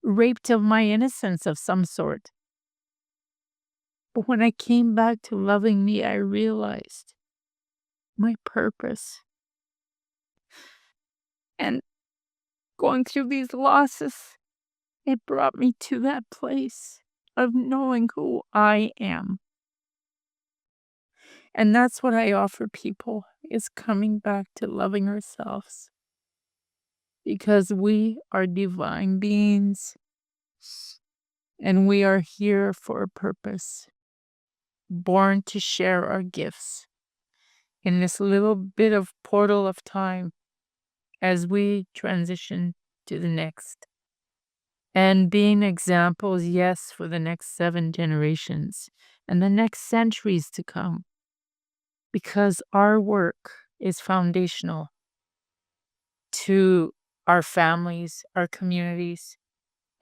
raped of my innocence of some sort. But when I came back to loving me, I realized my purpose. And going through these losses, it brought me to that place of knowing who I am. And that's what I offer people, is coming back to loving ourselves. Because we are divine beings and we are here for a purpose, born to share our gifts in this little bit of portal of time as we transition to the next. And being examples, yes, for the next 7 generations and the next centuries to come. Because our work is foundational to our families, our communities,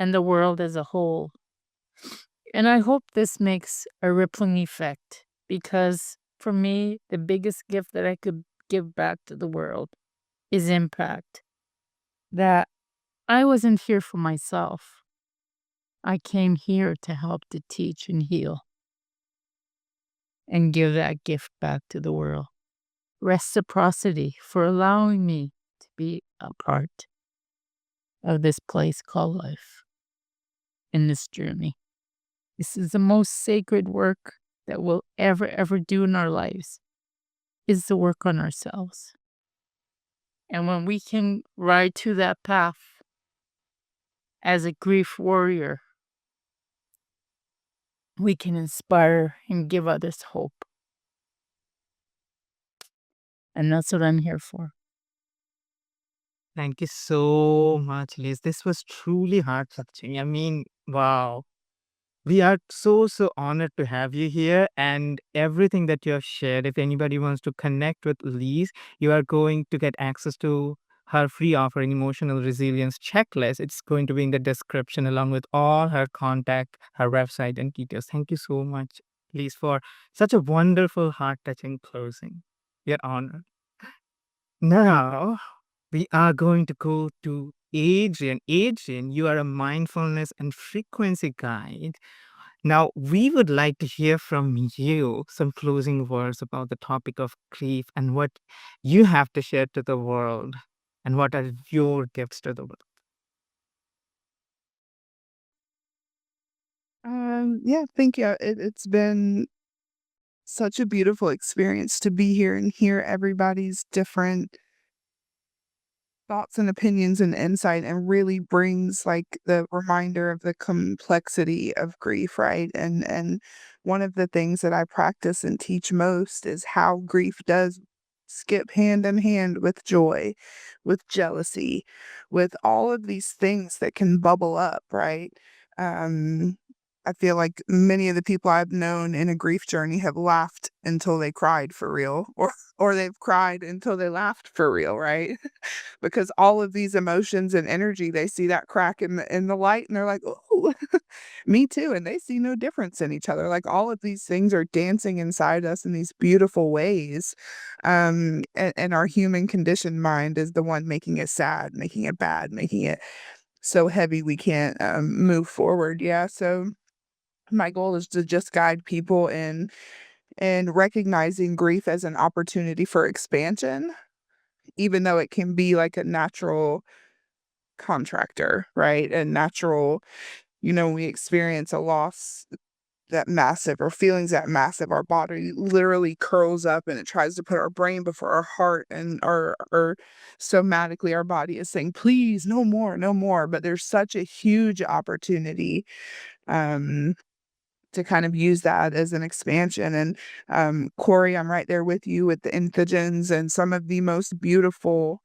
and the world as a whole. And I hope this makes a rippling effect, because for me, the biggest gift that I could give back to the world is impact. That I wasn't here for myself. I came here to help to teach and heal and give that gift back to the world. Reciprocity for allowing me to be a part of this place called life in this journey. This is the most sacred work that we'll ever do in our lives, is the work on ourselves. And when we can ride to that path as a grief warrior, we can inspire and give others hope. And that's what I'm here for. Thank you so much, Liz. This was truly heart-touching. I mean, wow. We are so honored to have you here, and everything that you have shared. If anybody wants to connect with Liz, you are going to get access to her free offering, Emotional Resilience Checklist. It's going to be in the description along with all her contact, her website, and details. Thank you so much, Liz, for such a wonderful, heart-touching closing. We are honored. Now, we are going to go to Adrian. Adrian, you are a mindfulness and frequency guide. Now, we would like to hear from you some closing words about the topic of grief and what you have to share to the world, and what are your gifts to the world. Yeah, thank you. It's been such a beautiful experience to be here and hear everybody's different thoughts and opinions and insight, and really brings like the reminder of the complexity of grief, right? And one of the things that I practice and teach most is how grief does skip hand in hand with joy, with jealousy, with all of these things that can bubble up, right? um I feel like many of the people I've known in a grief journey have laughed until they cried for real, or they've cried until they laughed for real, right? Because all of these emotions and energy, they see that crack in the light and they're like, "Oh, me too." And they see no difference in each other. Like all of these things are dancing inside us in these beautiful ways. And our human conditioned mind is the one making it sad, making it bad, making it so heavy we can't move forward. Yeah. So my goal is to just guide people in recognizing grief as an opportunity for expansion, even though it can be like a natural contractor, right? And natural, we experience a loss that massive or feelings that massive, our body literally curls up and it tries to put our brain before our heart, and our somatically our body is saying, please, no more, no more. But there's such a huge opportunity um to kind of use that as an expansion. And Corey, I'm right there with you with the enthogens, and some of the most beautiful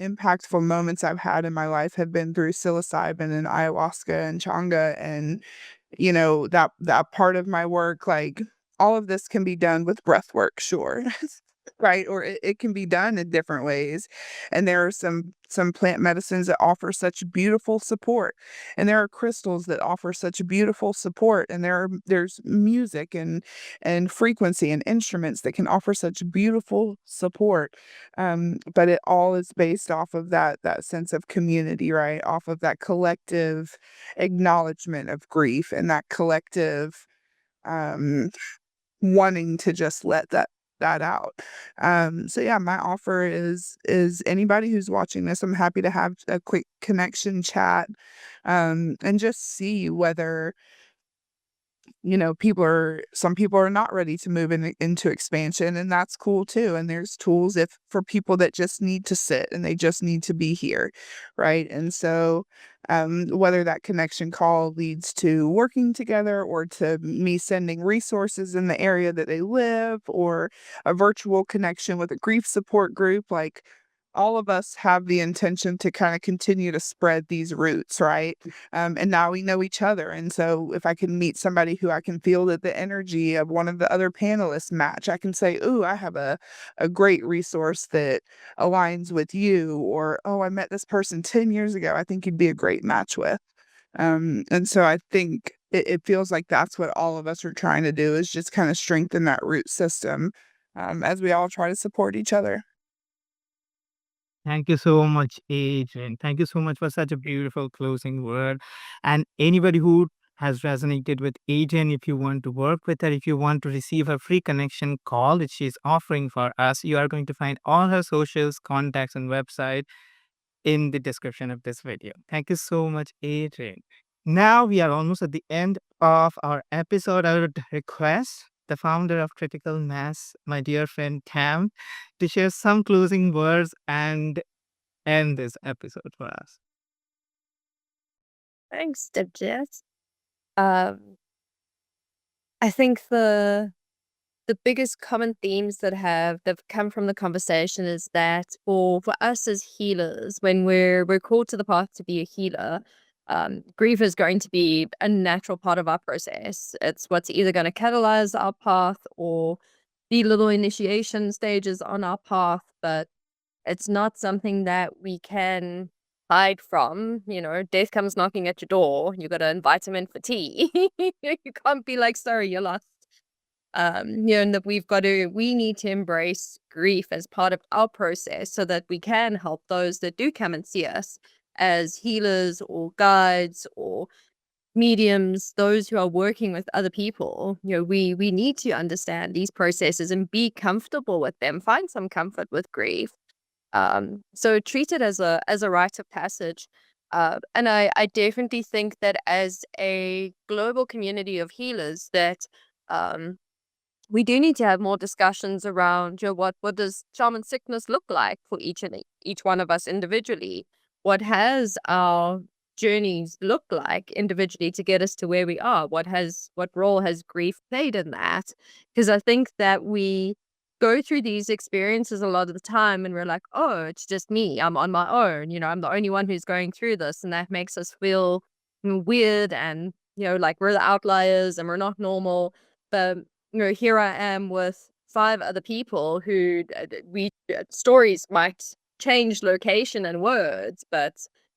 impactful moments I've had in my life have been through psilocybin and ayahuasca and changa. And that part of my work, like, all of this can be done with breath work, sure. Right, or it can be done in different ways. And there are some plant medicines that offer such beautiful support, and there are crystals that offer such beautiful support, and there's music and frequency and instruments that can offer such beautiful support. But it all is based off of that sense of community, right? Off of that collective acknowledgement of grief and that collective um wanting to just let that out. So yeah, my offer is anybody who's watching this, I'm happy to have a quick connection chat, and just see whether some people are not ready to move into expansion, and that's cool too. And there's tools if for people that just need to sit and they just need to be here, right? And so, whether that connection call leads to working together or to me sending resources in the area that they live, or a virtual connection with a grief support group, like, all of us have the intention to kind of continue to spread these roots, right? And now we know each other. And so if I can meet somebody who I can feel that the energy of one of the other panelists match, I can say, ooh, I have a great resource that aligns with you. Or, oh, I met this person 10 years ago. I think you'd be a great match with. And so I think it feels like that's what all of us are trying to do, is just kind of strengthen that root system, as we all try to support each other. Thank you so much, Adrian. Thank you so much for such a beautiful closing word. And anybody who has resonated with Adrian, if you want to work with her, if you want to receive her free connection call that she's offering for us, you are going to find all her socials, contacts, and website in the description of this video. Thank you so much, Adrian. Now we are almost at the end of our episode. I would request the founder of Critical Mass, my dear friend Cam, to share some closing words and end this episode for us. Thanks, Jess. Um, I think the biggest common themes that come from the conversation is that for us as healers, when we're called to the path to be a healer, grief is going to be a natural part of our process. It's what's either going to catalyze our path or be little initiation stages on our path, but it's not something that we can hide from. Death comes knocking at your door. You got to invite him in for tea. You can't be like, sorry, you're lost. And that we need to embrace grief as part of our process so that we can help those that do come and see us as healers or guides or mediums, those who are working with other people. We need to understand these processes and be comfortable with them, find some comfort with grief. So treat it as a rite of passage. And I definitely think that as a global community of healers that we do need to have more discussions around what does shaman sickness look like for each one of us individually? What has our journeys look like individually to get us to where we are? What role has grief played in that? Because I think that we go through these experiences a lot of the time and we're like, oh, it's just me. I'm on my own. I'm the only one who's going through this. And that makes us feel weird and, like we're the outliers and we're not normal. But here I am with 5 other people who stories might change location and words, but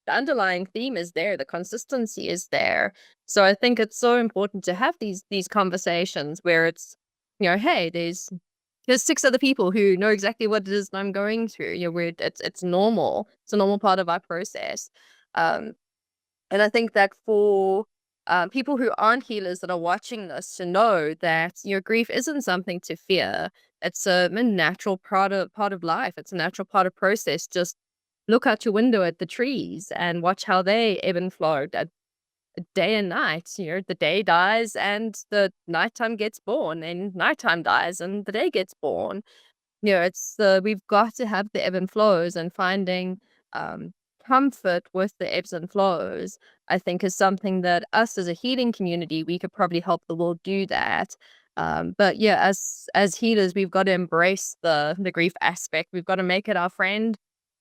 the underlying theme is there. The consistency is there. So I think it's so important to have these conversations where it's, hey, there's 6 other people who know exactly what it is that I'm going through. It's normal. It's a normal part of our process. And I think that for people who aren't healers that are watching this to know that grief isn't something to fear. It's a natural part of life. It's a natural part of process. Just look out your window at the trees and watch how they ebb and flow day and night. The day dies and the nighttime gets born, and nighttime dies and the day gets born. It's we've got to have the ebb and flows, and finding um, comfort with the ebbs and flows, I think, is something that us as a healing community, we could probably help the world do that. But yeah, as healers, we've got to embrace the grief aspect. We've got to make it our friend.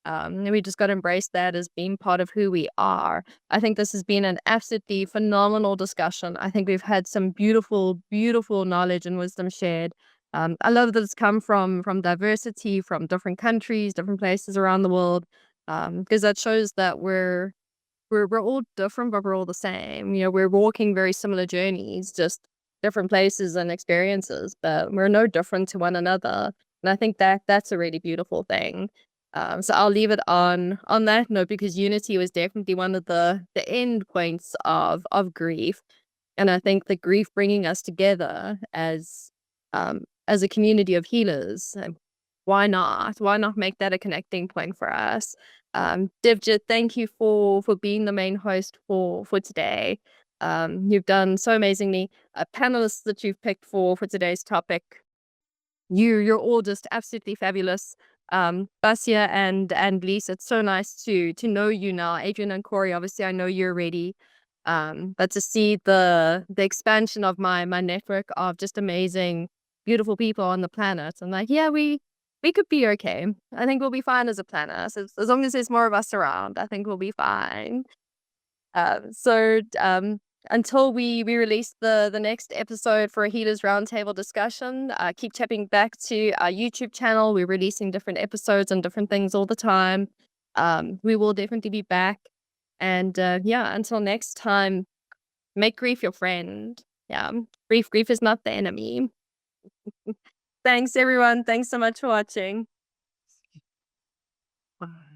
And we just got to embrace that as being part of who we are. I think this has been an absolutely phenomenal discussion. I think we've had some beautiful, beautiful knowledge and wisdom shared. I love that it's come from diversity, from different countries, different places around the world, because that shows that we're all different, but we're all the same. We're walking very similar journeys, just different places and experiences, but we're no different to one another. And I think that that's a really beautiful thing. So I'll leave it on that note, because unity was definitely one of the end points of grief. And I think the grief bringing us together as a community of healers, why not? Why not make that a connecting point for us? Divjit, thank you for being the main host for today. You've done so amazingly. Panelists that you've picked for today's topic, you're all just absolutely fabulous. Basia and Lisa, it's so nice to know you now. Adrian and Corey, obviously I know you're ready. But to see the expansion of my network of just amazing, beautiful people on the planet, I'm like, yeah, we could be okay. I think we'll be fine as a planet. As long as there's more of us around, I think we'll be fine. So until we release the next episode for a Healers Roundtable discussion, keep tapping back to our YouTube channel. We're releasing different episodes and different things all the time. We will definitely be back. And yeah, until next time, make grief your friend. Yeah, grief is not the enemy. Thanks, everyone. Thanks so much for watching. Bye.